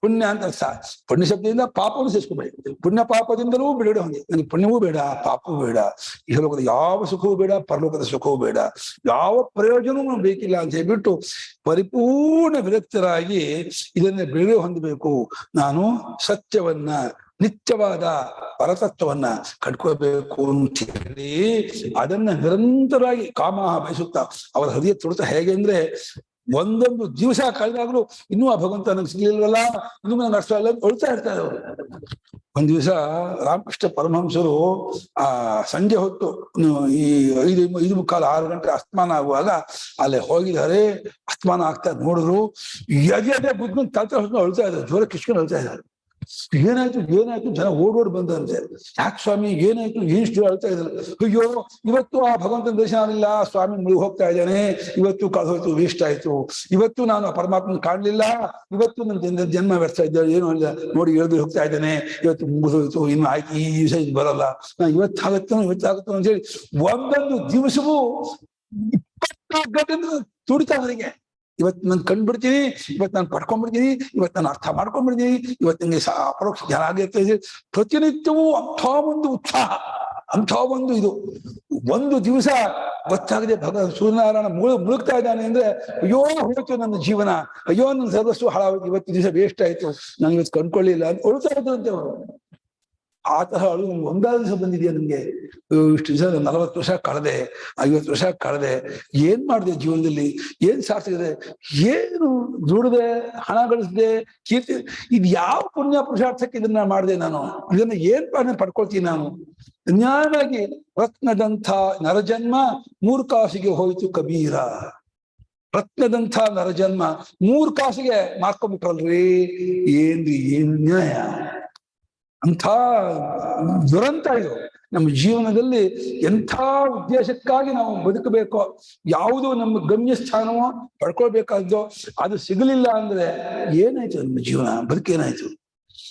ಪುಣ್ಯ ಅಂತ ಅರ್ಥ. ಪುಣ್ಯ ಶಬ್ದದಿಂದ ಪಾಪವನ್ನು ಸೇರಿಸ್ಕೋಬೇಡಿ. ಪುಣ್ಯ ಪಾಪದಿಂದಲೂ ಬಿಡುಗಡೆ ಹೊಂದಿ. ನನಗೆ ಪುಣ್ಯವೂ ಬೇಡ, ಪಾಪವೂ ಬೇಡ, ಇಹಲೋಕದ ಯಾವ ಸುಖವೂ ಬೇಡ, ಪರಲೋಕದ ಸುಖವೂ ಬೇಡ, ಯಾವ ಪ್ರಯೋಜನವೂ ಬೇಕಿಲ್ಲ ಅಂತ ಹೇಳ್ಬಿಟ್ಟು ಪರಿಪೂರ್ಣ ವಿರಕ್ತರಾಗಿ ಇದನ್ನ ಬಿಡುಗಡೆ ಹೊಂದಬೇಕು. ನಾನು ಸತ್ಯವನ್ನ, ನಿತ್ಯವಾದ ಪರತತ್ವವನ್ನ ಕಟ್ಕೋಬೇಕು ಅಂತ ಹೇಳಿ ಅದನ್ನ ನಿರಂತರವಾಗಿ ಕಾಮ ಬಯಸುತ್ತಾ ಅವರ ಹೃದಯ ತುಡಿತ ಹೇಗೆ ಅಂದ್ರೆ, ಒಂದೊಂದು ದಿವಸ ಕಳೆದಾಗ್ಲೂ ಇನ್ನೂ ಆ ಭಗವಂತ ನನಗೆ ಸಿಗ್ಲಿಲ್ವಲ್ಲ, ಇನ್ನೂ ನನಗೆ ಅರ್ಥ ಇಲ್ಲ ಅಂತ ಹೊಳ್ತಾ ಇರ್ತಾರೆ ಅವರು. ಒಂದ್ ದಿವಸ ರಾಮಕೃಷ್ಣ ಪರಮಹಂಸರು ಸಂಜೆ ಹೊತ್ತು ಈ 5:45, 6 ಗಂಟೆ ಅಸ್ತಮಾನ ಆಗುವಾಗ ಅಲ್ಲೇ ಹೋಗಿದ್ದಾರೆ. ಅಸ್ತಮಾನ ಆಗ್ತಾ ನೋಡಿದ್ರು, ಎದೆ ಬುದ್ಧ ತಲೆ ಹೊಳ್ತಾ ಇದ್ದಾರೆ, ಜೋರ ಕಿಶ್ಕೊಂಡು ಹೊಳ್ತಾ ಇದ್ದಾರೆ. ಏನಾಯ್ತು ಜನ ಓಡೋಡ್ ಬಂದಂತೆ. ಯಾಕೆ ಸ್ವಾಮಿ ಏನಾಯ್ತು, ಏನಿಷ್ಟು ಹೇಳ್ತಾ ಇದ್ರು? ಅಯ್ಯೋ ಇವತ್ತು ಆ ಭಗವಂತನ ದರ್ಶನ ಆಗಲಿಲ್ಲ, ಸ್ವಾಮಿ ಮುಳುಗಿ ಹೋಗ್ತಾ ಇದ್ದಾನೆ, ಇವತ್ತು ಕಳೆದೋಯ್ತು, ವೇಸ್ಟ್ ಆಯ್ತು, ಇವತ್ತು ನಾನು ಆ ಪರಮಾತ್ಮನ ಕಾಣಲಿಲ್ಲ, ಇವತ್ತು ನನ್ನ ಜನ್ಮ ವ್ಯರ್ಥ ಇದ್ದ, ಏನು ಇಲ್ಲ ನೋಡಿ ಎಳ್ದು ಹೋಗ್ತಾ ಇದ್ದಾನೆ, ಇವತ್ತು ಮುಗಿದೋಯ್ತು, ಇನ್ನು ಆಯ್ತು, ಈ ದಿವಸ ಇದು ಬರಲ್ಲ, ಇವತ್ತಾಗುತ್ತೋ ಅಂತ ಹೇಳಿ ಒಂದೊಂದು ದಿವಸವೂ 24 ಗಂಟೆ ತುಡಿತಾ ಅವರಿಗೆ. ಇವತ್ತು ನಾನು ಕಂಡ್ಬಿಡ್ತೀನಿ, ಇವತ್ತು ನಾನು ಪಡ್ಕೊಂಡ್ಬಿಡ್ತೀನಿ, ಇವತ್ತು ನಾನು ಅರ್ಥ ಮಾಡ್ಕೊಂಡ್ಬಿಡ್ತೀನಿ, ಇವತ್ತು ನನಗೆ ಅಪರೋಕ್ಷ ಜ್ಞಾನ ಆಗಿರ್ತದೆ. ಪ್ರತಿನಿತ್ಯವೂ ಅಂಥ ಒಂದು ಉತ್ಸಾಹ, ಅಂಥ ಒಂದು ಇದು. ಒಂದು ದಿವಸ ಗೊತ್ತಾಗದೆ ಸೂರ್ಯನಾರಾಯಣ ಮುಳುಗ್ತಾ ಇದ್ದಾನೆ ಅಂದ್ರೆ, ಅಯ್ಯೋ ಹೋಯ್ತು ನನ್ನ ಜೀವನ, ಅಯ್ಯೋ ನನ್ನ ಸರ್ವಸ್ವ ಹಾಳಾಗೋಯ್ತು, ಇವತ್ತು ದಿವಸ ವೇಸ್ಟ್ ಆಯ್ತು, ನಾನು ಇವತ್ತು ಕಂಡ್ಕೊಳ್ಳಿಲ್ಲ ಅಂತ ಹೊಳ್ತಾ ಇದ್ರಂತೆ ಅವರು. ಆ ತರಹ ಅಳು ಒಂದಾದ ದಿವಸ ಬಂದಿದೆಯಾ ನಿಮ್ಗೆ? ಇಷ್ಟು ದಿವಸ 40 ವರ್ಷ ಕಳೆದೆ, 50 ವರ್ಷ ಕಳೆದೆ, ಏನ್ ಮಾಡಿದೆ ಜೀವನದಲ್ಲಿ, ಏನ್ ಸಾರ್ಥಕ ಇದೆ, ಏನು ದುಡಿದೆ, ಹಣ ಗಳಿಸಿದೆ, ಕೀರ್ತಿ, ಇದು ಯಾವ ಪುಣ್ಯ ಪುರುಷಾರ್ಥಕ್ಕೆ ಇದನ್ನ ಮಾಡಿದೆ ನಾನು? ಇದನ್ನ ಏನ್ ಪಡ್ಕೊಳ್ತೀನಿ ನಾನು? ನ್ಯಾಯವಾಗಿ ರತ್ನದಂಥ ನರಜನ್ಮ 3 ಕಾಸಿಗೆ ಹೋಯ್ತು ಕಬೀರ. ರತ್ನದಂಥ ನರಜನ್ಮ 3 ಕಾಸಿಗೆ ಮಾರ್ಕೊಂಡ್ಬಿಟ್ರಲ್ರಿ, ಏನ್ರಿ ಏನ್ ನ್ಯಾಯ? ಅಂಥ ದುರಂತ ಇದು. ನಮ್ಮ ಜೀವನದಲ್ಲಿ ಎಂಥ ಉದ್ದೇಶಕ್ಕಾಗಿ ನಾವು ಬದುಕಬೇಕೋ, ಯಾವುದು ನಮ್ಮ ಗಮ್ಯ ಸ್ಥಾನವೋ ಪಡ್ಕೊಳ್ಬೇಕಾದ್ದೋ ಅದು ಸಿಗಲಿಲ್ಲ ಅಂದ್ರೆ ಏನಾಯ್ತು ನಮ್ಮ ಜೀವನ, ಬದುಕೇನಾಯ್ತು?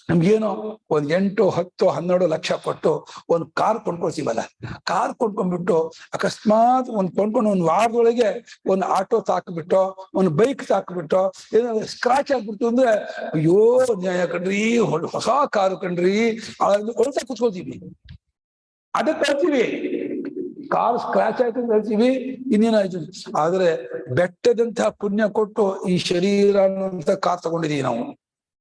ನಮ್ಗೇನೋ 1 8, 10, 12 ಲಕ್ಷ ಕೊಟ್ಟು ಒಂದು ಕಾರ್ ಕೊಂಡ್ಕೊಳ್ತೀವಲ್ಲ, ಕಾರ್ ಕೊಂಡ್ಕೊಂಡ್ಬಿಟ್ಟು ಅಕಸ್ಮಾತ್ ಕೊಂಡ್ಕೊಂಡು 1 ವಾರದೊಳಗೆ ಒಂದು ಆಟೋ ತಾಕ್ಬಿಟ್ಟು, ಒಂದು ಬೈಕ್ ತಾಕ್ಬಿಟ್ಟು, ಏನಾದ್ರು ಸ್ಕ್ರಾಚ್ ಆಗ್ಬಿಟ್ಟು ಅಂದ್ರೆ, ಅಯ್ಯೋ ನ್ಯಾಯ ಕಣ್ರಿ, ಹೊಸ ಕಾರು ಕಣ್ರಿ, ಹೊಳ್ತಾ ಕುತ್ಕೊಳ್ತೀವಿ. ಅದಕ್ಕೆ ಹೇಳ್ತೀವಿ ಕಾರ್ ಸ್ಕ್ರಾಚ್ ಆಯ್ತು ಅಂತ ಹೇಳ್ತೀವಿ, ಇನ್ನೇನಾಯ್ತು. ಆದ್ರೆ ಬೆಟ್ಟದಂತಹ ಪುಣ್ಯ ಕೊಟ್ಟು ಈ ಶರೀರ ಅನ್ನುವಂತ ಕಾರ್ ತಗೊಂಡಿದೀವಿ ನಾವು.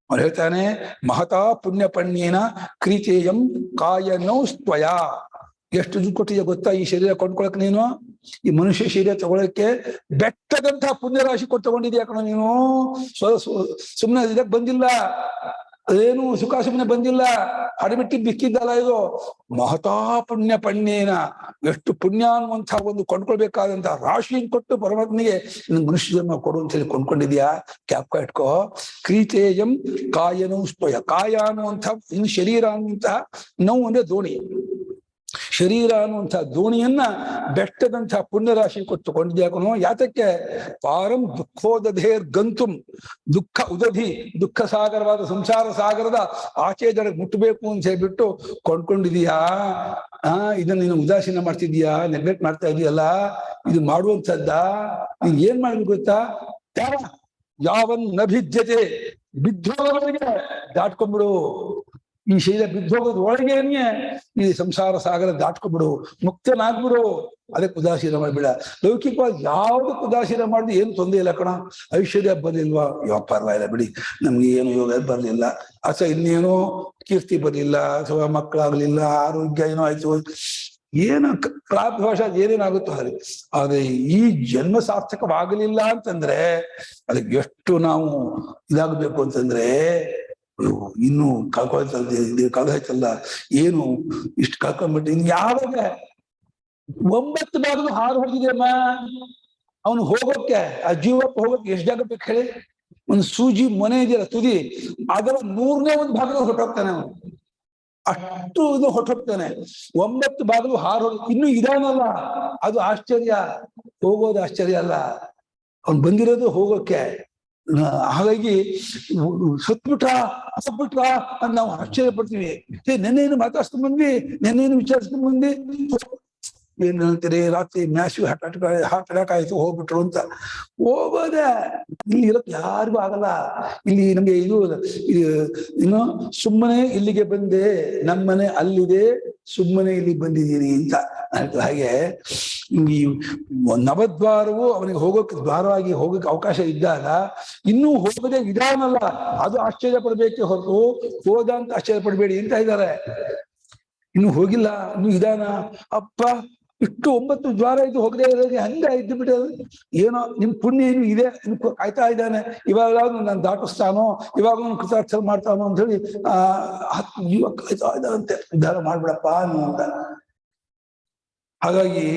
ಅವ್ರು ಹೇಳ್ತಾನೆ, ಮಹತಾ ಪುಣ್ಯ ಪಣ್ಯೇನ ಕ್ರೀತೇಯಂ ಕಾಯನೌ ಸ್ವಯ. ಎಷ್ಟು ದುಡ್ಡು ಕೊಟ್ಟಿದ್ಯಾ ಗೊತ್ತಾ ಈ ಶರೀರ ಕೊಂಡ್ಕೊಳಕ್ ನೀನು? ಈ ಮನುಷ್ಯ ಶರೀರ ತಗೊಳಕ್ಕೆ ಬೆಟ್ಟದಂತಹ ಪುಣ್ಯ ರಾಶಿ ಕೊಟ್ಟು ತಗೊಂಡಿದ್ಯಾ ಕಣ ನೀನು. ಸುಮ್ಮನೆ ಇದಕ್ಕೆ ಬಂದಿಲ್ಲ. ಅದೇನು ಸುಖ ಸುಮ್ಮನೆ ಬಂದಿಲ್ಲ, ಅಡಬಿಟ್ಟಿ ಬಿಕ್ಕಿದ್ದಲ್ಲ ಇದು. ಮಹತಾ ಪುಣ್ಯ ಪುಣ್ಯೇನ, ಎಷ್ಟು ಪುಣ್ಯ ಅನ್ನುವಂಥ ಒಂದು ಕೊಂಡ್ಕೊಳ್ಬೇಕಾದಂತ ರಾಶಿಯನ್ನು ಕೊಟ್ಟು ಪರಮಾತ್ಮನಿಗೆ ಮನುಷ್ಯ ಜನ್ಮ ಕೊಡು ಅಂತ ಹೇಳಿ ಕೊಂಡ್ಕೊಂಡಿದ್ಯಾ. ಕ್ಯಾಪ್ಕ ಇಟ್ಕೋ. ಕ್ರೀತೇಯಂ ಕಾಯನೋ ಸ್ತೋಯ. ಕಾಯ ಅನ್ನುವಂಥ ಇನ್ನು ಶರೀರ ಅನ್ನುವಂತಹ ನೋವು ಅಂದ್ರೆ ದೋಣಿ, ಶರೀರ ಅನ್ನುವಂಥ ದೋಣಿಯನ್ನ ಬೆಟ್ಟದಂತಹ ಪುಣ್ಯರಾಶಿ ಕೊಟ್ಟುಕೊಂಡಿದ್ಯಾಕನೋ. ಯಾತಕ್ಕೆ? ಪಾರಂ ದುಃಖೋದಧೇರ್ ಗಂತುಂ, ದುಃಖ ಉದಧಿ, ದುಃಖ ಸಾಗರವಾದ ಸಂಸಾರ ಸಾಗರದ ಆಚೆ ಜಡಕ್ಕೆ ಮುಟ್ಟಬೇಕು ಅಂತ ಹೇಳ್ಬಿಟ್ಟು ಕೊಂಡ್ಕೊಂಡಿದೀಯಾ. ಇದನ್ನ ನೀನು ಉದಾಸೀನ ಮಾಡ್ತಿದೀಯಾ, ನೆಗ್ಲೆಕ್ಟ್ ಮಾಡ್ತಾ ಇದೀಯಲ್ಲ. ಇದು ಮಾಡುವಂಥದ್ದ. ನೀನ್ ಏನ್ ಮಾಡ್ಬೇಕು ಗೊತ್ತಾ? ಯಾವನ್ ನಭಿದ್ಯತೆ, ಬಿದ್ದೋಗವರೆಗೆ ದಾಟ್ಕೊಂಡ್ಬಿಡು. ಈ ಶರೀರ ಬಿದ್ದೋಗೋದ್ ಒಳಗೇನೆ ಈ ಸಂಸಾರ ಸಾಗರ ದಾಟ್ಕೊಂಡ್ಬಿಡು, ಮುಕ್ತನಾಗ್ಬಿಡು. ಅದಕ್ಕೆ ಉದಾಸೀನ ಮಾಡ್ಬಿಡ. ಲೌಕಿಕವಾಗಿ ಯಾವ್ದಕ್ಕೆ ಉದಾಸೀನ ಮಾಡಿದ್ರೆ ಏನು ತೊಂದರೆ ಇಲ್ಲ ಕಣ. ಐಶ್ವರ್ಯ ಬರ್ಲಿಲ್ವಾ? ಪರವಾಗಿಲ್ಲ ಬಿಡಿ, ನಮ್ಗೆ ಏನು ಯೋಗ ಬರ್ಲಿಲ್ಲ, ಅಥವಾ ಇನ್ನೇನೋ ಕೀರ್ತಿ ಬರ್ಲಿಲ್ಲ, ಅಥವಾ ಮಕ್ಕಳಾಗ್ಲಿಲ್ಲ, ಆರೋಗ್ಯ ಏನೋ ಆಯ್ತು, ಏನು ಪ್ರಾಪ್ತವಶ ಏನೇನಾಗುತ್ತೋ ಅಲ್ಲಿ. ಆದ್ರೆ ಈ ಜನ್ಮ ಸಾರ್ಥಕವಾಗಲಿಲ್ಲ ಅಂತಂದ್ರೆ ಅದಕ್ಕೆ ಎಷ್ಟು ನಾವು ಇದಾಗಬೇಕು ಅಂತಂದ್ರೆ, ಇನ್ನು ಕಳ್ಕೊಳ್ತಲ್ಲ, ಏನು ಇಷ್ಟು ಕಳ್ಕೊಂಡ್ಬಿಟ್ಟು ಇನ್ ಯಾವಾಗ 9 ಭಾಗದ ಹಾರು ಹೋಗಿದೆಯಮ್ಮ. ಅವನು ಹೋಗೋಕ್ಕೆ, ಆ ಜೀವಕ್ಕೆ ಹೋಗೋಕ್ಕೆ ಎಷ್ಟು ಜಾಗ ಬೇಕು ಹೇಳಿ? ಒಂದು ಸೂಜಿ ಮೊನೆ ಇದೆಯಲ್ಲ ತುದಿ, ಅದರ 100ನೇ ಭಾಗದ ಹೊರಟೋಗ್ತಾನೆ ಅವನು. ಅಷ್ಟು ಇದು ಹೊರಟೋಗ್ತಾನೆ. 9 ಭಾಗದ ಹಾರು ಹೋಗಿ ಇನ್ನು ಇದಾನಲ್ಲ, ಅದು ಆಶ್ಚರ್ಯ. ಹೋಗೋದು ಆಶ್ಚರ್ಯ ಅಲ್ಲ, ಅವ್ನು ಬಂದಿರೋದು ಹೋಗೋಕ್ಕೆ. ಹಾಗಾಗಿ ಸತ್ಬಿಟ್ರ ಅಂತ ನಾವು ಆಶ್ಚರ್ಯ ಪಡ್ತೀವಿ. ನೆನ್ನೇನು ಮಾತಾಡ್ಸ್ಕೊಂಡ್ ಬಂದ್ವಿ, ನೆನ್ನೇನು ವಿಚಾರಿಸ್ಕೊಂಡ್ ಬಂದ್ವಿ, ಏನ್ ಹೇಳ್ತೀರಿ, ರಾತ್ರಿ ಮ್ಯಾಸಿವ್ ಹಾರ್ಟ್ ಅಟ್ಯಾಕ್ ಆಯ್ತು ಹೋಗ್ಬಿಟ್ರು ಅಂತ. ಹೋಗೋದೆ. ಇಲ್ಲಿ ಇರಕ್ ಯಾರಿಗೂ ಆಗಲ್ಲ. ಇಲ್ಲಿ ನಮ್ಗೆ ಇದು ಇನ್ನು ಸುಮ್ಮನೆ ಇಲ್ಲಿಗೆ ಬಂದೆ, ನಮ್ಮನೆ ಅಲ್ಲಿದೆ, ಸುಮ್ಮನೆ ಇಲ್ಲಿ ಬಂದಿದ್ದೀನಿ ಅಂತ. ಹಾಗೆ ಈ ನವದ್ವಾರವು ಅವನಿಗೆ ಹೋಗೋಕೆ ದ್ವಾರವಾಗಿ ಹೋಗಕ್ಕೆ ಅವಕಾಶ ಇದ್ದಾಗ ಇನ್ನೂ ಹೋಗದೆ ಇದಾನಲ್ಲ, ಅದು ಆಶ್ಚರ್ಯ ಪಡ್ಬೇಕೆ ಹೊರತು ಹೋದ ಅಂತ ಆಶ್ಚರ್ಯ ಪಡ್ಬೇಡಿ ಅಂತ ಇದ್ದಾರೆ. ಇನ್ನು ಹೋಗಿಲ್ಲ, ಇನ್ನು ಇದಾನ, ಅಪ್ಪ ಇಷ್ಟು 9 ದ್ವಾರ ಇದು ಹೋಗದೆ ಇರೋದು ಹಂಗ ಇದ್ದು ಬಿಟ್ಟು ಏನೋ ನಿಮ್ ಪುಣ್ಯ ಏನು ಇದೆ, ಕಾಯ್ತಾ ಇದ್ದಾನೆ, ಇವಾಗ ನಾನು ದಾಟಿಸ್ತಾನೋ, ಇವಾಗ ಕೃತಾರ್ಥ ಮಾಡ್ತಾನೋ ಅಂತ ಹೇಳಿ 10 ಜೀವ ಕಾಯ್ತಾ ಇದ್ದಾರಂತೆ. ಉದ್ಧಾರ ಮಾಡ್ಬಿಡಪ್ಪ ಅಂತ. ಹಾಗಾಗಿ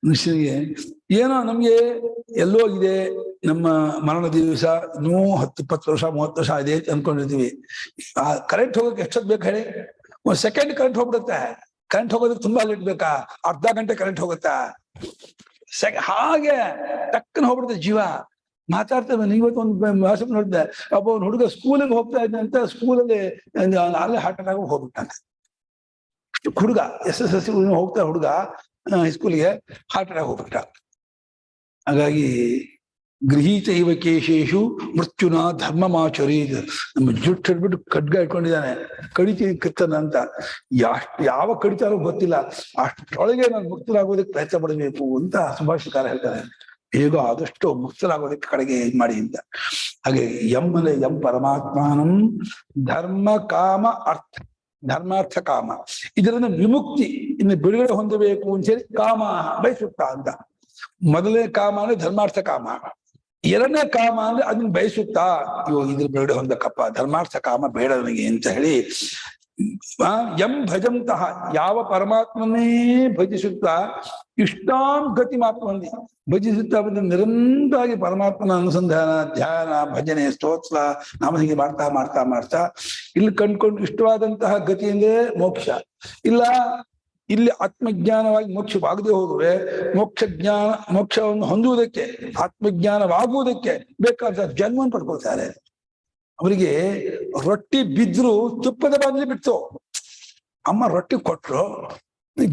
ಮನುಷ್ಯನಿಗೆ ಏನೋ ನಮ್ಗೆ ಎಲ್ಲೋ ಇದೆ, ನಮ್ಮ ಮರಣ ದಿವಸ ಇನ್ನೂ 10-20 ವರ್ಷ 30 ವರ್ಷ ಇದೆ ಅಂತ ಅನ್ಕೊಂಡಿರ್ತೀವಿ. ಆ ಕರೆಂಟ್ ಹೋಗಕ್ಕೆ ಎಷ್ಟೊತ್ತು ಬೇಕು ಹೇಳಿ? 1 ಸೆಕೆಂಡ್ ಕರೆಂಟ್ ಹೋಗ್ಬಿಡುತ್ತೆ. ಕರೆಂಟ್ ಹೋಗೋದಕ್ಕೆ ತುಂಬಾ ಲೇಟ್ ಬೇಕಾ? ಅರ್ಧ ಗಂಟೆ ಕರೆಂಟ್ ಹೋಗುತ್ತಾ? ಹಾಗೆ ಟಕ್ಕನ ಹೋಗ್ಬಿಡುತ್ತೆ ಜೀವ. ಮಾತಾಡ್ತೇವೆ. ಇವತ್ತು ಒಂದು ವಾಟ್ಸಪ್ ನೋಡಿದ್ದೆ, ಒಬ್ಬ ಒಂದು ಹುಡುಗ ಸ್ಕೂಲಿಗೆ ಹೋಗ್ತಾ ಇದ್ದೆ ಅಂತ, ಸ್ಕೂಲಲ್ಲಿ ಅಲ್ಲೇ ಹಾರ್ಟ್ ಅಟ್ಯಾಕ್ ಹೋಗ್ಬಿಟ್ಟಾನೆ. ಹುಡುಗ SSLC ಹೋಗ್ತಾ ಹುಡುಗ ಸ್ಕೂಲಿಗೆ ಹಾರ್ಟ್ ಅಟ್ಯಾಕ್ ಹೋಗ್ಬಿಟ್ಟ. ಹಾಗಾಗಿ ಗೃಹೀತ ಇವ ಕೇಶೇಶು ಮೃತ್ಯುನ ಧರ್ಮಮಾಚರಿ. ನಮ್ಮ ಜುಟ್ಟು ಹಿಡ್ಬಿಟ್ಟು ಖಡ್ಗ ಇಟ್ಕೊಂಡಿದ್ದಾನೆ, ಕಡಿತೀನಿ ಕಿತ್ತನ ಅಂತ. ಯಾವ ಕಡಿತಾರೋ ಗೊತ್ತಿಲ್ಲ, ಅಷ್ಟೊಳಗೆ ನಾನು ಮುಕ್ತರಾಗೋದಕ್ಕೆ ಪ್ರಯತ್ನ ಪಡಬೇಕು ಅಂತ ಸುಭಾಷಿಕಾರ ಹೇಳ್ತಾರೆ. ಹೇಗೋ ಆದಷ್ಟು ಮುಕ್ತರಾಗೋದಕ್ಕೆ ಕಡೆಗೆ ಇದು ಮಾಡಿ ಅಂತ. ಹಾಗೆ ಎಂ ಪರಮಾತ್ಮಾನಂ ಧರ್ಮ ಕಾಮ ಅರ್ಥ, ಧರ್ಮಾರ್ಥ ಕಾಮ, ಇದರಿಂದ ವಿಮುಕ್ತಿ, ಇನ್ನು ಬಿಡುಗಡೆ ಹೊಂದಬೇಕು ಅಂತ ಹೇಳಿ ಕಾಮ ಬಯಸುತ್ತಾ ಅಂತ. ಮೊದಲನೇ ಕಾಮ ಅಂದ್ರೆ ಧರ್ಮಾರ್ಥ ಕಾಮ, 2ನೇ ಕಾಮ ಅಂದ್ರೆ ಅದನ್ನ ಬಯಸುತ್ತಾ, ಇದ್ರ ಬಿಡುಗಡೆ ಹೊಂದಕ್ಕಪ್ಪ, ಧರ್ಮಾರ್ಥ ಕಾಮ ಬೇಡ ನನಗೆ ಅಂತ ಹೇಳಿ ಎಂ ಭಜಂತಹ, ಯಾವ ಪರಮಾತ್ಮನೇ ಭಜಿಸುತ್ತಾ ಇಷ್ಟಾಂ ಗತಿ ಮಾತ್ಮಂದಿ, ಭಜಿಸುತ್ತಾ ಬಂದ ನಿರಂತರವಾಗಿ ಪರಮಾತ್ಮನ ಅನುಸಂಧಾನ, ಧ್ಯಾನ, ಭಜನೆ, ಸ್ತೋತ್ರ, ನಾಮನಿಗೆ ಮಾಡ್ತಾ ಮಾಡ್ತಾ ಮಾಡ್ತಾ ಇಲ್ಲಿ ಕಂಡ್ಕೊಂಡು ಇಷ್ಟವಾದಂತಹ ಗತಿ ಅಂದ್ರೆ ಮೋಕ್ಷ. ಇಲ್ಲ ಇಲ್ಲಿ ಆತ್ಮಜ್ಞಾನವಾಗಿ ಮೋಕ್ಷವಾಗದೆ ಹೋದ್ರೆ ಮೋಕ್ಷವನ್ನು ಹೊಂದುವುದಕ್ಕೆ, ಆತ್ಮಜ್ಞಾನವಾಗುವುದಕ್ಕೆ ಬೇಕಾದ ಜನ್ಮವನ್ನು ಪಡ್ಕೊಳ್ತಾರೆ. ಅವರಿಗೆ ರೊಟ್ಟಿ ಬಿದ್ರು ತುಪ್ಪದ ಬಾಂಡ್ಲಿ ಬಿಡ್ತು. ಅಮ್ಮ ರೊಟ್ಟಿ ಕೊಟ್ರು,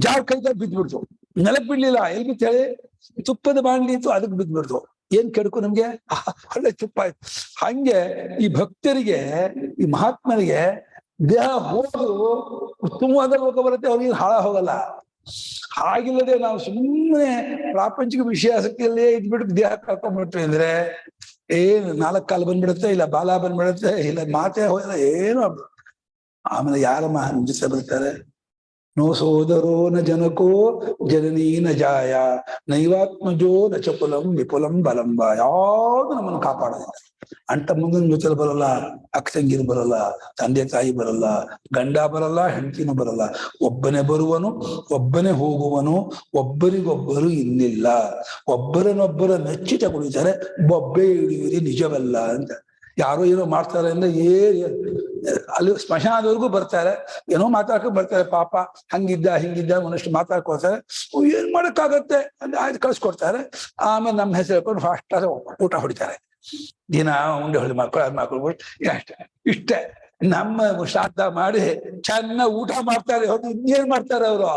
ಜಾರ್ ಕೈದಾಗ ಬಿದ್ದ್ಬಿಡ್ತು, ನೆಲಕ್ ಬಿಡ್ಲಿಲ್ಲ. ಎಲ್ಲಿ ಬಿತ್ತು ಹೇಳಿ? ತುಪ್ಪದ ಬಾಂಡ್ಲಿ ಇತ್ತು, ಅದಕ್ಕೆ ಬಿದ್ದ್ಬಿಡ್ತು. ಏನ್ ಕೆಡಕು ನಮ್ಗೆ? ಒಳ್ಳೆ ತುಪ್ಪ ಆಯ್ತು. ಹಂಗೆ ಈ ಭಕ್ತರಿಗೆ, ಈ ಮಹಾತ್ಮರಿಗೆ ದೇಹ ಹೋದು ಉತ್ತಮವಾದ ಲೋಕ ಬರುತ್ತೆ, ಅವ್ರಿಗೆ ಹಾಳ ಹೋಗಲ್ಲ. ಹಾಗಿಲ್ಲದೆ ನಾವು ಸುಮ್ಮನೆ ಪ್ರಾಪಂಚಿಕ ವಿಷಯಾಸಕ್ತಿಯಲ್ಲೇ ಇದ್ಬಿಟ್ಟು ದೇಹ ಕಳ್ಕೊಂಡ್ಬಿಟ್ವಿ ಅಂದ್ರೆ ಏನು 4 ಕಾಲು ಬಂದ್ಬಿಡುತ್ತೆ, ಇಲ್ಲ ಬಾಲ ಬಂದ್ಬಿಡುತ್ತೆ, ಇಲ್ಲ ಮಾತೆ ಹೋಗಲ್ಲ, ಏನು. ಆಮೇಲೆ ಯಾರಮ್ಮ ನಿಮ್ ಜೊತೆ ಬರ್ತಾರೆ? ನೋ ಸೋದರೋ ನ ಜನಕೋ ಜನನೀ ನ ಜಾಯ ನೈವಾತ್ಮಜೋ ನ ಚಕುಲಂ ವಿಪುಲಂ ಬಲಂಬ. ಯಾವುದು ನಮ್ಮನ್ನು ಕಾಪಾಡೋದಿಲ್ಲ. ಅಂಟ ಮುಂದಿನ ಜೊತೆಲಿ ಬರಲ್ಲ, ಅಕ್ಕಂಗಿರು ಬರಲ್ಲ, ತಂದೆ ತಾಯಿ ಬರಲ್ಲ, ಗಂಡ ಬರಲ್ಲ, ಹೆಂಡತಿನೂ ಬರಲ್ಲ. ಒಬ್ಬನೇ ಬರುವನು, ಒಬ್ಬನೇ ಹೋಗುವನು, ಒಬ್ಬರಿಗೊಬ್ಬರು ಇನ್ನಿಲ್ಲ. ಒಬ್ಬರನ್ನೊಬ್ಬರ ಮೆಚ್ಚಿ ತಗೊಳಿತಾರೆ, ಬೊಬ್ಬೆ ಹಿಡಿಯುವುದು ನಿಜವಲ್ಲ ಅಂತ. ಯಾರೋ ಏನೋ ಮಾಡ್ತಾರೆ ಅಂದ್ರೆ ಅಲ್ಲಿ ಸ್ಮಶಾನದವರೆಗೂ ಬರ್ತಾರೆ, ಏನೋ ಮಾತಾಡ್ಕೊಂಡು ಬರ್ತಾರೆ. ಪಾಪ ಹಂಗಿದ್ದ ಹಿಂಗಿದ್ದ ಒಂದಷ್ಟು ಮಾತಾಡ್ಕೊಳ್ತಾರೆ. ಏನ್ ಮಾಡಕ್ಕಾಗತ್ತೆ ಅಂತ ಆಯ್ತು ಕಳ್ಸ್ಕೊಡ್ತಾರೆ. ಆಮೇಲೆ ನಮ್ಮ ಹೆಸರು ಹೇಳ್ಕೊಂಡು ಫಾಸ್ಟ್ ಊಟ ಹೊಡಿತಾರೆ. ದಿನ ಉಂಡೆ ಹೊಡಿ ಮಾಡ್ಕೊಳ್ಬಿಟ್ಟು ಅಷ್ಟೇ. ಇಷ್ಟೇ ನಮ್ಮ ಶ್ರಾದ್ದ ಮಾಡಿ ಚೆನ್ನಾಗಿ ಊಟ ಮಾಡ್ತಾರೆ. ಅವ್ರು ಇನ್ನೇನ್ ಮಾಡ್ತಾರೆ ಅವರು?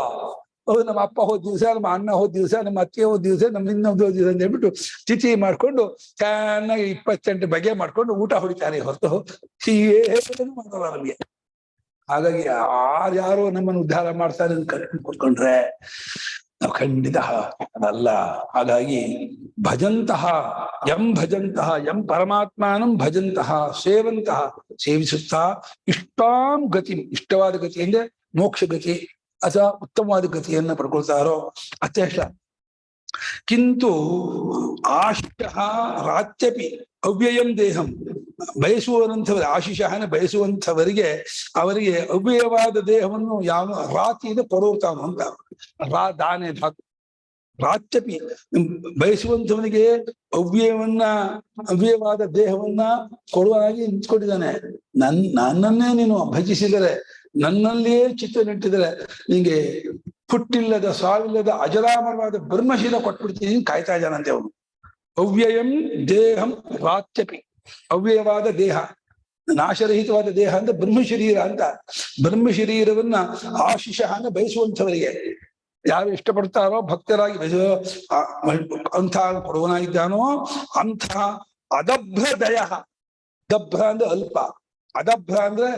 ನಮ್ಮ ಅಪ್ಪ ಹೋದ ದಿವಸ, ನಮ್ಮ ಅಣ್ಣ ಹೋದ ದಿವಸ, ನಮ್ಮ ಅತ್ತೆ ಹೋದ ದಿವಸ, ನಮ್ಮ ಇನ್ನೊಂದು ಹೋದ ದಿವಸ ಅಂತ ಹೇಳ್ಬಿಟ್ಟು ತಿಥಿ ಮಾಡ್ಕೊಂಡು ಚೆನ್ನಾಗಿ 28 ಬಗೆ ಮಾಡ್ಕೊಂಡು ಊಟ ಹೊಡಿತಾರೆ ಹೊರತು ಏನು ಮಾಡಲ್ಲ ನಮ್ಗೆ. ಹಾಗಾಗಿ ಯಾರ್ಯಾರೋ ನಮ್ಮನ್ನು ಉದ್ಧಾರ ಮಾಡ್ತಾರೆ ಅಂತ ಕಟ್ಕೊಂಡು ಕೂತ್ಕೊಂಡ್ರೆ ನಾವು ಖಂಡಿತ ಅದಲ್ಲ. ಹಾಗಾಗಿ ಭಜಂತಹ ಯಂ ಪರಮಾತ್ಮನಂ ಭಜಂತಹ ಸೇವಂತಹ ಸೇವಿಸುತ್ತಾ ಇಷ್ಟಾಂ ಗತಿ, ಇಷ್ಟವಾದ ಗತಿ ಅಂದ್ರೆ ಮೋಕ್ಷ ಗತಿ ಅಥವಾ ಉತ್ತಮವಾದ ಗತಿಯನ್ನ ಪಡ್ಕೊಳ್ತಾರೋ ಅತ್ಯಷ್ಟ. ಕಿಂತು ಆಶಿಷಃ ರಾತ್ಯಪಿ ಅವ್ಯಯಂ ದೇಹಂ, ಬಯಸುವಂಥವ್ರು ಆಶಿಷಃನ ಬಯಸುವಂಥವರಿಗೆ ಅವರಿಗೆ ಅವ್ಯಯವಾದ ದೇಹವನ್ನು ಯಾವ ರಾತಿಯಿಂದ ಕೊಡುತ್ತಾನು ಅಂತ. ದಾನೆ ಧಾತು. ರಾತ್ಯಪಿ ಬಯಸುವಂಥವನಿಗೆ ಅವ್ಯಯವಾದ ದೇಹವನ್ನ ಕೊಡುವಾಗಿ ನಿಂತ್ಕೊಂಡಿದ್ದಾನೆ. ನನ್ನನ್ನೇ ನೀನು ಭಜಿಸಿದರೆ, ನನ್ನಲ್ಲಿಯೇ ಚಿತ್ತ ನೆಟ್ಟಿದರೆ ನಿಂಗೆ ಹುಟ್ಟಿಲ್ಲದ ಸಾವಿಲ್ಲದ ಅಜರಾಮರವಾದ ಬ್ರಹ್ಮಶೀಲ ಕೊಟ್ಬಿಡ್ತೀನಿ ಕಾಯ್ತಾ ಇದ್ದಾನಂತೆ ಅವನು. ಅವ್ಯಯಂ ದೇಹಂ ರಾತ್ಯಪಿ, ಅವ್ಯಯವಾದ ದೇಹ, ನಾಶರಹಿತವಾದ ದೇಹ ಅಂತ ಬ್ರಹ್ಮಶರೀರ ಅಂತ. ಬ್ರಹ್ಮಶರೀರವನ್ನ ಆಶಿಷಃನ ಬಯಸುವಂಥವರಿಗೆ ಯಾರು ಇಷ್ಟಪಡ್ತಾರೋ ಭಕ್ತರಾಗಿ ಅಂಥ ಕೊಡುವನಾಗಿದ್ದಾನೋ ಅಂಥ ಅದಭ್ರ ದಯ. ದಭ್ರ ಅಂದ್ರೆ ಅಲ್ಪ, ಅದಭ್ರ ಅಂದ್ರೆ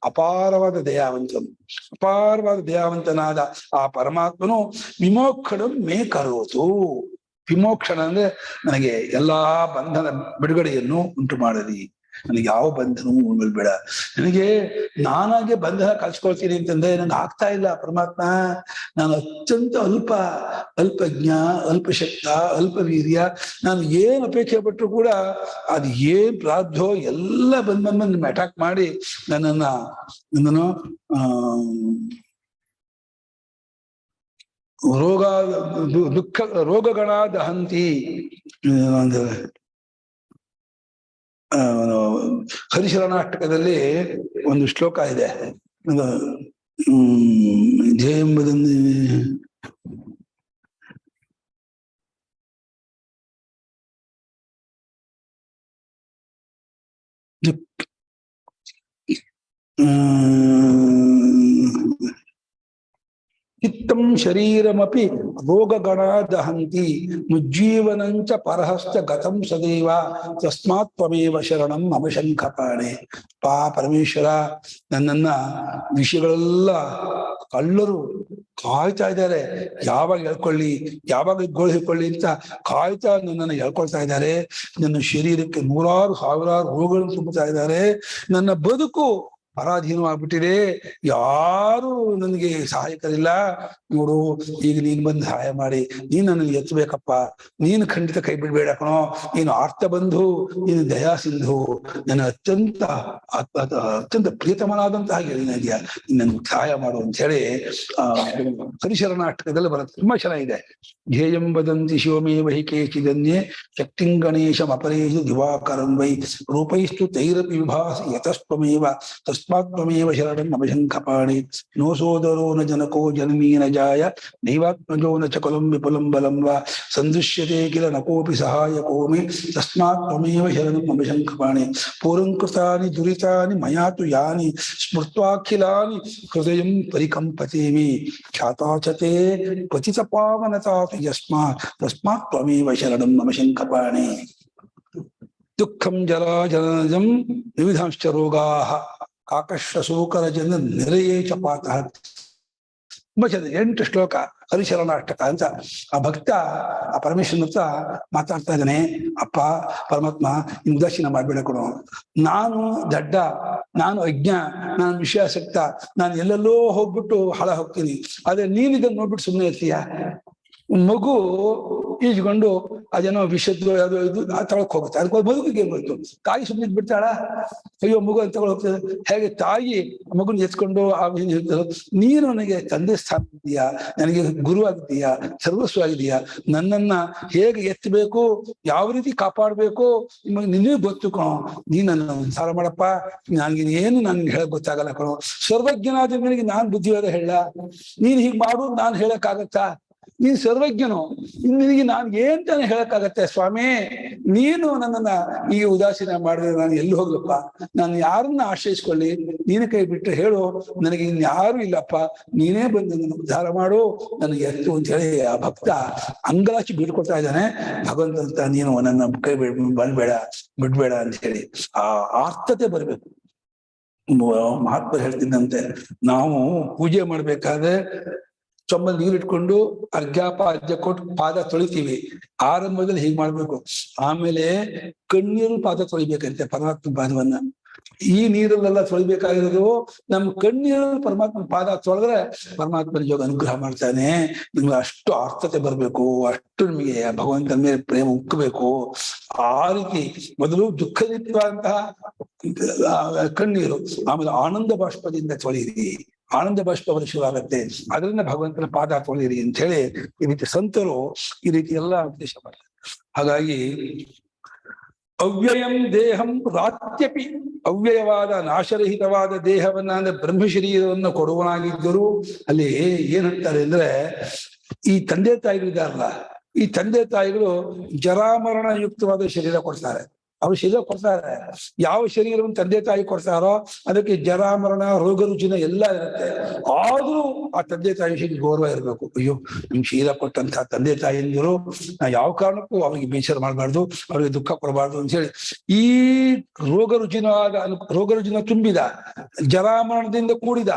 ಅಪಾರವಾದ ದಯಾವಂತನು. ಅಪಾರವಾದ ದಯಾವಂತನಾದ ಆ ಪರಮಾತ್ಮನು ವಿಮೋಕ್ಷಣಂ ಮೇ ಕರೋತು. ವಿಮೋಕ್ಷಣ ಅಂದ್ರೆ ನನಗೆ ಎಲ್ಲಾ ಬಂಧನ ಬಿಡುಗಡೆಯನ್ನು ಉಂಟು ಮಾಡಲಿ, ನನಗೆ ಯಾವ ಬಂಧನವೂ ಉಳ್ಬೇಡ. ನನಗೆ ನಾನಾಗೆ ಬಂಧನ ಕಲ್ಸ್ಕೊಳ್ತೀನಿ ಅಂತಂದ್ರೆ ನಂಗೆ ಆಗ್ತಾ ಇಲ್ಲ ಪರಮಾತ್ಮ. ನಾನು ಅತ್ಯಂತ ಅಲ್ಪಜ್ಞ, ಅಲ್ಪಶಕ್ತ, ಅಲ್ಪ ವೀರ್ಯ. ನಾನು ಏನ್ ಅಪೇಕ್ಷೆ ಪಟ್ಟರು ಕೂಡ ಅದು ಏನ್ ಪ್ರಾರ್ಧೋ ಎಲ್ಲ ಬಂದ್ ಅಟ್ಯಾಕ್ ಮಾಡಿ ನನ್ನನ್ನು ರೋಗಗಣ ದಹಂತಿ. ಹರಿಶರಣಾಷ್ಟಕದಲ್ಲಿ ಒಂದು ಶ್ಲೋಕ ಇದೆ. ಜಯ ಎಂಬುದೊಂದು ಚಿತ್ತಂ ಶರೀರಮಪಿ ರೋಗಗಣ ದಹಂತಿ ಮುಜ್ಜೀವನಂಚ ಪರಹಶ್ಚ ಗತಂ ಸದೈವ ತಸ್ಮಾತ್ ತ್ವಮೇವ ಶರಣಂ ಮಮ ಶಂಖಪಾಣೆ. ಪರಮೇಶ್ವರ, ನನ್ನನ್ನ ವಿಷಯಗಳೆಲ್ಲ ಕಳ್ಳರು ಕಾಯ್ತಾ ಇದ್ದಾರೆ, ಯಾವಾಗ ಹೇಳ್ಕೊಳ್ಳಿ, ಯಾವಾಗ ಗೋಳಿಸಿಕೊಳ್ಳಿ ಅಂತ ಕಾಯ್ತಾ ನನ್ನನ್ನು ಹೇಳ್ಕೊಳ್ತಾ ಇದ್ದಾರೆ. ನನ್ನ ಶರೀರಕ್ಕೆ 100,000 ರೋಗಗಳನ್ನು ತುಂಬುತ್ತಾ ಇದ್ದಾರೆ. ನನ್ನ ಬದುಕು ಪರಾಧೀನವಾಗ್ಬಿಟ್ಟಿದೆ, ಯಾರು ನನಗೆ ಸಹಾಯಕರಿಲ್ಲ. ನೋಡು, ಈಗ ನೀನ್ ಬಂದು ಸಹಾಯ ಮಾಡಿ, ನೀನ್ ನನಗೆ ಎತ್ತಬೇಕಪ್ಪ. ನೀನು ಖಂಡಿತ ಕೈ ಬಿಡ್ಬೇಡ ಕಣೋ, ನೀನು ಆರ್ತ ಬಂಧು, ನೀನು ದಯಾ ಸಿಂಧು, ನನ್ನ ಅತ್ಯಂತ ಪ್ರಿಯತಮನಾದಂತಹ ಗೆಳೆಯನಿದೆಯಾ, ನನ್ಗೆ ಸಹಾಯ ಮಾಡು ಅಂತ ಹೇಳಿ ಹರಿಶರಣಾಷ್ಟಕದಲ್ಲಿ ಬರುತ್ತೆ. ತುಂಬಾ ಚೆನ್ನಾಗಿದೆ. ಧ್ಯೇಯಂ ವದಂತಿ ಶಿವಮೇವ ಹಿ ಕೇಚಿದನ್ಯೇ ಶಕ್ತಿಂ ಗಣೇಶಂ ಅಪರೇಶು ದಿವಾಕರಂ ವೈ ರೂಪೈಸ್ತು ತೈರಪಿ ವಿಭಾಸಿ ಯತಸ್ತ್ವಮೇವ ತಸ್ಮಾತ್ ತ್ವಮೇವ ಶರಣಂ ಮಮ ಶಂಖಪಾಣಿ. ನೋ ಸೋದರೋ ನ ಜನಕೋ ಜನನೀ ನ ಜಾಯ ನೈವಾತ್ಮಜೋ ನ ಚಕುಲಂ ವಿಪುಲಂ ಬಲಂ ವಾ ಸಂದೃಶ್ಯತೆ ಕಿಲ ನ ಕೋಪಿ ಸಹಾಯಕೋ ಮೇ ತಸ್ಮಾತ್ ತ್ವಮೇವ ಶರಣಂ ಮಮ ಶಂಖಪಾಣಿ. ಪೂರಂಕೃತಾನಿ ದುರಿತಾನಿ ಮಯಾ ತು ಯಾನಿ ಸ್ಮೃತ್ವಾಖಿಲಾನಿ ಹೃದಯಂ ಪರಿಕಂಪತೆ ಮೇ ಖ್ಯಾತಾಚತೆ ಪತಿತ ಪಾವನತಾ ತಸ್ಮಾತ್ ತ್ವಮೇವ ಶರಣಂ ಮಮ ಶಂಖಪಾಣಿ. ದುಃಖಂ ಜಲಾಜಲಜಂ ವಿವಿಧಾಂಶ್ಚ ರೋಗಾಃ ಕಾಕಶ್ವ ಶೋಕರ ಜನ ನಿರಯೇ ಚ ಪಾತಃ. ತುಂಬಾ ಚೆನ್ನಾಗಿ 8 ಶ್ಲೋಕ ಹರಿಶರಣಾಷ್ಟಕ ಅಂತ. ಆ ಭಕ್ತ ಆ ಪರಮೇಶ್ವರನ ಹತ್ರ ಮಾತಾಡ್ತಾ ಇದ್ದಾನೆ. ಅಪ್ಪ ಪರಮಾತ್ಮ, ನಿನ್ ಉದಾಸೀನ ಮಾಡ್ಬೇಡ ಕೊಡು, ನಾನು ದಡ್ಡ, ನಾನು ಅಜ್ಞ, ನಾನು ವಿಷಯಾಸಕ್ತ, ನಾನು ಎಲ್ಲೆಲ್ಲೋ ಹೋಗ್ಬಿಟ್ಟು ಹಾಳ ಹೋಗ್ತೀನಿ. ಆದ್ರೆ ನೀನ್ ಇದನ್ನ ನೋಡ್ಬಿಟ್ಟು ಸುಮ್ಮನೆ ಇರ್ತೀಯ. ಮಗು ಈಜ್ಕೊಂಡು ಅದೇನೋ ವಿಷದ್ದು ಯಾವುದೋ ಇದು ತಗೊಳಕ್ ಹೋಗುತ್ತೆ, ಅದಕ್ಕೆ ಮಗುವಿಗೆ ಗೊತ್ತು. ತಾಯಿ ಸುಮ್ಮನೆ ಬಿಡ್ತಾಳ? ಅಯ್ಯೋ ಮಗು ಅಂತ ತಗೊಳ್ ಹೋಗ್ತದೆ. ಹೇಗೆ ತಾಯಿ ಮಗುನ ಎತ್ಕೊಂಡು ನೀನು ನನಗೆ ತಂದೆ ಸ್ಥಾನ ಇದೀಯಾ, ನನಗೆ ಗುರು ಆಗಿದ್ದೀಯಾ, ಸರ್ವಸ್ವ ಆಗಿದೀಯಾ, ನನ್ನನ್ನ ಹೇಗೆ ಎತ್ತಬೇಕು, ಯಾವ ರೀತಿ ಕಾಪಾಡ್ಬೇಕು ನಿನಗೆ ಗೊತ್ತು ಕಣೋ. ನೀನ್ ನನ್ನ ಉದ್ಧಾರ ಮಾಡಪ್ಪ. ಏನು ನನ್ಗೆ ಹೇಳಕ್ ಗೊತ್ತಾಗಲ್ಲ ಕಣೋ. ಸರ್ವಜ್ಞನಾದ ನನಗೆ ನಾನ್ ಬುದ್ಧಿವಾದ ಹೇಳ, ನೀನ್ ಹೀಗ್ ಮಾಡು ನಾನು ಹೇಳಕ್ಕಾಗತ್ತಾ? ನೀನ್ ಸರ್ವಜ್ಞನು, ನಿನಗೆ ನಾನು ಏನ್ ತಾನೆ ಹೇಳಕ್ಕಾಗತ್ತೆ ಸ್ವಾಮಿ? ನೀನು ನನ್ನನ್ನ ಈಗ ಉದಾಸೀನ ಮಾಡಿದ್ರೆ ನಾನು ಎಲ್ಲಿ ಹೋಗ್ಲಪ್ಪ? ನಾನು ಯಾರನ್ನ ಆಶ್ರಯಿಸ್ಕೊಳ್ಳಿ? ನೀನು ಕೈ ಬಿಟ್ಟರೆ ಹೇಳು, ನನಗೆ ಇನ್ಯಾರು ಇಲ್ಲಪ್ಪ, ನೀನೇ ಬಂದು ನನ್ನ ಉದ್ಧಾರ ಮಾಡು, ನನಗೆ ಎತ್ತು ಅಂತ ಹೇಳಿ ಆ ಭಕ್ತ ಅಂಗಲಾಚಿ ಬೀಳ್ಕೊಡ್ತಾ ಇದ್ದಾನೆ. ಭಗವಂತ ನೀನು ನನ್ನ ಕೈ ಬಿಡ್ಬೇಡ ಅಂತ ಹೇಳಿ ಆ ಆರ್ತತೆ ಬರ್ಬೇಕು. ಮಹಾತ್ಮರು ಹೇಳ್ತಿದ್ದಂತೆ, ನಾವು ಪೂಜೆ ಮಾಡ್ಬೇಕಾದ್ರೆ ಚೊಂಬಲ್ ನೀರಿಟ್ಕೊಂಡು ಅರ್ಘ್ಯ ಕೊಟ್ಟು ಪಾದ ತೊಳಿತೀವಿ. ಆರಂಭದಲ್ಲಿ ಹೀಗ್ ಮಾಡ್ಬೇಕು. ಆಮೇಲೆ ಕಣ್ಣೀರು ಪಾದ ತೊಳಿಬೇಕಂತೆ ಪರಮಾತ್ಮ ಪಾದವನ್ನ. ಈ ನೀರಲ್ಲೆಲ್ಲ ತೊಳಿಬೇಕಾಗಿರೋದು ನಮ್ಮ ಕಣ್ಣೀರು ಪರಮಾತ್ಮನ ಪಾದ ತೊಳೆದ್ರೆ ಪರಮಾತ್ಮನ ಯೋಗ ಅನುಗ್ರಹ ಮಾಡ್ತಾನೆ. ನಿಮ್ಗೆ ಅಷ್ಟು ಆರ್ಥತೆ ಬರ್ಬೇಕು, ಅಷ್ಟು ನಿಮಗೆ ಭಗವಂತನ ಮೇಲೆ ಪ್ರೇಮ ಉಕ್ಕಬೇಕು. ಆ ರೀತಿ ಮೊದಲು ದುಃಖದಿತ್ವಾದಂತಹ ಕಣ್ಣೀರು, ಆಮೇಲೆ ಆನಂದ ಬಾಷ್ಪದಿಂದ ತೊಳಿರಿ. ಆನಂದ ಬಾಷ್ಪ ಶುರುವಾಗತ್ತೆ, ಅದರಿಂದ ಭಗವಂತನ ಪಾದ ತೊಳಿರಿ ಅಂತ ಹೇಳಿ ಈ ರೀತಿ ಸಂತರು ಈ ರೀತಿ ಎಲ್ಲ ಉದ್ದೇಶ ಮಾಡ್ತಾರೆ. ಹಾಗಾಗಿ ಅವ್ಯಯಂ ದೇಹಂ ರಾತ್ಯಪಿ, ಅವ್ಯಯವಾದ ನಾಶರಹಿತವಾದ ದೇಹವನ್ನ ಅಂದ್ರೆ ಬ್ರಹ್ಮ ಶರೀರವನ್ನು ಕೊಡುವನಾಗಿದ್ದರು. ಅಲ್ಲಿ ಏನ್ ಹೇಳ್ತಾರೆ ಅಂದ್ರೆ, ಈ ತಂದೆ ತಾಯಿಗಳಿದಾರಲ್ಲ, ಈ ತಂದೆ ತಾಯಿಗಳು ಜರಾಮರಣ ಯುಕ್ತವಾದ ಶರೀರ ಕೊಡ್ತಾರೆ. ಅವ್ರು ಶರೀರ ಕೊಡ್ತಾರೆ. ಯಾವ ಶರೀರವನ್ನು ತಂದೆ ತಾಯಿ ಕೊಡ್ತಾರೋ ಅದಕ್ಕೆ ಜರಾಮರಣ ರೋಗ ರುಜಿನ ಎಲ್ಲ ಇರುತ್ತೆ. ಆದ್ರೂ ಆ ತಂದೆ ತಾಯಿ ವಿಷಯಕ್ಕೆ ಗೌರವ ಇರಬೇಕು. ಅಯ್ಯೋ ನಿಮ್ ಶರೀರ ಕೊಟ್ಟಂತಹ ತಂದೆ ತಾಯಿಯಂದಿರು ನಾ ಯಾವ ಕಾರಣಕ್ಕೂ ಅವ್ರಿಗೆ ಬೇಸರ ಮಾಡಬಾರ್ದು, ಅವ್ರಿಗೆ ದುಃಖ ಕೊಡಬಾರ್ದು ಅಂತ ಹೇಳಿ ಈ ರೋಗ ರುಜಿನ ತುಂಬಿದ ಜರಾಮರಣದಿಂದ ಕೂಡಿದ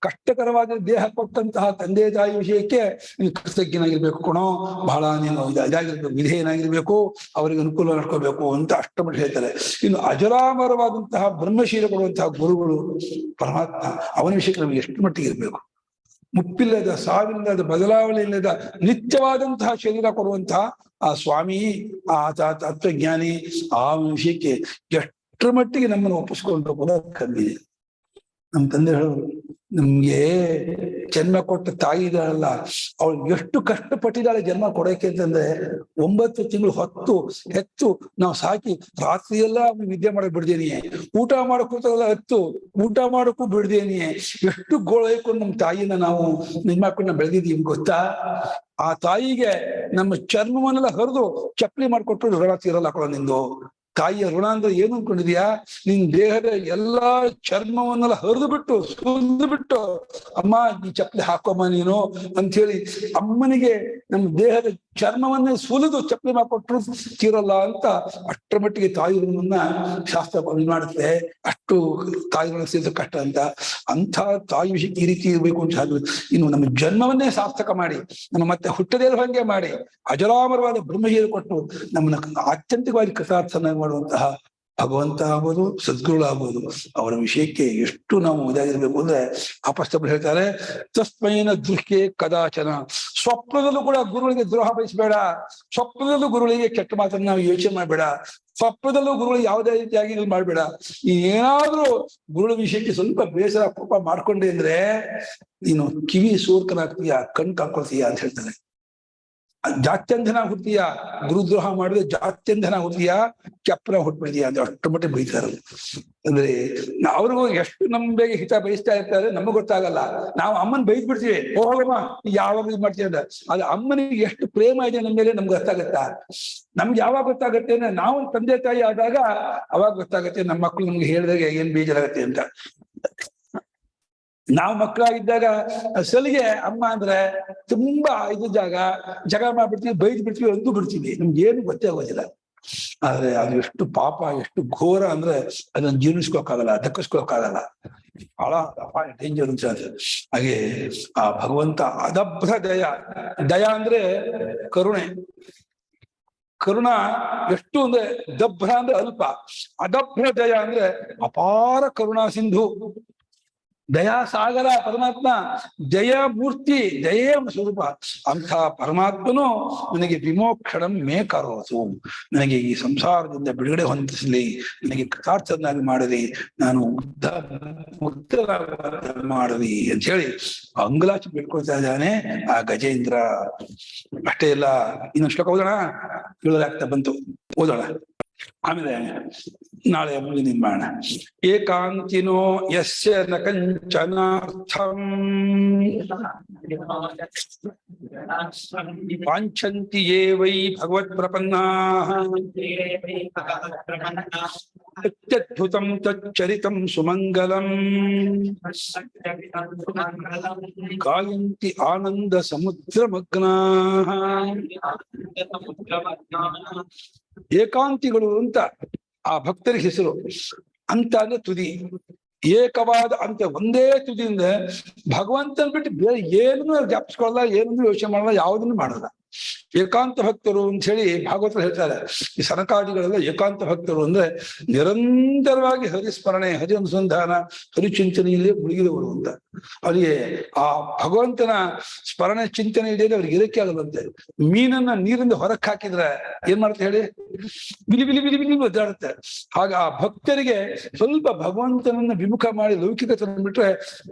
ಕಷ್ಟಕರವಾದ ದೇಹ ಕೊಟ್ಟಂತಹ ತಂದೆ ತಾಯಿ ವಿಷಯಕ್ಕೆ ನೀನು ಕೃತಜ್ಞನಾಗಿರ್ಬೇಕು ಕಣೋ, ಬಹಳ ನೀನು ಇದಾಗಿರ್ಬೇಕು, ವಿಧೇಯನಾಗಿರ್ಬೇಕು, ಅವರಿಗೆ ಅನುಕೂಲ ನಡ್ಕೋಬೇಕು ಅಂತ ಅಷ್ಟಮಟ್ಟ ಹೇಳ್ತಾರೆ. ಇನ್ನು ಅಜರಾಮರವಾದಂತಹ ಬ್ರಹ್ಮಶೀಲ ಕೊಡುವಂತಹ ಗುರುಗಳು ಪರಮಾತ್ಮ, ಅವನ ವಿಷಯಕ್ಕೆ ನಮಗೆ ಎಷ್ಟು ಮಟ್ಟಿಗೆ ಇರಬೇಕು. ಮುಪ್ಪಿಲ್ಲದ, ಸಾವಿಲ್ಲದ, ಬದಲಾವಣೆ ಇಲ್ಲದ ನಿತ್ಯವಾದಂತಹ ಶರೀರ ಕೊಡುವಂತಹ ಆ ಸ್ವಾಮಿ, ಆ ತತ್ವಜ್ಞಾನಿ, ಆ ವಿಷಯಕ್ಕೆ ಎಷ್ಟರ ಮಟ್ಟಿಗೆ ನಮ್ಮನ್ನು ಒಪ್ಪಿಸ್ಕೊಂಡು ಕೂಡ ಕಮ್ಮಿದೆ. ನಮ್ಮ ತಂದೆ ಹೇಳೋರು, ನಮ್ಗೆ ಜನ್ಮ ಕೊಟ್ಟ ತಾಯಿ ಇದ್ದಾಳಲ್ಲ, ಅವಳು ಎಷ್ಟು ಕಷ್ಟಪಟ್ಟಿದ್ದಾಳೆ ಜನ್ಮ ಕೊಡೋಕೆ ಅಂತಂದ್ರೆ, 9 ತಿಂಗಳು ಹೆತ್ತು ನಾವು ಸಾಕಿ ರಾತ್ರಿ ಎಲ್ಲ ವಿದ್ಯೆ ಮಾಡಕ್ ಬಿಡ್ದೇನಿ, ಊಟ ಮಾಡಕ್ ಕೂತಾಗೆಲ್ಲ ಊಟ ಮಾಡಕ್ಕೂ ಬಿಡ್ದೇನಿ. ಎಷ್ಟು ಗೋಳೈಕೊಂಡು ನಮ್ಮ ತಾಯಿನ ನಾವು ನಿಮ್ಮಾಕೊಂಡು ಬೆಳೆದಿದ್ದೀವಿ ಗೊತ್ತಾ? ಆ ತಾಯಿಗೆ ನಮ್ಮ ಚರ್ಮವನ್ನೆಲ್ಲ ಹರಿದು ಚಪ್ಪಲಿ ಮಾಡ್ಕೊಟ್ಟು ಋಣ ತೀರಲ್ಲ ಹಾಕೊಳ್ಳೋ ನಿಂದು. ತಾಯಿಯ ಋಣ ಅಂದ್ರೆ ಏನು ಅನ್ಕೊಂಡಿದ್ಯಾ? ನಿನ್ ದೇಹದ ಎಲ್ಲಾ ಚರ್ಮವನ್ನೆಲ್ಲ ಹರಿದು ಬಿಟ್ಟು ಸುರಿದು ಬಿಟ್ಟು, ಅಮ್ಮ ಈ ಚಪ್ಪಲಿ ಹಾಕೋಮ್ಮ ನೀನು ಅಂತ ಹೇಳಿ ಅಮ್ಮನಿಗೆ ನಮ್ಮ ದೇಹದ ಚರ್ಮವನ್ನೇ ಸುಲಿದು ಚಪ್ಪಲಿ ಮಾಡಿಕೊಟ್ರು ತೀರಲ್ಲ ಅಂತ ಅಷ್ಟರ ಮಟ್ಟಿಗೆ ತಾಯಿ ಋಣವನ್ನ ಶಾಸ್ತ್ರ ಮಾಡುತ್ತೆ. ಅಷ್ಟು ತಾಯಿಗಳ ಸೇರಿದ ಕಷ್ಟ ಅಂಥ ತಾಯಿ ವಿಷಯಕ್ಕೆ ಈ ರೀತಿ ಇರ್ಬೇಕು ಅಂತ. ಇನ್ನು ನಮ್ಮ ಜನ್ಮವನ್ನೇ ಸಾರ್ಥಕ ಮಾಡಿ, ನಮ್ಮ ಮತ್ತೆ ಹುಟ್ಟದೇ ಹಂಗೆ ಮಾಡಿ ಅಜರಾಮರವಾದ ಬ್ರಹ್ಮಜೀವಿ ಕೊಟ್ಟು ನಮ್ಮನ್ನ ಆತ್ಯಂತಿಕವಾಗಿ ಕೃತಾರ್ಥನಾಗಿ ಮಾಡುವಂತಹ ಭಗವಂತ ಆಗ್ಬೋದು, ಸದ್ಗುರುಗಳಾಗ್ಬೋದು, ಅವರ ವಿಷಯಕ್ಕೆ ಎಷ್ಟು ನಾವು ಇದಾಗಿರ್ಬೇಕು ಅಂದ್ರೆ ಅಪಸ್ತಂಭರು ಹೇಳ್ತಾರೆ, ತಸ್ಮೈನ ದೃಷ್ಟಿಗೆ ಕದಾಚನ, ಸ್ವಪ್ನದಲ್ಲೂ ಕೂಡ ಗುರುಗಳಿಗೆ ದ್ರೋಹ ಬಯಸಬೇಡ, ಸ್ವಪ್ನದಲ್ಲೂ ಗುರುಗಳಿಗೆ ಕೆಟ್ಟ ಮಾತನ್ನ ನಾವು ಯೋಚನೆ ಮಾಡಬೇಡ, ಸ್ವಪ್ನದಲ್ಲೂ ಗುರುಗಳಿಗೆ ಯಾವುದೇ ರೀತಿಯಾಗಿ ಮಾಡಬೇಡ. ಏನಾದ್ರೂ ಗುರುಗಳ ವಿಷಯಕ್ಕೆ ಸ್ವಲ್ಪ ಬೇಸರ ಕೋಪ ಮಾಡ್ಕೊಂಡೆ ಅಂದ್ರೆ ನೀನು ಕಿವಿ ಸೂರ್ಕನಾಗ್ತೀಯ, ಕಣ್ ಕಾಕೊಳ್ತೀಯ ಅಂತ ಹೇಳ್ತಾರೆ. ಜಾತ್ಯಂಧನ ಹುಡ್ತೀಯ, ಗುರುದ್ರೋಹ ಮಾಡಿದ್ರೆ ಜಾತ್ಯಂಧನ ಹುಡ್ತೀಯ, ಕೆಪ್ಪನ ಹುಟ್ಬಿಡ್ತೀಯ ಅಂತ ಅಷ್ಟು ಮಟ್ಟಿಗೆ ಬೈತಾರೆ. ಅಂದ್ರೆ ಅವ್ರಿಗೂ ಎಷ್ಟು ನಮ್ ಬೇಗ ಹಿತ ಬಯಸ್ತಾ ಇರ್ತಾರೆ ನಮಗ್ ಗೊತ್ತಾಗಲ್ಲ. ನಾವು ಅಮ್ಮನ್ ಬೈದ್ ಬಿಡ್ತೀವಿ, ಹೋಗಮ್ಮ ಯಾವಾಗ ಇದು ಮಾಡ್ತೀವಿ ಅಂತ. ಅದು ಅಮ್ಮನಿಗೆ ಎಷ್ಟು ಪ್ರೇಮ ಇದೆ ನಮ್ಮ ಮೇಲೆ ನಮ್ಗೆ ಗೊತ್ತಾಗತ್ತಾ? ನಮ್ಗೆ ಯಾವಾಗ ಗೊತ್ತಾಗತ್ತೆ ಅಂದ್ರೆ ನಾವು ತಂದೆ ತಾಯಿ ಆದಾಗ ಅವಾಗ ಗೊತ್ತಾಗತ್ತೆ ನಮ್ಮ ಮಕ್ಕಳು ನಮ್ಗೆ ಹೇಳಿದಾಗ ಏನ್ ಬೇಜಾರಾಗತ್ತೆ ಅಂತ. ನಾವು ಮಕ್ಕಳಾಗಿದ್ದಾಗ ಸಲಿಗೆ ಅಮ್ಮ ಅಂದ್ರೆ ತುಂಬಾ ಇದು ಜಗ ಮಾಡ್ಬಿಡ್ತೀವಿ, ಬೈದ್ ಬಿಡ್ತೀವಿ, ಅಂದು ಬಿಡ್ತೀವಿ, ನಮ್ಗೆ ಏನು ಗೊತ್ತೇ ಆಗೋದಿಲ್ಲ. ಆದ್ರೆ ಅದು ಎಷ್ಟು ಪಾಪ, ಎಷ್ಟು ಘೋರ ಅಂದ್ರೆ ಅದನ್ನ ಜೀರ್ಣಿಸ್ಕೋಕ್ಕಾಗಲ್ಲ, ದಕ್ಕಿಸ್ಕೋಕ್ಕಾಗಲ್ಲ, ಬಹಳ ಅಪಾಯ, ಡೇಂಜರ್ ಅಂತ. ಹಾಗೆ ಆ ಭಗವಂತ ಅದಭ್ರ ದಯ ಅಂದ್ರೆ ಕರುಣೆ. ಕರುಣ ಎಷ್ಟು ಅಂದ್ರೆ ದಭ್ರ ಅಂದ್ರೆ ಅಲ್ಪ, ಅದಭ್ರ ದಯ ಅಂದ್ರೆ ಅಪಾರ ಕರುಣಾ ಸಿಂಧು, ದಯಾ ಸಾಗರ ಪರಮಾತ್ಮ, ದಯಾ ಮೂರ್ತಿ, ದಯೇ ಸ್ವರೂಪ. ಅಂಥ ಪರಮಾತ್ಮನು ನನಗೆ ವಿಮೋಕ್ಷಣಂ ಮೇ ಕರೋಸು, ನನಗೆ ಈ ಸಂಸಾರದಿಂದ ಬಿಡುಗಡೆ ಹೊಂದಿಸಲಿ, ನನಗೆ ಕೃತಾರ್ಥನಾಗಿ ಮಾಡಲಿ, ನಾನು ಮುಕ್ತರಾಗಿ ಮಾಡಲಿ ಅಂತ ಹೇಳಿ ಅಂಗಲಾಚಿ ಬಿಟ್ಕೊಳ್ತಾ ಇದ್ದಾನೆ ಆ ಗಜೇಂದ್ರ. ಅಷ್ಟೇ ಇಲ್ಲ, ಇನ್ನೊಂದು ಶ್ಲೋಕ ಓದೋಣ, ಹೇಳಲಾಗ್ತಾ ಬಂತು, ಓದೋಣ. ಆಮೇಲೆ ನಾಳೆ ಮುಂದೆ ನಿರ್ಮಾಣ. ಏಕಾಂತಿನೋ ಯಸ್ಯ ನ ಕಂಚನಾರ್ಥಂ ವಾಂಛಂತಿ ಯೇ ವೈ ಭಗವತ್ ಪ್ರಪನ್ನಾಃ ಅತ್ಯದ್ಭುತಂ ತಚ್ಚರಿತಂ ಸುಮಂಗಲಂ ಗಾಯಂತಿ ಆನಂದ ಸಮುದ್ರಮಗ್ನಾಃ. ಏಕಾಂತಿಗಳು ಅಂತ ಆ ಭಕ್ತರ ಹೆಸರು. ಅಂತ ಅಂದ್ರೆ ತುದಿ, ಏಕವಾದ ಅಂತ ಒಂದೇ ತುದಿಯಿಂದ ಭಗವಂತನ ಬಿಟ್ಟು ಬೇರೆ ಏನನ್ನೂ ಜ್ಞಾಪಿಸ್ಕೊಳ್ಳಲ್ಲ, ಏನನ್ನೂ ಯೋಚನೆ ಮಾಡಲ್ಲ, ಯಾವುದನ್ನು ಮಾಡಲ್ಲ. ಏಕಾಂತ ಭಕ್ತರು ಅಂತ ಹೇಳಿ ಭಾಗವತರು ಹೇಳ್ತಾರೆ. ಈ ಸನಕಾದಿಗಳೆಲ್ಲ ಏಕಾಂತ ಭಕ್ತರು ಅಂದ್ರೆ ನಿರಂತರವಾಗಿ ಹರಿಸ್ಮರಣೆ, ಹರಿ ಅನುಸಂಧಾನ, ಹರಿಚಿಂತನೆಯಲ್ಲೇ ಮುಳುಗಿದವರು ಅಂತ. ಅವರಿಗೆ ಆ ಭಗವಂತನ ಸ್ಮರಣೆ ಚಿಂತನೆ ಇಲ್ಲದೆ ಅವ್ರಿಗೆ ಇರಕ್ಕೆ ಆಗದಂತೆ. ಮೀನನ್ನ ನೀರಿಂದ ಹೊರಕ್ಕೆ ಹಾಕಿದ್ರೆ ಏನ್ ಮಾಡುತ್ತೆ ಹೇಳಿ, ಬಿಲಿ ಬಿಲಿ ಬಿಲಿ ಬಿಲಿ ಒದ್ದಾಡುತ್ತೆ. ಹಾಗ ಆ ಭಕ್ತರಿಗೆ ಸ್ವಲ್ಪ ಭಗವಂತನನ್ನ ವಿಮುಖ ಮಾಡಿ ಲೌಕಿಕ ತಂದ್ಬಿಟ್ರೆ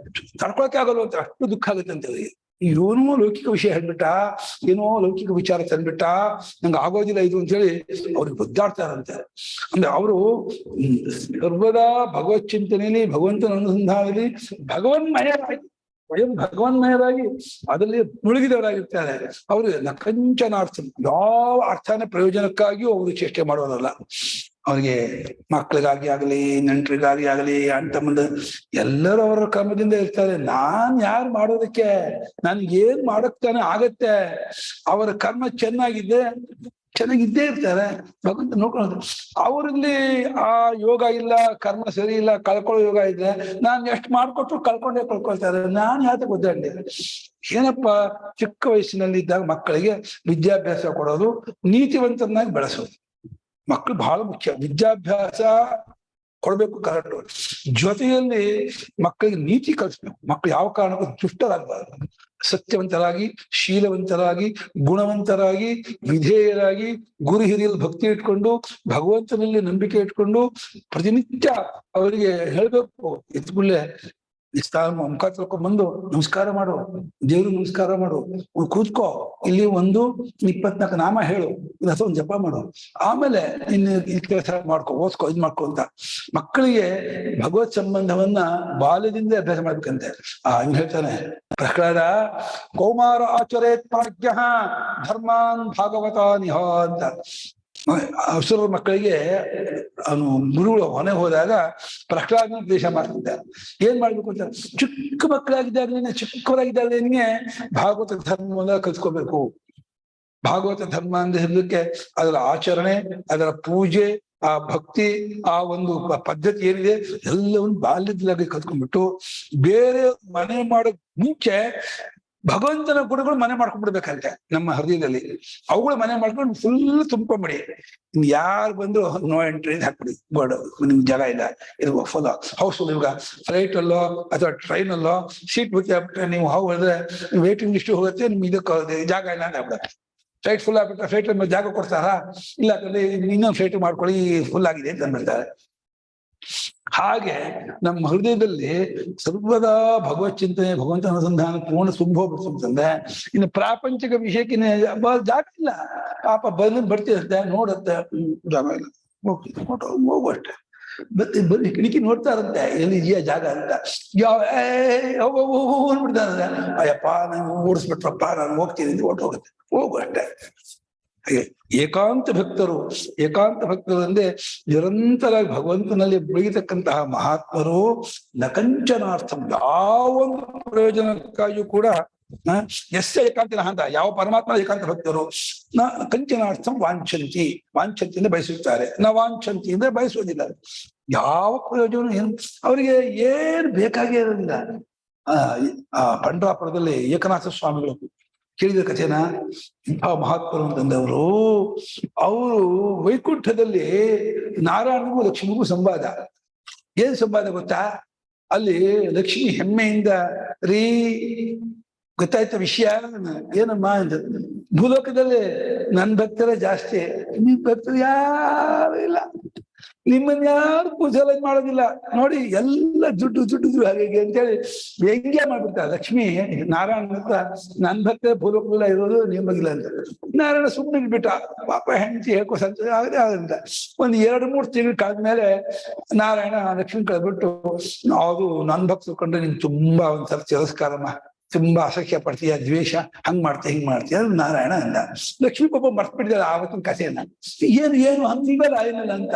ತಡ್ಕೊಳಕ್ಕೆ ಆಗಲ್ಲ ಅಂತ, ಅಷ್ಟು ದುಃಖ ಆಗುತ್ತೆ ಅಂತ ಅವರಿಗೆ. ಏನೋ ಲೌಕಿಕ ವಿಷಯ ಹೇಳ್ಬಿಟ್ಟ, ಏನೋ ಲೌಕಿಕ ವಿಚಾರ ತಂದ್ಬಿಟ್ಟ, ನಂಗೆ ಆಗೋದಿಲ್ಲ ಇದು ಅಂತ ಹೇಳಿ ಅವ್ರಿಗೆ ಒದ್ದಾಡ್ತಾರಂತೆ. ಅಂದ್ರೆ ಅವರು ಸರ್ವದಾ ಭಗವತ್ ಚಿಂತನೆಯಲ್ಲಿ, ಭಗವಂತನ ಅನುಸಂಧಾನದಲ್ಲಿ ಭಗವನ್ಮಯರಾಗಿ, ಸ್ವಯಂ ಭಗವನ್ಮಯರಾಗಿ ಅದರಲ್ಲಿ ಮುಳುಗಿದವರಾಗಿರ್ತಾರೆ. ಅವರು ನಕಂಚನಾರ್ಥ, ಯಾವ ಅರ್ಥನ ಪ್ರಯೋಜನಕ್ಕಾಗಿಯೂ ಅವರು ಚೇಷ್ಟೆ ಮಾಡೋರಲ್ಲ. ಅವ್ರಿಗೆ ಮಕ್ಕಳಿಗಾಗಿ ಆಗಲಿ, ನೆಂಟರಿಗಾಗಿ ಆಗಲಿ, ಅಣ್ಣ ತಮ್ಮಂದ ಎಲ್ಲರೂ ಅವರ ಕ್ರಮದಿಂದ ಇರ್ತಾರೆ. ನಾನ್ ಯಾರು ಮಾಡೋದಕ್ಕೆ, ನನ್ಗೆ ಏನ್ ಮಾಡಕ್ತಾನೆ ಆಗತ್ತೆ. ಅವರ ಕರ್ಮ ಚೆನ್ನಾಗಿದ್ದೇ ಇರ್ತಾರೆ, ಭಗವಂತ ನೋಡ್ಕೊಳ್ಳೋದು. ಅವರಲ್ಲಿ ಆ ಯೋಗ ಇಲ್ಲ, ಕರ್ಮ ಸರಿ ಇಲ್ಲ, ಕಳ್ಕೊಳ್ಳೋ ಯೋಗ ಇದೆ. ನಾನ್ ಎಷ್ಟು ಮಾಡ್ಕೊಟ್ರು ಕಳ್ಕೊಳ್ತಾರೆ. ನಾನ್ ಯಾತಕ್ಕೆ ಒದ್ದಾಡ್ಲಿ? ಏನಪ್ಪ, ಚಿಕ್ಕ ವಯಸ್ಸಿನಲ್ಲಿ ಇದ್ದಾಗ ಮಕ್ಕಳಿಗೆ ವಿದ್ಯಾಭ್ಯಾಸ ಕೊಡೋದು, ನೀತಿವಂತನಾಗಿ ಬೆಳೆಸೋದು. ಮಕ್ಕಳು ಬಹಳ ಮುಖ್ಯ. ವಿದ್ಯಾಭ್ಯಾಸ ಕೊಡ್ಬೇಕು ಕರೆಕ್ಟ್, ಜೊತೆಯಲ್ಲಿ ಮಕ್ಕಳಿಗೆ ನೀತಿ ಕಲಿಸ್ಬೇಕು. ಮಕ್ಕಳು ಯಾವ ಕಾರಣಕ್ಕೂ ದುಷ್ಟರಾಗಬಾರದು, ಸತ್ಯವಂತರಾಗಿ, ಶೀಲವಂತರಾಗಿ, ಗುಣವಂತರಾಗಿ, ವಿಧೇಯರಾಗಿ, ಗುರು ಹಿರಿಯಲ್ಲಿ ಭಕ್ತಿ ಇಟ್ಕೊಂಡು, ಭಗವಂತನಲ್ಲಿ ನಂಬಿಕೆ ಇಟ್ಕೊಂಡು ಪ್ರತಿನಿತ್ಯ ಅವರಿಗೆ ಹೇಳ್ಬೇಕು. ಎತ್ಕೊಳ್ಳೆ ಮುಖ ತೊಳ್ಕೊಂಡ್ ಬಂದು ನಮಸ್ಕಾರ ಮಾಡು, ದೇವ್ರಿಗೆ ನಮಸ್ಕಾರ ಮಾಡು, ಕೂತ್ಕೋ, ಇಲ್ಲಿ 1-24 ನಾಮ ಹೇಳು, ಅಥವಾ ಒಂದು ಜಪ ಮಾಡು, ಆಮೇಲೆ ಇನ್ನು ಕೆಲಸ ಮಾಡ್ಕೊ, ಓದ್ಕೊ, ಇದ್ ಮಾಡ್ಕೊ ಅಂತ ಮಕ್ಕಳಿಗೆ ಭಗವತ್ ಸಂಬಂಧವನ್ನ ಬಾಲ್ಯದಿಂದ ಅಭ್ಯಾಸ ಮಾಡ್ಬೇಕಂತೆ. ಹಿಂಗ್ ಹೇಳ್ತಾನೆ ಪ್ರಹ್ಲಾದ, ಕೌಮಾರ ಆಚರೇತ್ ಪ್ರಾಜ್ಞ ಧರ್ಮಾನ್ ಭಾಗವತಾನಿಹ ಅಂತ. ಅಸುರ ಮಕ್ಕಳಿಗೆ ಅವನು ಗುರುಗಳು ಹೊನೆ ಹೋದಾಗ ಪ್ರಹ್ಲಾದನ ದ್ವೇಷ ಮಾಡ್ತಿದ್ದ. ಏನ್ ಮಾಡ್ಬೇಕು ಅಂತ, ಚಿಕ್ಕ ಚಿಕ್ಕವರಾಗಿದ್ದಾಗ ನಿನ್ಗೆ ಭಾಗವತ ಧರ್ಮವನ್ನ ಕಲ್ತ್ಕೋಬೇಕು. ಭಾಗವತ ಧರ್ಮ ಅಂತ ಹೇಳಲಿಕ್ಕೆ ಅದರ ಆಚರಣೆ, ಅದರ ಪೂಜೆ, ಆ ಭಕ್ತಿ, ಆ ಒಂದು ಪದ್ಧತಿ ಏನಿದೆ ಎಲ್ಲವನ್ನು ಬಾಲ್ಯದಲ್ಲಿ ಕಲ್ತ್ಕೊಂಡ್ಬಿಟ್ಟು ಬೇರೆ ಮನೆ ಮಾಡೋಕ್ ಮುಂಚೆ ಭಗವಂತನ ಗುಣಗಳು ಮನೆ ಮಾಡ್ಕೊಂಡ್ಬಿಡ್ಬೇಕಂತೆ ನಮ್ಮ ಹೃದಯದಲ್ಲಿ. ಅವುಗಳು ಮನೆ ಮಾಡ್ಕೊಂಡು ಫುಲ್ ತುಂಬ್ಕೊಂಬಿಡಿ. ಇನ್ ಯಾರು ಬಂದ್ರು ನೋ ಎಂಟ್ರಿ ಹಾಕ್ಬಿಡಿ, ಬೋರ್ಡ್, ನಿಮ್ಗೆ ಜಾಗ ಇಲ್ಲ, ಇದು ಫುಲ್ ಹೌಸ್ಫುಲ್. ಇವಾಗ ಫ್ಲೈಟ್ ಅಲ್ಲೋ ಅಥವಾ ಟ್ರೈನ್ ಅಲ್ಲೋ ಸೀಟ್ ಬುಕ್ ಆಗ್ಬಿಟ್ರೆ ನೀವು ಹೋದ್ರೆ ವೇಟಿಂಗ್ ಲಿಸ್ಟ್ ಹೋಗುತ್ತೆ, ನಿಮ್ಗೆ ಇದಕ್ಕೆ ಜಾಗ ಇಲ್ಲ ಅಂತ ಆಗ್ಬಿಡುತ್ತೆ. ಫ್ಲೈಟ್ ಫುಲ್ ಆಗ್ಬಿಟ್ರೆ ಫ್ಲೈಟ್ ಜಾಗ ಕೊಡ್ತಾರಾ? ಇಲ್ಲ, ಯಾಕಂದ್ರೆ ಇನ್ನೊಂದು ಫ್ಲೈಟ್ ಮಾಡ್ಕೊಳ್ಳಿ, ಫುಲ್ ಆಗಿದೆ ಅಂತ ಅಂದ್ಬಿಡ್ತಾರೆ. ಹಾಗೆ ನಮ್ಮ ಹೃದಯದಲ್ಲಿ ಸರ್ವದಾ ಭಗವತ್ ಚಿಂತನೆ, ಭಗವಂತ ಅನುಸಂಧಾನ ಪೂರ್ಣ ತುಂಬೋಗ್ಬಿಡ್ತಂದ್ರೆ ಇನ್ನು ಪ್ರಾಪಂಚಿಕ ವಿಷಯಕ್ಕೆ ಜಾಗ ಇಲ್ಲ. ಪಾಪ ಬರ್ತಿರುತ್ತೆ, ನೋಡುತ್ತೆ, ಜಾಗ ಇಲ್ಲ, ಹೋಗುವಷ್ಟೆ. ಬರೀ ಕಿಟಕಿ ನೋಡ್ತಾ ಇರುತ್ತೆ, ಎಲ್ಲಿ ಇದೆಯಾ ಜಾಗ ಅಂತ. ಅಂದ್ಬಿಡ್ತಾರೆ, ಅಯ್ಯಪ್ಪ ನಾನು ಓಡಿಸ್ಬಿಟ್ರಪ್ಪ, ನಾನು ಹೋಗ್ತೀನಿ ಅಂತ ಹೋಗುತ್ತೆ, ಹೋಗುವಷ್ಟೆ. ಹಾಗೆ ಏಕಾಂತ ಭಕ್ತರು ಅಂದ್ರೆ ನಿರಂತರವಾಗಿ ಭಗವಂತನಲ್ಲಿ ಮುಳುಗಿತಕ್ಕಂತಹ ಮಹಾತ್ಮರು ನಕಂಚನಾರ್ಥಂ, ಯಾವೊಂದು ಪ್ರಯೋಜನಕ್ಕಾಗಿಯೂ ಕೂಡ ಎಸ್ಯ ಏಕಾಂತಿನ ಅಂತ, ಯಾವ ಪರಮಾತ್ಮ ಏಕಾಂತ ಭಕ್ತರು ನ ಕಂಚನಾರ್ಥಂ ವಾಂಛಂತಿ ಅಂದ್ರೆ ಬಯಸುತ್ತಾರೆ, ನ ವಾಂಛಂತಿ ಅಂದ್ರೆ ಬಯಸುವುದಿಲ್ಲ. ಯಾವ ಪ್ರಯೋಜನ ಏನು ಅವರಿಗೆ ಏನು ಬೇಕಾಗೇ ಇರೋದಿಲ್ಲ. ಪಂಡ್ರಾಪುರದಲ್ಲಿ ಏಕನಾಥ ಸ್ವಾಮಿಗಳು ಕೇಳಿದ ಕಥೆನ. ಇಂಥ ಮಹಾತ್ಮರು ಅಂತಂದವರು, ಅವರು ವೈಕುಂಠದಲ್ಲಿ ನಾರಾಯಣನಿಗೂ ಲಕ್ಷ್ಮಿಗೂ ಸಂವಾದ. ಏನ್ ಸಂವಾದ ಗೊತ್ತಾ? ಅಲ್ಲಿ ಲಕ್ಷ್ಮಿ ಹೆಮ್ಮೆಯಿಂದ, ರೀ ಗೊತ್ತಾಯ್ತ ವಿಷಯ ಏನಮ್ಮ ಅಂತ, ಭೂಲೋಕದಲ್ಲಿ ನನ್ ಭಕ್ತರೇ ಜಾಸ್ತಿ, ನಿಮ್ ಭಕ್ತರು ಯಾರು ಇಲ್ಲ, ನಿಮ್ಮನ್ನ ಯಾರು ಪೂಜೆ ಮಾಡೋದಿಲ್ಲ ನೋಡಿ, ಎಲ್ಲ ದುಡ್ಡು ಹಾಗೆ ಅಂತೇಳಿ ವ್ಯಂಗ್ಯ ಮಾಡ್ಬಿಡ್ತಾರೆ. ಲಕ್ಷ್ಮಿ ನಾರಾಯಣ ಹತ್ರ, ನನ್ ಭಕ್ತ ಭೂಲೋಕಲ್ಲ ಇರೋದು ನಿಮಗಿಲ್ಲ ಅಂತ. ನಾರಾಯಣ ಸುಮ್ಮನೆ ಬಿಟ್ಟ, ಪಾಪ ಹೆಂಡತಿ ಹೇಳ್ಕೊ ಸಂತ ಆಗದೆ ಆಗಂತ. ಒಂದ್ 2-3 ತಿಂಗಳು ಕಳೆದ್ಮೇಲೆ ನಾರಾಯಣ ಲಕ್ಷ್ಮಿ ಕಳೆದ್ಬಿಟ್ಟು, ಅದು ನನ್ ಭಕ್ತರು ಕಂಡ್ರೆ ನಿನ್ ತುಂಬಾ ಒಂದ್ಸಲ ತಿರಸ್ಕಾರಮ್ಮ, ತುಂಬಾ ಅಸಖ್ಯ ಪಡ್ತೀಯ, ದ್ವೇಷ, ಹಂಗ್ ಮಾಡ್ತೀಯ ಹಿಂಗ್ ಮಾಡ್ತೀಯ ಅದು ನಾರಾಯಣ ಅಂದ. ಲಕ್ಷ್ಮೀ ಪಾಪ ಮರ್ತ್ಬಿಟ್ಟಿದ್ದಾರೆ ಆವತ್ತಿನ ಕಥೆಯನ್ನ. ಏನು ಹಂಗಿಲ್ಲ ಏನಿಲ್ಲ ಅಂತ,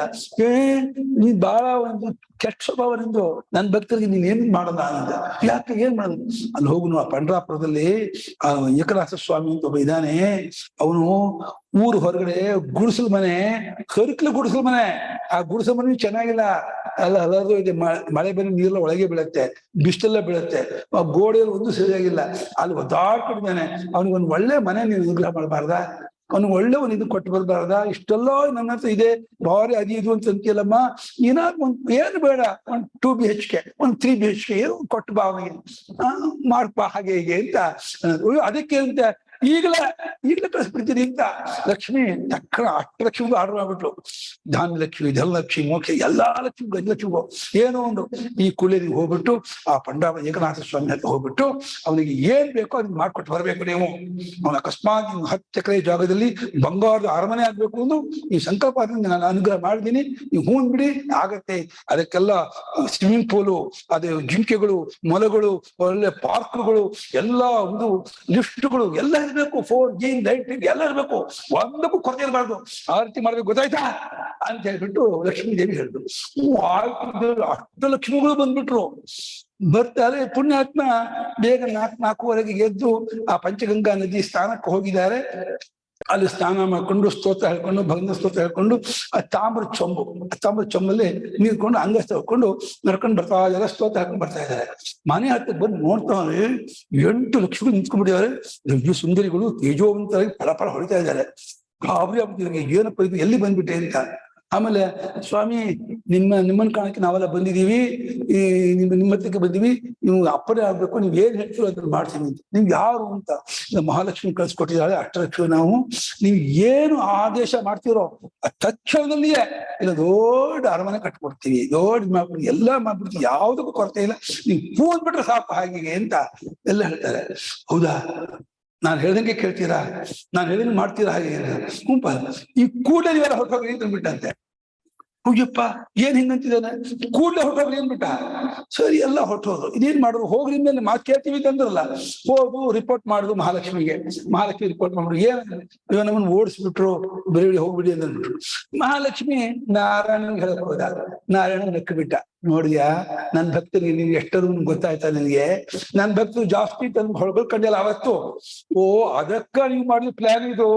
ನೀನ್ ಬಹಳ ಒಂದು ಕೆಟ್ಟ ಸ್ವಭಾವ ನಿಂದು, ನನ್ ಭಕ್ತರಿಗೆ ನೀನ್ ಏನ್ ಮಾಡಲ್ಲ ಅಂತ. ಯಾಕೆ ಏನ್ ಮಾಡೋದು? ಅಲ್ಲಿ ಹೋಗುನು ಆ ಪಂಡ್ರಾಪುರದಲ್ಲಿ ಆ ಏಕನಾಥ ಸ್ವಾಮಿ ಅಂತ ಒಬ್ಬ ಇದ್ದಾನೆ. ಅವನು ಊರು ಹೊರಗಡೆ ಗುಡಿಸಲು ಮನೆ, ಕರಿಕಲು ಗುಡಿಸಲು ಮನೆ. ಆ ಗುಡಿಸಲು ಮನೆ ಚೆನ್ನಾಗಿಲ್ಲ, ಅಲ್ಲದು ಇದೆ, ಮಳೆ ಬಂದು ನೀರೆಲ್ಲ ಒಳಗೆ ಬೀಳುತ್ತೆ, ಬಿಸಿಲೆಲ್ಲ ಬೀಳುತ್ತೆ, ಆ ಗೋಡೆಯಲ್ಲಿ ಒಂದು ಸರಿಯಾಗಿಲ್ಲ. ಅಲ್ಲಿ ಒದ್ದಾಡ್ಕೊಂಡಿದ್ದಾನೆ. ಅವನಿಗೆ ಒಂದು ಒಳ್ಳೆ ಮನೆ ನೀನು ವಿಗ್ರಹ ಮಾಡಬಾರ್ದ? ಅವ್ನಿಗೆ ಒಳ್ಳೆ ಒಂದು ಇದು ಕೊಟ್ಟು ಬರ್ಬಾರ್ದ? ಇಷ್ಟೆಲ್ಲ ನನ್ನ ಹತ್ರ ಇದೆ, ಭಾರಿ ಅದು ಇದು ಅಂತ ಅಂತೀಯಲ್ಲಮ್ಮ, ಏನಾದ್ರು ಒಂದ್ ಏನು ಬೇಡ, ಒಂದು 2 BHK, ಒಂದು 3 BHK ಏನು ಕೊಟ್ಟು ಬಾ ಅವನಿಗೆ, ಮಾಡ್ಪಾ ಹಾಗೆ ಹೀಗೆ ಅಂತ. ಅದಕ್ಕೆ ಅಂತ ಈಗಲೇ ಕಳಿಸ್ಬಿಡ್ತೀನಿ ಅಂತ ಲಕ್ಷ್ಮಿ ತಕ್ಷಣ 8 ಲಕ್ಷಕ್ಕೂ ಆರ್ಡರ್ ಮಾಡ್ಬಿಟ್ಲು. ಧಾನ್ಯ ಲಕ್ಷ್ಮಿ, ಧನಲಕ್ಷ್ಮಿ, ಮೋಕ್ಷ, ಎಲ್ಲಾ ಲಕ್ಷ್ಮಿ, ಗಜಲಕ್ಷ್ಮಿಗೂ ಏನೋ ಒಂದು ಈ ಕುಳಿರಿಗೆ ಹೋಗ್ಬಿಟ್ಟು ಆ ಪಂಡಾಬ ಏಕನಾಥ ಸ್ವಾಮಿ ಹತ್ರ ಹೋಗ್ಬಿಟ್ಟು ಅವನಿಗೆ ಏನ್ ಬೇಕೋ ಅದನ್ನ ಮಾಡ್ಕೊಟ್ಟು ಬರಬೇಕು ನೀವು. ಅವನ ಅಕಸ್ಮಾತ್ 10 ಎಕರೆ ಜಾಗದಲ್ಲಿ ಬಂಗಾರದ ಅರಮನೆ ಆಗ್ಬೇಕು ಅಂದು ಈ ಸಂಕಲ್ಪ ನಾನು ಅನುಗ್ರಹ ಮಾಡಿದ್ದೀನಿ, ನೀವು ಹೂನ್ ಬಿಡಿ ಆಗತ್ತೆ. ಅದಕ್ಕೆಲ್ಲ ಸ್ವಿಮ್ಮಿಂಗ್ ಪೂಲು, ಅದೇ ಜಿಂಕೆಗಳು, ಮೊಲಗಳು, ಒಳ್ಳೆ ಪಾರ್ಕ್ಗಳು, ಎಲ್ಲ ಒಂದು ಲಿಫ್ಟ್ಗಳು ಎಲ್ಲ ಇರ್ಬೇಕು, 4G ಲೈಟ್ ಎಲ್ಲ ಇರ್ಬೇಕು, ಒಂದಕ್ಕೂ ಕೊರತೆ ಇರಬಾರ್ದು, ಆ ರೀತಿ ಮಾಡ್ಬೇಕು, ಗೊತ್ತಾಯ್ತಾ ಅಂತ ಹೇಳ್ಬಿಟ್ಟು ಲಕ್ಷ್ಮೀ ದೇವಿ ಹೇಳಿದ್ರು. 8 ಲಕ್ಷ್ಮಿಗಳು ಬಂದ್ಬಿಟ್ರು. ಬರ್ತಾರೆ. ಪುಣ್ಯಾತ್ಮ ಬೇಗ 4:30ವರೆಗೆ ಎದ್ದು ಆ ಪಂಚಗಂಗಾ ನದಿ ಸ್ನಾನಕ್ಕೆ ಹೋಗಿದ್ದಾರೆ. ಅಲ್ಲಿ ಸ್ನಾನ ಮಾಡ್ಕೊಂಡು ಸ್ತೋತ್ರ ಹೇಳ್ಕೊಂಡು ಭಗವಂತ ಸ್ತೋತ್ರ ಹೇಳ್ಕೊಂಡು ಆ ತಾಮ್ರ ಚೊಂಬಲ್ಲಿ ನೀರ್ಕೊಂಡು ಅಂಗಸ್ತ ಹೋಗ್ಕೊಂಡು ನಡ್ಕೊಂಡು ಬರ್ತಾ ಇದ್ದಾರೆ, ಸ್ತೋತ್ರ ಹಾಕೊಂಡು ಬರ್ತಾ ಇದ್ದಾರೆ. ಮನೆ ಹತ್ತಿರ ಬಂದು ನೋಡ್ತಾರೆ, 8 ಲಕ್ಷಗಳು ನಿಂತ್ಕೊಂಡ್ಬಿಟ್ಟಿದ್ದಾರೆ. ದಿವ್ಯ ಸುಂದರಿಗಳು ತೇಜೋವಂತರಾಗಿ ಫಳ ಹೊಡಿತಾ ಇದ್ದಾರೆ. ಗಾಬರಿ ಆಗ್ಬಿಟ್ಟಿದ್ದಾರೆ, ಏನಪ್ಪ ಇದು, ಎಲ್ಲಿ ಬಂದ್ಬಿಟ್ಟೆ ಅಂತ. ಆಮೇಲೆ ಸ್ವಾಮಿ ನಿಮ್ಮನ್ನ ಕಾಣಕ್ಕೆ ನಾವೆಲ್ಲ ಬಂದಿದ್ದೀವಿ, ನಿಮ್ಮ ಹತ್ರಕ್ಕೆ ಬಂದಿವಿ, ನೀವು ಅಪ್ಪನೇ ಆಗ್ಬೇಕು, ನೀವ್ ಏನ್ ಹೇಳ್ತೀರೋ ಅದನ್ನ ಮಾಡ್ತೀವಿ ಅಂತ. ನೀವ್ ಯಾರು ಅಂತ? ಮಹಾಲಕ್ಷ್ಮಿ ಕಳ್ಸಿಕೊಟ್ಟಿದ್ದಾಳೆ 8 ಲಕ್ಷ. ನೀವು ಏನು ಆದೇಶ ಮಾಡ್ತೀರೋ ತಕ್ಷಣದಲ್ಲಿಯೇ ಇಲ್ಲ ದೊಡ್ಡ ಅರಮನೆ ಕಟ್ಕೊಡ್ತೀವಿ, ದೊಡ್ಡ ಮಾಡ್ಬಿಡ್ತೀವಿ, ಎಲ್ಲ ಮಾಡ್ಬಿಡ್ತೀವಿ, ಯಾವ್ದಕ್ಕೂ ಕೊರತೆ ಇಲ್ಲ, ನೀವು ಫೋನ್ ಬಿಟ್ರೆ ಸಾಕು ಹಾಗೆ ಅಂತ ಎಲ್ಲ ಹೇಳ್ತಾರೆ. ಹೌದಾ, ನಾನು ಹೇಳ್ದಂಗೆ ಕೇಳ್ತೀರಾ, ನಾನು ಹೇಳ್ದಂಗೆ ಮಾಡ್ತೀರಾ ಹಾಗೆ ಗುಂಪ ಈ ಕೂಡಲೇ ನೀವೆಲ್ಲ ಹೊರಟೋಗ್ರಿ ಅಂತ ಬಿಟ್ಟಂತೆ. ಅಯ್ಯಪ್ಪ ಏನ್ ಹಿಂಗಂತಿದ್ದಾನೆ, ಕೂಡಲೇ ಹೊರಟೋಗ್ರಿ ಅಂದ್ಬಿಟ್ಟ. ಸರಿ ಎಲ್ಲ ಹೊರಟೋದು. ಇದೇನ್ ಮಾಡಿದ್ರು, ಹೋಗ್ರಿ ಮೇಲೆ ಮಾತು ಕೇಳ್ತೀವಿ ಅಂದ್ರಲ್ಲ, ಹೋಗು ರಿಪೋರ್ಟ್ ಮಾಡುದು ಮಹಾಲಕ್ಷ್ಮಿಗೆ. ಮಹಾಲಕ್ಷ್ಮಿ ರಿಪೋರ್ಟ್ ಮಾಡ್ಬಿಡು, ಏನ್ ಇವ ನಮ್ಮನ್ನು ಓಡಿಸ್ಬಿಟ್ರು, ಬರೀ ಹೋಗ್ಬಿಡಿ ಅಂದ್ಬಿಟ್ರು. ಮಹಾಲಕ್ಷ್ಮಿ ನಾರಾಯಣನಿಗೆ ಹೇಳಕ್ ಹೋದ. ನಾರಾಯಣ ನಕ್ಕು ಬಿಟ್ಟ. ನೋಡಿದ್ಯಾ ನನ್ ಭಕ್ತರಿಗೆ ನೀನ್ ಎಷ್ಟರು ಗೊತ್ತಾಯ್ತಾ ನಿನ್ಗೆ, ನನ್ ಭಕ್ತರು ಜಾಸ್ತಿ ತಂದು ಹೊಳ್ಕೊಳ್ಕೊಂಡಲ್ಲ ಅವತ್ತು. ಓ ಅದಕ್ಕ ನೀವು ಮಾಡಿದ ಪ್ಲಾನ್ ಇದು.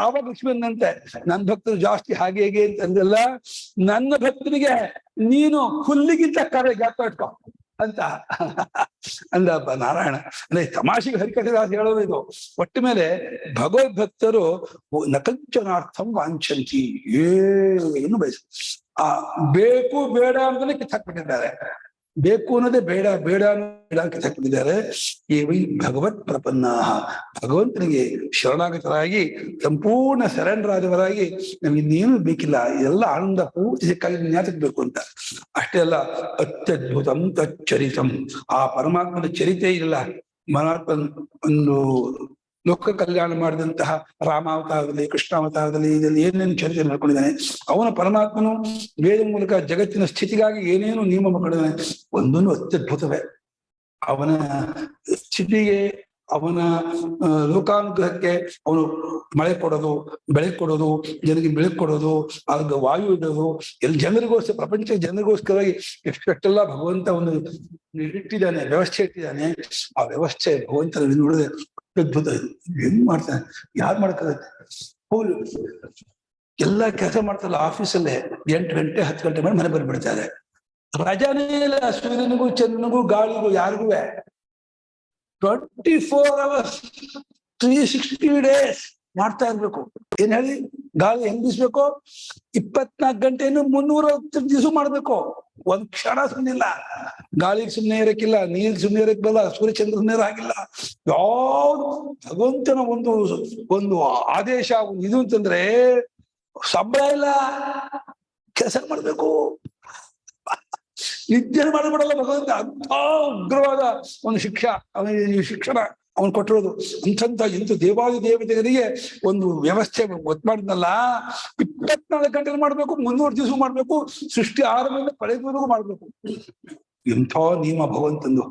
ಆವಾಗ ಲಕ್ಷ್ಮಿ ಅಂದಂತೆ, ನನ್ ಭಕ್ತರು ಜಾಸ್ತಿ ಹಾಗೆ ಹೇಗೆ ಅಂತಂದಲ್ಲ, ನನ್ನ ಭಕ್ತರಿಗೆ ನೀನು ಹುಲ್ಲಿಗಿಂತ ಕರೆ ಜ್ಞಾಪ ಇಟ್ಕೊ ಅಂತ ಅಂದಪ್ಪ ನಾರಾಯಣ. ಅಂದ್ರೆ ತಮಾಷೆಗೆ ಹರಿಕಥೆದಾಸ ಹೇಳೋದು ಇದು. ಒಟ್ಟು ಮೇಲೆ ಭಗವದ್ ಭಕ್ತರು ನಕಂಚನಾರ್ಥಂ ವಾಂಛಂತಿ, ಏನು ಬಯಸ ಬೇಕು ಬೇಡ ಅಂತಾನೆ ಕಿತ್ತಾಕ್ಬಿಟ್ಟಿದ್ದಾರೆ. ಬೇಕು ಅನ್ನೋದೇ ಬೇಡ, ಬೇಡ ಅನ್ನೋ ಕಿತ್ತಾಕ್ಬಿಟ್ಟಿದ್ದಾರೆ. ಏವೈ ಭಗವತ್ ಪ್ರಪನ್ನ, ಭಗವಂತನಿಗೆ ಶರಣಾಗತರಾಗಿ ಸಂಪೂರ್ಣ ಸರೆಂಡರ್ ಆದವರಾಗಿ ನಮ್ಗೆ ಇನ್ನೇನು ಬೇಕಿಲ್ಲ, ಎಲ್ಲ ಆನಂದ ಪೂರ್ತಿ ಸಿಕ್ಕಾಗಿ ಜ್ಞಾತಕ್ಕೆ ಬೇಕು ಅಂತ. ಅಷ್ಟೇ ಅಲ್ಲ, ಅತ್ಯದ್ಭುತಂ ತಚ್ಚರಿತಂ, ಆ ಪರಮಾತ್ಮನ ಚರಿತೆ ಇಲ್ಲ. ಪರಮಾತ್ಮನ ಒಂದು ಲೋಕ ಕಲ್ಯಾಣ ಮಾಡಿದಂತಹ ರಾಮಾವತಾರದಲ್ಲಿ, ಕೃಷ್ಣಾವತಾರದಲ್ಲಿ, ಇದರಲ್ಲಿ ಏನೇನು ಚರಿತ್ರೆ ಮಾಡ್ಕೊಂಡಿದ್ದಾನೆ. ಅವನ ಪರಮಾತ್ಮನು ವೇದ ಮೂಲಕ ಜಗತ್ತಿನ ಸ್ಥಿತಿಗಾಗಿ ಏನೇನು ನಿಯಮ ಮಾಡಿದ್ದಾನೆ, ಒಂದೊಂದು ಅತ್ಯದ್ಭುತವೇ. ಅವನ ಸ್ಥಿತಿಗೆ, ಅವನ ಲೋಕಾನುಗ್ರಹಕ್ಕೆ ಅವನು ಮಳೆ ಕೊಡೋದು, ಬೆಳಕು ಕೊಡೋದು, ಜನರಿಗೆ ಬೆಳಕು ಕೊಡೋದು, ಆಗ ವಾಯು ಇಡೋದು, ಎಲ್ಲ ಜನರಿಗೋಸ್ಕರ, ಪ್ರಪಂಚ ಜನರಿಗೋಸ್ಕರವಾಗಿ ಎಷ್ಟೆಲ್ಲ ಭಗವಂತ ಒಂದು ಇಟ್ಟಿದ್ದಾನೆ, ವ್ಯವಸ್ಥೆ ಇಟ್ಟಿದ್ದಾನೆ. ಆ ವ್ಯವಸ್ಥೆ ಭಗವಂತನ ನೋಡಿದ್ರೆ ಅದ್ಭುತ. ಹೆಂಗ್ ಮಾಡ್ತಾನೆ, ಯಾರು ಮಾಡ್ಕೋದಕ್ಕೆ ಹೋಗ್ಲಿ, ಎಲ್ಲ ಕೆಲಸ ಮಾಡ್ತಾರಲ್ಲ ಆಫೀಸಲ್ಲೇ 8 ಗಂಟೆ 10 ಗಂಟೆ ಮೇಲೆ ಮನೆ ಬಂದ್ಬಿಡ್ತಾರೆ. ರಜಾನೇ ಇಲ್ಲ ಸೂರ್ಯನಿಗೂ ಚಂದ್ರನಿಗೂ ಗಾಳಿಗೂ ಯಾರಿಗೂ. 24 hours 360 days ಮಾಡ್ತಾ ಇರ್ಬೇಕು. ಏನ್ ಹೇಳಿ, ಗಾಳಿ ಹೆಂಗ್ ಬೀಸ್ಬೇಕು, 24 ಗಂಟೆಯನ್ನು 360 ದಿವಸ ಮಾಡ್ಬೇಕು. ಒಂದ್ ಕ್ಷಣ ಸುಮ್ಮನಿಲ್ಲ. ಗಾಳಿಗೆ ಸುಮ್ಮನೆ ಇರಕ್ಕಿಲ್ಲ, ನೀರಿಗೆ ಸುಮ್ಮನೆ ಇರಕ್ಕಿಲ್ಲ, ಸೂರ್ಯಚಂದ್ರ ಸುಮ್ಮನೆ ಆಗಿಲ್ಲ. ಯಾವ್ದು ಭಗವಂತನ ಒಂದು ಆದೇಶ, ಇದು ಅಂತಂದ್ರೆ ಸಂಬಳ ಇಲ್ಲ, ಕೆಲಸ ಮಾಡ್ಬೇಕು. ನಿದ್ದೆ ಮಾಡಬಿಡಲ್ಲ ಭಗವಂತ. ಅಂತ ಉಗ್ರವಾದ ಒಂದು ಶಿಕ್ಷಣ ಅವನು ಕೊಟ್ಟಿರೋದು. ಇಂಥ ದೇವಾದಿ ದೇವತೆಗಳಿಗೆ ಒಂದು ವ್ಯವಸ್ಥೆ ಗೊತ್ತು ಮಾಡಿದ್ನಲ್ಲ. 24 ಗಂಟೆ ಮಾಡ್ಬೇಕು, 300 ದಿವಸ ಮಾಡ್ಬೇಕು, ಸೃಷ್ಟಿ ಆರಂಭದಿಂದ ಕಳೆದವರೆಗೂ ಮಾಡ್ಬೇಕು. ಎಂಥ ನಿಯಮ ಭಗವಂತಂದು.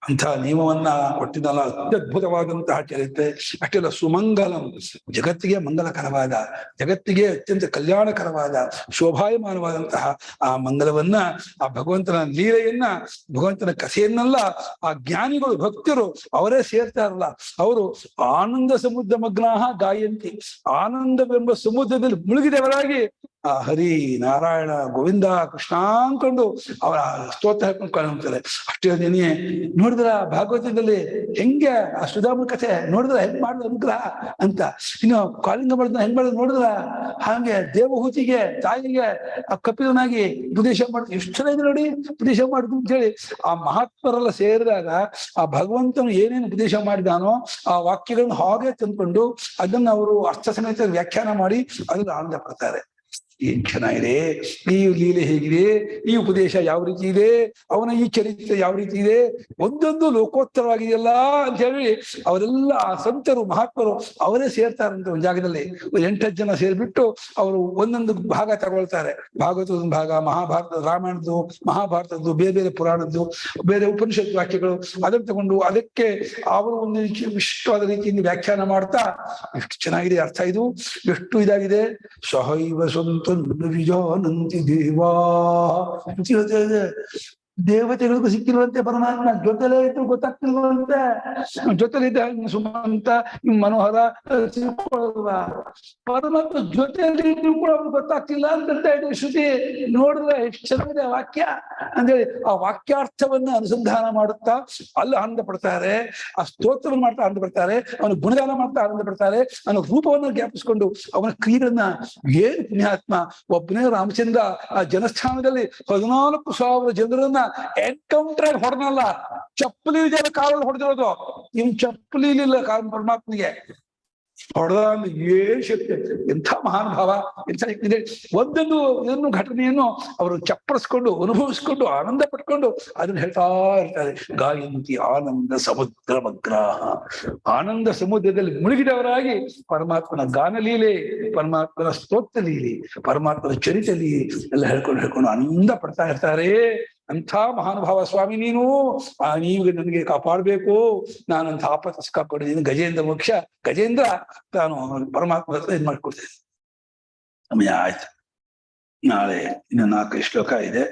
ಅಂಥ ನಿಯಮವನ್ನ ಕೊಟ್ಟಿದ್ದಲ್ಲ. ಅತ್ಯದ್ಭುತವಾದಂತಹ ಚರಿತ್ರೆ. ಅಷ್ಟೆಲ್ಲ ಸುಮಂಗಲಂ, ಜಗತ್ತಿಗೆ ಮಂಗಲಕರವಾದ, ಜಗತ್ತಿಗೆ ಅತ್ಯಂತ ಕಲ್ಯಾಣಕರವಾದ, ಶೋಭಾಯಮಾನವಾದಂತಹ ಆ ಮಂಗಲವನ್ನ, ಆ ಭಗವಂತನ ಲೀಲೆಯನ್ನ, ಭಗವಂತನ ಕಥೆಯನ್ನೆಲ್ಲ ಆ ಜ್ಞಾನಿಗಳು, ಭಕ್ತರು ಅವರೇ ಸೇರ್ತಾರಲ್ಲ, ಅವರು ಆನಂದ ಸಮುದ್ರ ಮಗ್ನಾಹ ಗಾಯಂತಿ, ಆನಂದವೆಂಬ ಸಮುದ್ರದಲ್ಲಿ ಮುಳುಗಿದವರಾಗಿ ಆ ಹರಿ ನಾರಾಯಣ ಗೋವಿಂದ ಕೃಷ್ಣ ಅನ್ಕೊಂಡು ಅವರ ಸ್ತೋತ್ರ ಹೇಳ್ಕೊಂಡು. ಅಷ್ಟೇ ನೆನೆಯೇ ನೋಡಿದ್ರ ಭಾಗವತದಲ್ಲಿ ಹೆಂಗೆ ಆ ಸುಧಾಮನ ಕಥೆ ನೋಡಿದ್ರ ಹೆಂಗ್ ಮಾಡಿದ ಅನುಗ್ರಹ ಅಂತ. ಇನ್ನು ಕಾಳಿಂಗ ಮಾಡಿದ ಹೆಂಗ್ ಮಾಡಿದ್ ನೋಡಿದ್ರ, ಹಾಗೆ ದೇವಹೂತಿಗೆ ತಾಯಿಗೆ ಆ ಕಪಿಲನಾಗಿ ಉಪದೇಶ ಮಾಡಿದ್ ಎಷ್ಟು ಚೆನ್ನಾಗಿ ನೋಡಿ ಉಪದೇಶ ಮಾಡಿದ್ರು ಅಂತ ಹೇಳಿ. ಆ ಮಹಾತ್ಮರೆಲ್ಲ ಸೇರಿದಾಗ ಆ ಭಗವಂತನು ಏನೇನು ಉಪದೇಶ ಮಾಡಿದಾನೋ ಆ ವಾಕ್ಯಗಳನ್ನು ಹಾಗೆ ತಂದ್ಕೊಂಡು ಅದನ್ನ ಅವರು ಅರ್ಥ ಸಮೇತ ವ್ಯಾಖ್ಯಾನ ಮಾಡಿ ಅದನ್ನು ಆನಂದ ಪಡ್ತಾರೆ. ಏನ್ ಚೆನ್ನಾಗಿದೆ, ಈ ಲೀಲೆ ಹೇಗಿದೆ, ಈ ಉಪದೇಶ ಯಾವ ರೀತಿ ಇದೆ, ಅವನ ಈ ಚರಿತ್ರೆ ಯಾವ ರೀತಿ ಇದೆ, ಒಂದೊಂದು ಲೋಕೋತ್ತರವಾಗಿದೆಯಲ್ಲ ಅಂತ ಹೇಳಿ ಅವರೆಲ್ಲ ಆ ಸಂತರು ಮಹಾತ್ಮರು ಅವರೇ ಸೇರ್ತಾರಂತ ಒಂದು ಜಾಗದಲ್ಲಿ. 8 ಜನ ಸೇರ್ಬಿಟ್ಟು ಅವರು ಒಂದೊಂದು ಭಾಗ ತಗೊಳ್ತಾರೆ. ಭಾಗವತದ ಭಾಗ, ಮಹಾಭಾರತ, ರಾಮಾಯಣದ್ದು, ಮಹಾಭಾರತದ್ದು, ಬೇರೆ ಬೇರೆ ಪುರಾಣದ್ದು, ಬೇರೆ ಉಪನಿಷತ್ ವಾಕ್ಯಗಳು, ಅದನ್ನು ತಗೊಂಡು ಅದಕ್ಕೆ ಅವರು ಒಂದು ವಿಶಿಷ್ಟವಾದ ರೀತಿಯಿಂದ ವ್ಯಾಖ್ಯಾನ ಮಾಡ್ತಾ ಎಷ್ಟು ಚೆನ್ನಾಗಿದೆ ಅರ್ಥ, ಇದು ಎಷ್ಟು ಇದಾಗಿದೆ. ಸಹೈವ ಸ್ವಂತ ವಿಜಾನಂತಿ ದೇವಾ, ದೇವತೆಗಳಿಗೂ ಸಿಕ್ಕಿರುವಂತೆ ಪರಮಾತ್ಮ ಜೊತೆಲೇ ಇದ್ದು ಗೊತ್ತಾಗ್ತಿಲ್ವಂತೆ. ಜೊತೆಲಿದ್ದ ಸುಮಂತ ಮನೋಹರ ತಿಳ್ಕೊಳ್ಳಲ್ವಾ, ಪರಮಾತ್ಮ ಜೊತೆಯಲ್ಲಿ ಕೂಡ ಅವ್ರು ಗೊತ್ತಾಗ್ತಿಲ್ಲ ಅಂತ ಇದೆ ಶ್ರುತಿ. ನೋಡಿದ್ರೆ ಎಷ್ಟು ಚೆನ್ನಾಗಿದೆ ವಾಕ್ಯ ಅಂತೇಳಿ ಆ ವಾಕ್ಯಾರ್ಥವನ್ನ ಅನುಸಂಧಾನ ಮಾಡುತ್ತಾ ಅಲ್ಲಿ ಆನಂದ ಪಡ್ತಾರೆ. ಆ ಸ್ತೋತ್ರವನ್ನು ಮಾಡ್ತಾ ಆನಂದ ಪಡ್ತಾರೆ, ಅವನ ಗುಣಗಾನ ಮಾಡ್ತಾ ಆನಂದ ಪಡ್ತಾರೆ, ಅವನ ರೂಪವನ್ನು ಜ್ಞಾಪಿಸ್ಕೊಂಡು ಅವನ ಕ್ರೀಡನ್ನ. ಏನು ಪುಣ್ಯಾತ್ಮ, ಒಬ್ಬನೇ ರಾಮಚಂದ್ರ ಆ ಜನಸ್ಥಾನದಲ್ಲಿ 14,000 ಜನರನ್ನ ಎನ್ಕೌಂಟರ್ ಆಗಿ ಹೊಡೆದಲ್ಲ. ಚಪ್ಪಲಿ ಜನ ಕಾಲಲ್ಲಿ ಹೊಡೆದಿರೋದು, ಇವ್ ಚಪ್ಪಲಿ ಇಲ್ಲ ಕಾಲ ಪರಮಾತ್ಮನಿಗೆ ಹೊಡೆದ. ಏನ್ ಶಕ್ತಿ, ಎಂಥ ಮಹಾನುಭಾವ, ಎಂಥ ಒಂದೊಂದು ಇದನ್ನು ಘಟನೆಯನ್ನು ಅವರು ಚಪ್ಪರಿಸ್ಕೊಂಡು ಅನುಭವಿಸ್ಕೊಂಡು ಆನಂದ ಪಟ್ಕೊಂಡು ಅದನ್ನ ಹೇಳ್ತಾ ಇರ್ತಾರೆ. ಗಾಯಂತಿ ಆನಂದ ಸಮುದ್ರ ಮಗ್ರಾಹ, ಆನಂದ ಸಮುದ್ರದಲ್ಲಿ ಮುಳುಗಿದವರಾಗಿ ಪರಮಾತ್ಮನ ಗಾನಲೀಲೆ, ಪರಮಾತ್ಮನ ಸ್ತೋತ್ರ ಲೀಲೆ, ಪರಮಾತ್ಮನ ಚರಿತ ಲೀಲೆ ಎಲ್ಲ ಹೇಳ್ಕೊಂಡು ಆನಂದ ಪಡ್ತಾ ಇರ್ತಾರೆ. ಅಂಥ ಮಹಾನುಭಾವ ಸ್ವಾಮಿ ನೀನು, ನೀವು ನನಗೆ ಕಾಪಾಡಬೇಕು, ನಾನಂತ ಆಪತ್ತು ಕಾಪಾಡಿದ್ದೀನಿ. ಗಜೇಂದ್ರ ಮೋಕ್ಷ, ಗಜೇಂದ್ರ ತಾನು ಪರಮಾತ್ಮ ಇದು ಮಾಡ್ಕೊಡ್ತೇನೆ. ಸಮಯ ಆಯ್ತು. ನಾಳೆ ಇನ್ನು 4 ಶ್ಲೋಕ ಇದೆ.